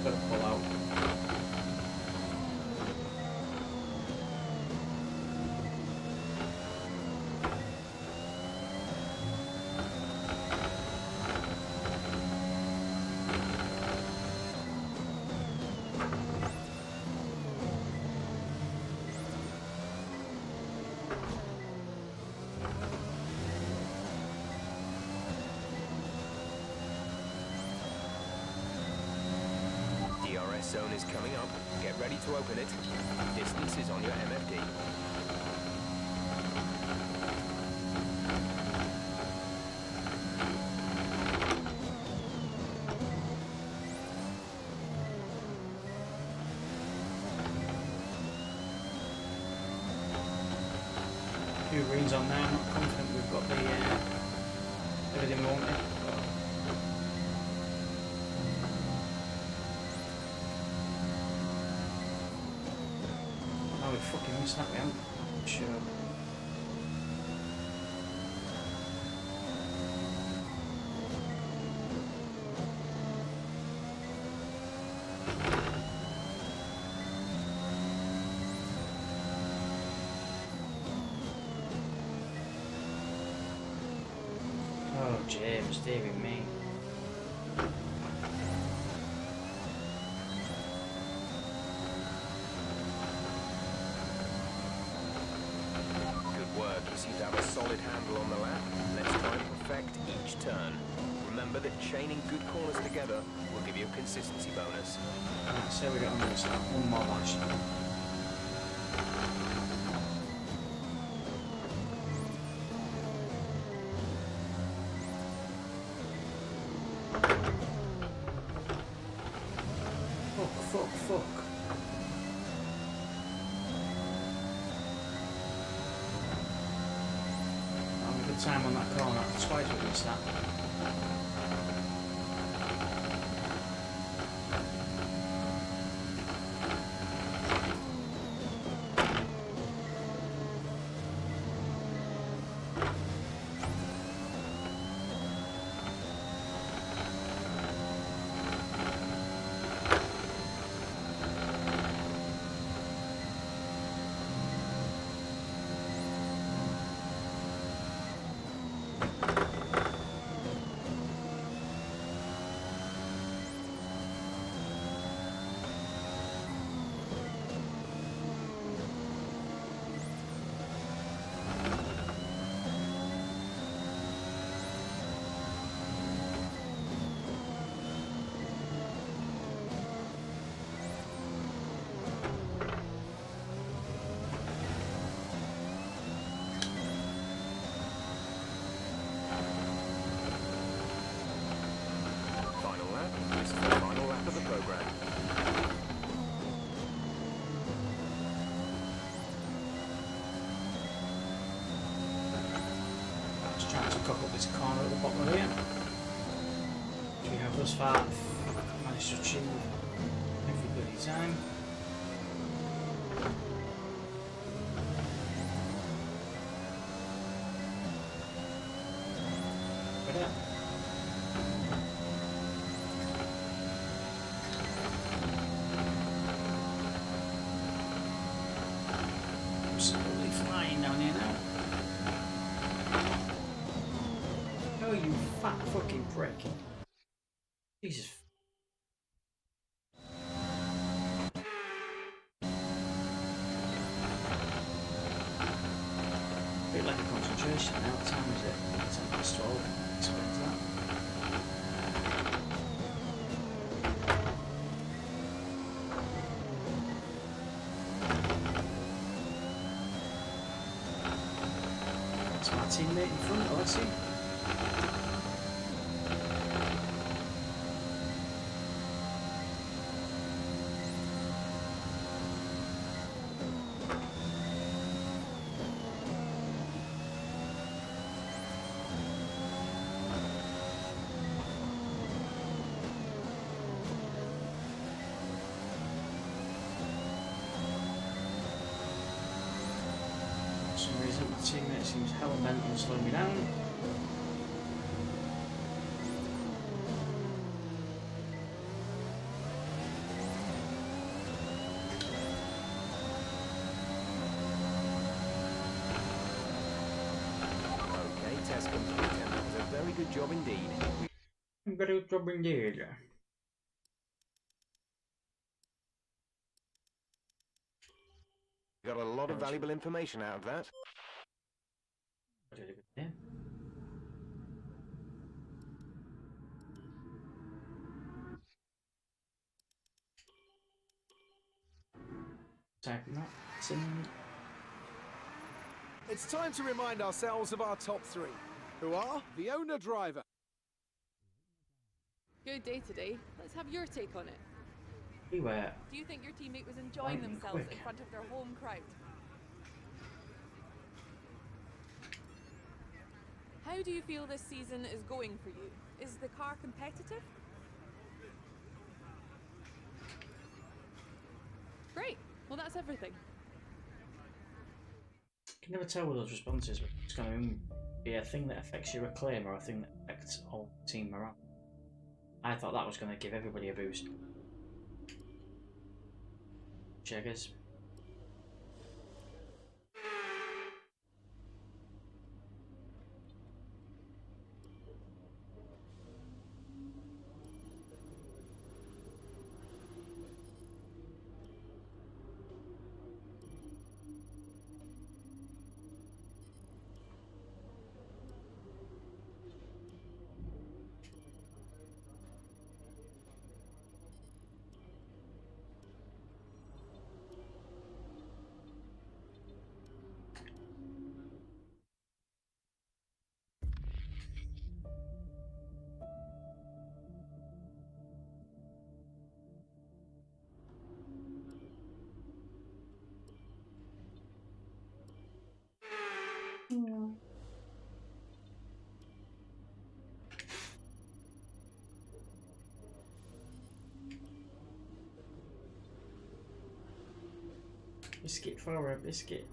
Gotta pull out. DRS zone is coming up. Get ready to open it. Distance is on your MFD. settings on now. I'm not confident we've got the everything we wanted. Oh, we fucking missed that, we haven't. Sure. Oh, James, dearie me. Good work. You seem to have a solid handle on the lap. Let's try and perfect each turn. Remember that chaining good corners together will give you a consistency bonus. Right, so we got on this one more lash. Fuck. Having a good time on that corner. Twice we missed that. Final lap. This is the final lap of the program. Just trying to cock up this corner at the bottom of here. Which we have thus far managed to achieve every bloody time. But yeah. Absolutely flying down here now. Oh, you fat fucking prick. Jesus. Bit like a concentration now. What time is it? 10 past 12. Explains that. That's my teammate in front, Alexi. For some reason, my teammate seems hell bent on slowing me down. Okay, test complete, and that was a very good job indeed. Very good job indeed. Got a lot of valuable information out of that. Yeah. Typing that. It's time to remind ourselves of our top three, who are the owner driver. Good day today. Let's have your take on it. Beware. Do you think your teammate was enjoying Lightning themselves quick. in front of their home crowd? How do you feel this season is going for you? Is the car competitive? Great. Well, that's everything. You can never tell with those responses. It's going to be a thing that affects your acclaim or a thing that affects all team morale. I thought that was going to give everybody a boost. Checkers. Biscuit for a biscuit.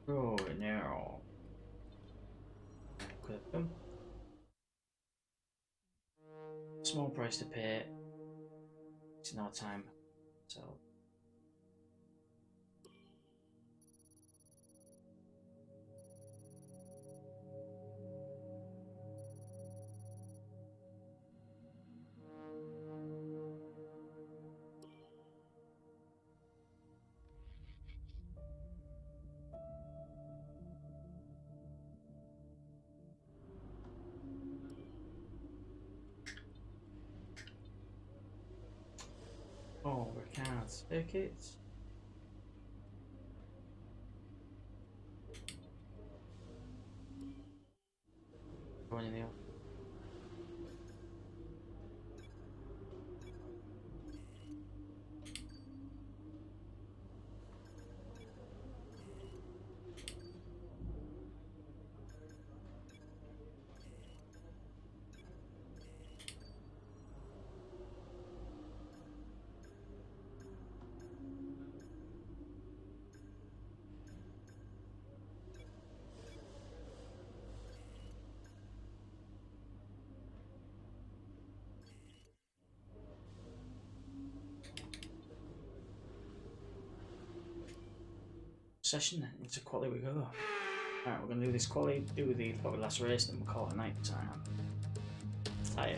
Oh no. Could have done. Small price to pay. It's no time. So. Oh, we can't circuits. Going in the session then, into quality we go. Alright, we're gonna do this quality, do the probably last race, then we'll call it night time. Tired.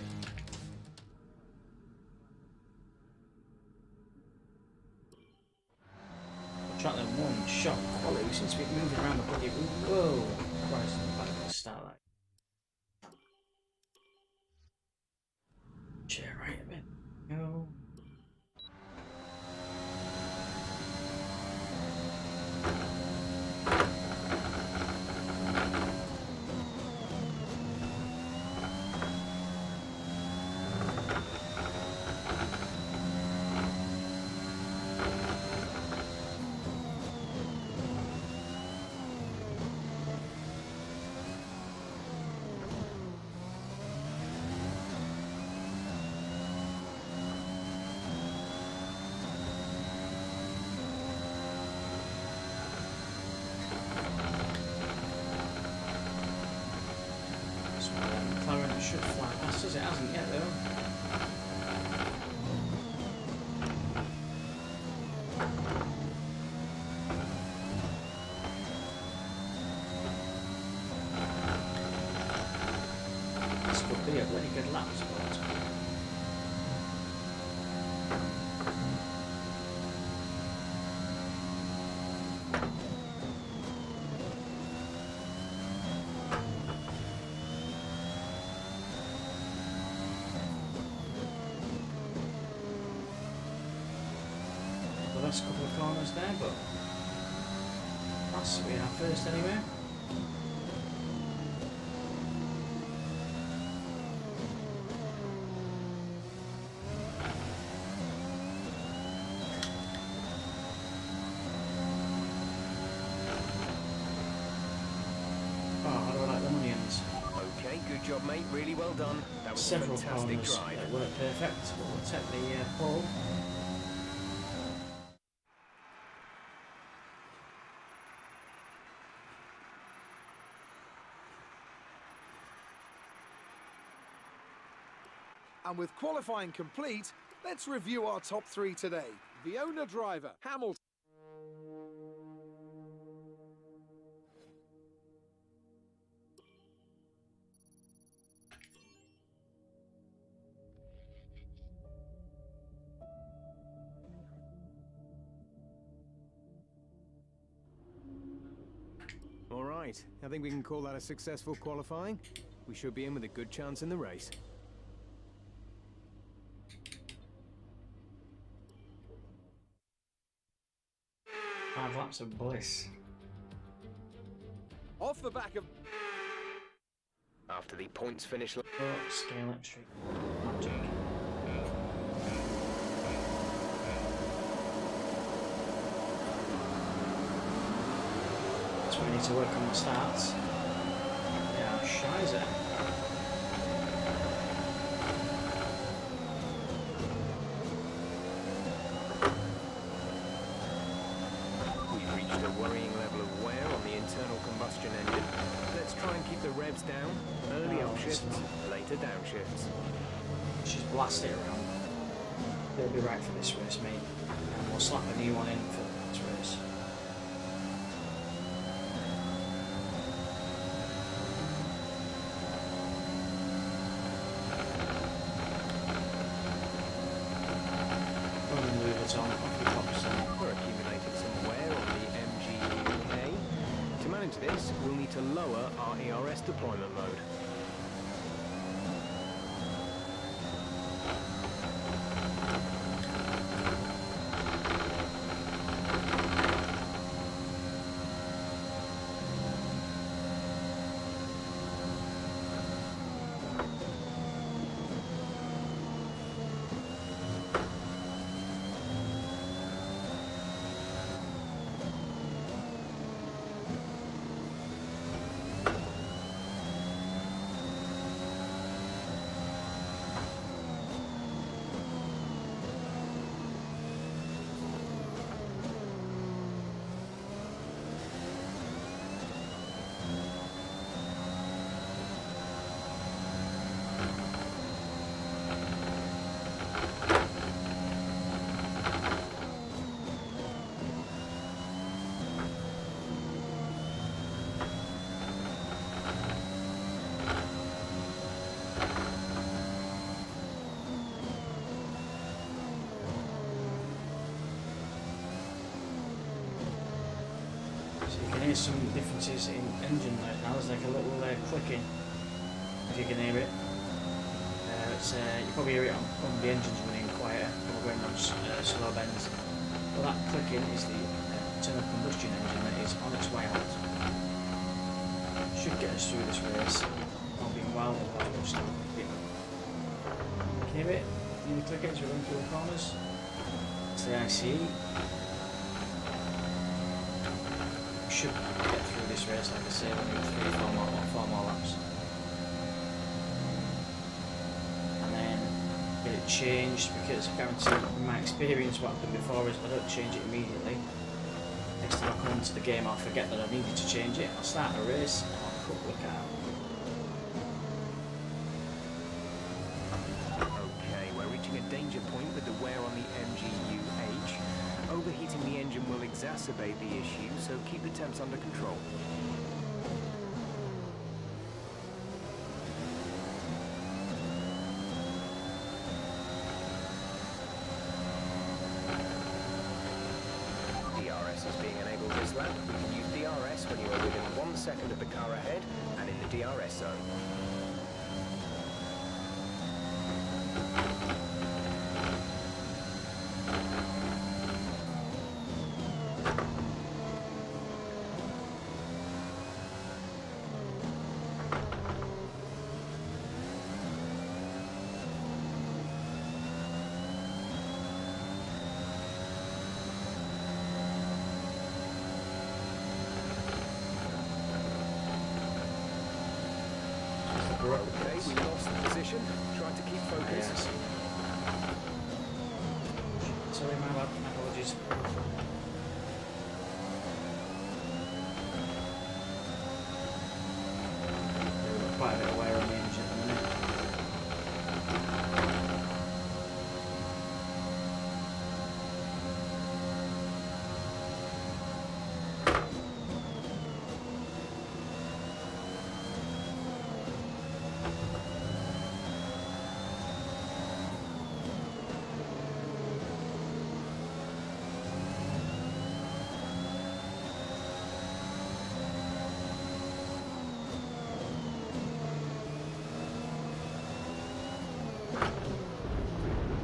Track them one shot quality, we seem to be moving around the bloody room. Whoa! Christ, I'm back to start that. Chair right a bit. Go. Should fly past us, it hasn't yet though. This could be a bloody good lap spot. Last couple of corners there, but that's we are first anyway. job, mate. Really well done. That was a Several fantastic corners drive. that weren't perfect, but we'll take the pole. And with qualifying complete, let's review our top 3 today. The owner driver, Hamilton. All right, I think we can call that a successful qualifying. We should be in with a good chance in the race. Five laps of bliss. Off the back of... After the points finish... Oh, scale electric. Magic. That's where we need to work on the starts. Yeah, Shizer. We've reached a worrying level of wear on the internal combustion engine. Let's try and keep the revs down. Early Oh, upshifts, it's later downshifts. Just blast it around. They'll be right for this race, mate. And we'll slap a new one in for this race. Running Louis Vuitton off the top side. We're accumulating some wear on the MGUK. To manage this, we'll need to lower our ERS deployment mode. So you can hear some differences in engine right now. There's like a little clicking, if you can hear it. You probably hear it on the engine's running quieter when we're going on slow bends. But that clicking is the internal combustion engine that is on its way out. Should get us through this race. All being well, otherwise we'll stop. You can hear it? You hear the clicking as we're going through the corners? It's the ICE. Should get through this race, like I say, when we have 4 more laps. And then get it changed, because I guarantee from my experience what happened before is if I don't change it immediately, next time I come into the game I'll forget that I needed to change it. I'll start a race and I'll cut the car. Okay, we're reaching a danger point with the wear on the MGUH. Overheating the engine will exacerbate the issue, so keep the temps under control. DRS is being enabled this lap. We can use DRS when you are within 1 second of the car ahead and in the DRS zone. we lost the position. Tried to keep focus. Yes. Sorry, my bad. My apologies. We're quite a bit away on the engine at the minute.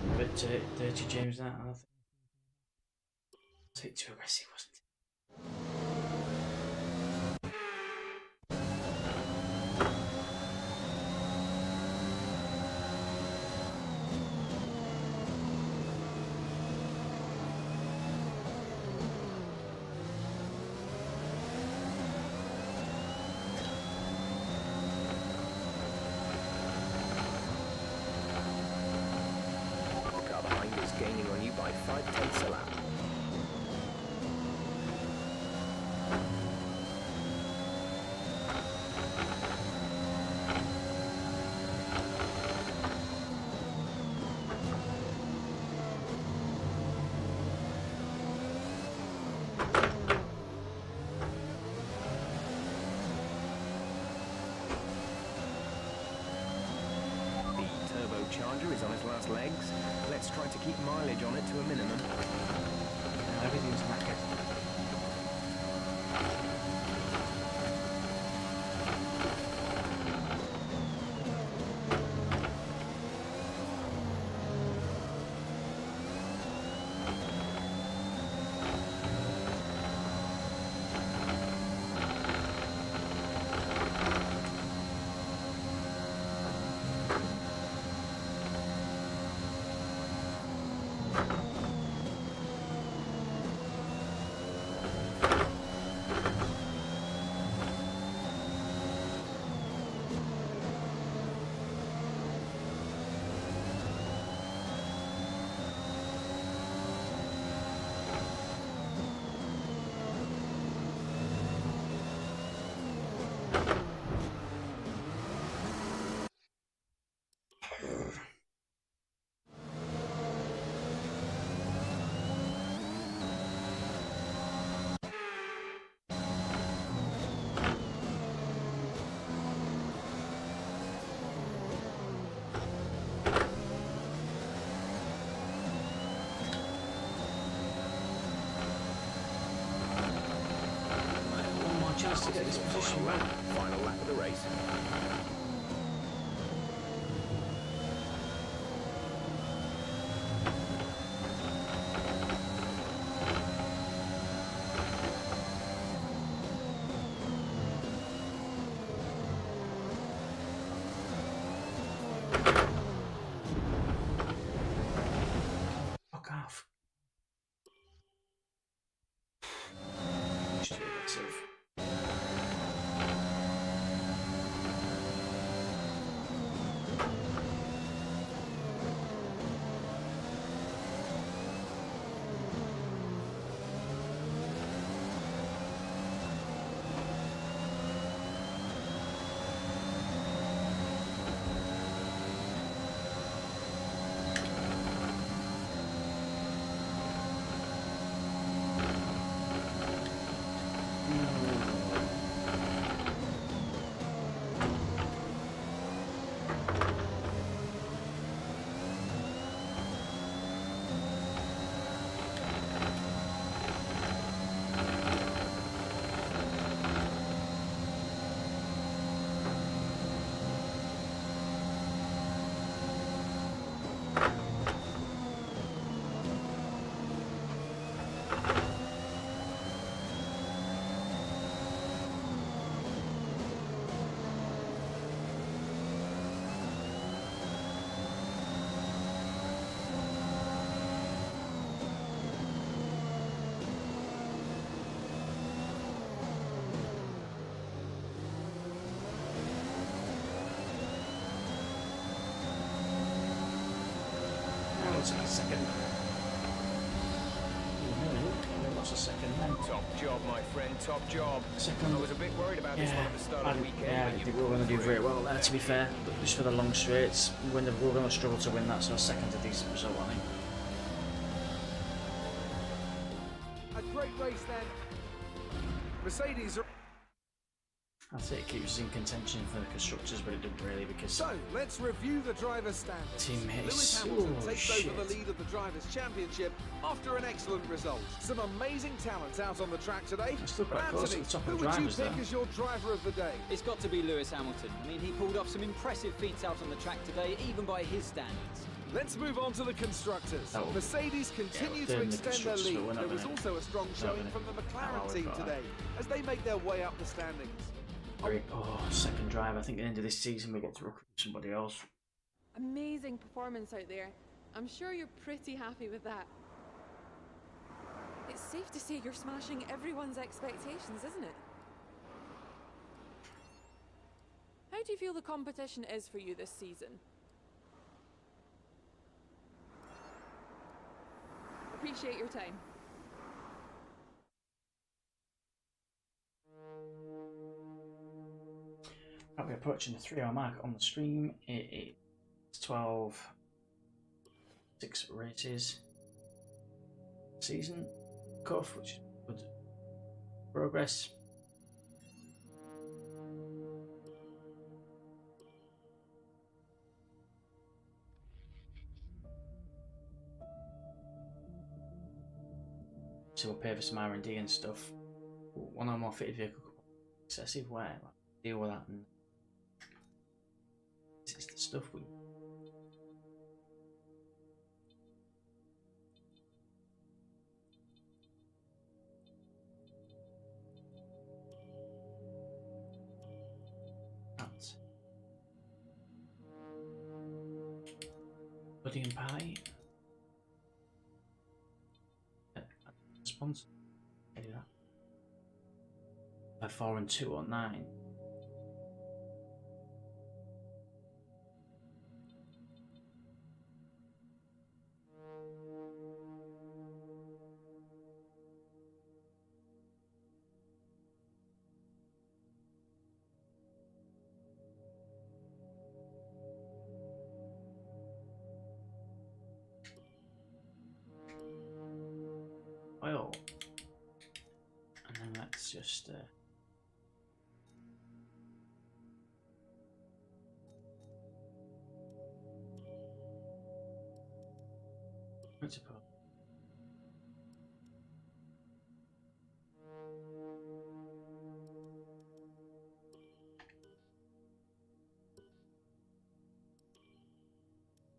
A bit dirty, James, that. I think. A bit too aggressive, wasn't it? The car behind is gaining on you by 5/10 a lap. The turbocharger is on its last legs. Let's try to keep mileage on it to a minimum. Everything's knackered. One more chance to get this position right. Final lap of the race. Fuck off. Much too aggressive. what's that, second? We lost a second then. Top job, my friend, top job. Second. I was a bit worried about this one at the start of the weekend. Yeah, I but think you we were going to do pulled very through. well there, to be fair. But just for the long straights, we were going to struggle to win that, so second's a decent result, I think. A great race then. Mercedes are... I'd say it keeps us in contention for the constructors, but it didn't really because So, let's review the driver's standings. teammates. Lewis Hamilton Oh, takes shit. over the lead of the Drivers' Championship after an excellent result. Some amazing talent out on the track today. It's still But quite close at Anthony, the top of who the would you drivers, pick though. as your driver of the day? It's got to be Lewis Hamilton. I mean, he pulled off some impressive feats out on the track today, even by his standards. Let's move on to the constructors. Oh. Mercedes continue they're to in the extend their constructors, but lead. we're not There was gonna- also a strong not showing gonna- from the Oh, McLaren we've team got that. today as they make their way up the standings. Second drive. I think at the end of this season we get to recruit somebody else. Amazing performance out there. I'm sure you're pretty happy with that. It's safe to say you're smashing everyone's expectations, isn't it? How do you feel the competition is for you this season? Appreciate your time. Right, we're approaching the 3-hour mark on the stream. It's 6 races season cuff, which is good progress. So we'll pay for some R&D and stuff. One or more fitted vehicle, excessive wear. Like, deal with that, and this is the stuff we. That's pudding and pie. Response. I do that. 4 and 2 or 9. Oil. And then let's just what's it called?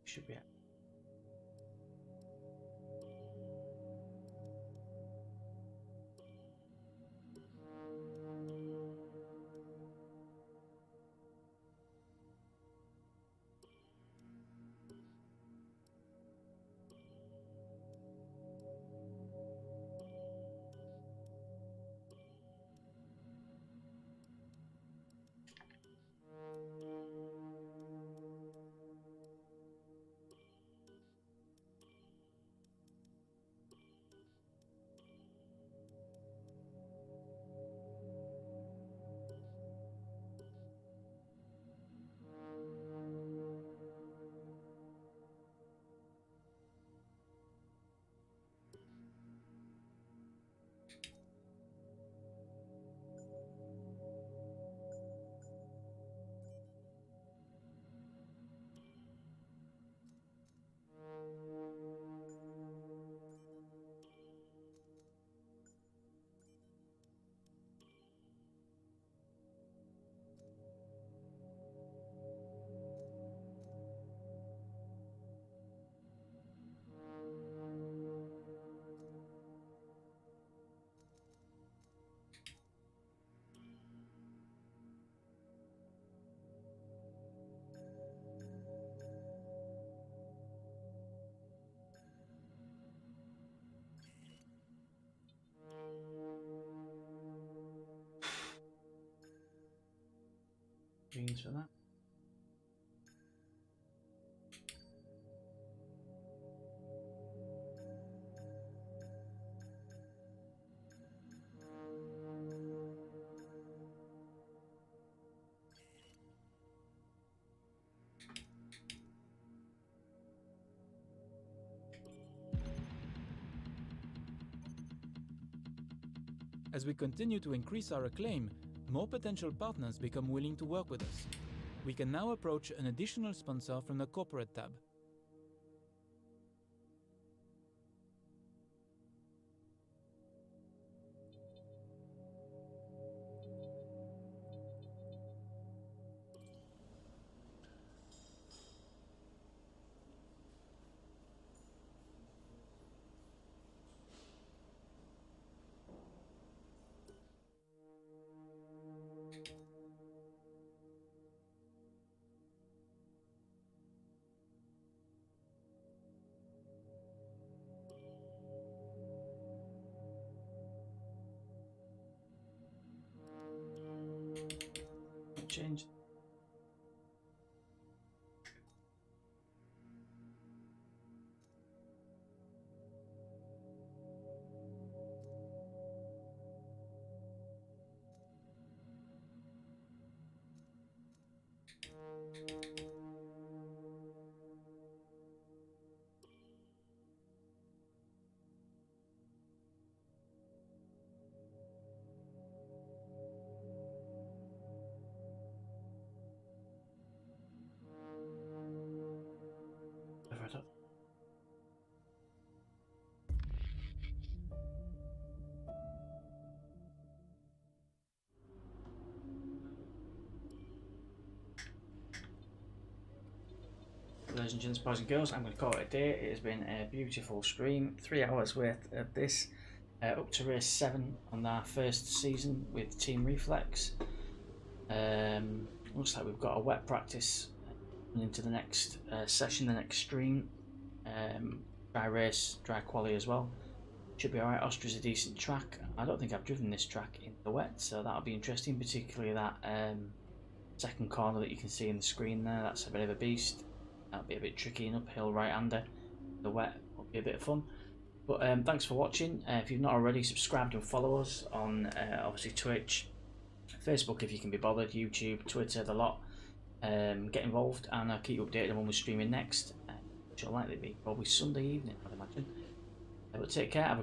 Should be at. Greens for that. As we continue to increase our acclaim, more potential partners become willing to work with us. We can now approach an additional sponsor from the corporate tab. Change. Ladies and gents, boys and girls, I'm going to call it a day. It has been a beautiful stream, 3 hours worth of this, up to race 7 on our first season with Team Reflex. Looks like we've got a wet practice into the next session, the next stream. Dry race, dry quali as well. Should be alright. Austria's a decent track. I don't think I've driven this track in the wet, so that'll be interesting, particularly that second corner that you can see in the screen there. That's a bit of a beast. That'll be a bit tricky and uphill right-hander. The wet will be a bit of fun. But thanks for watching. If you've not already, subscribed and follow us on obviously Twitch, Facebook if you can be bothered, YouTube, Twitter, the lot. Get involved and I'll keep you updated when we're streaming next, which will likely be probably Sunday evening, I'd imagine. But take care, have a good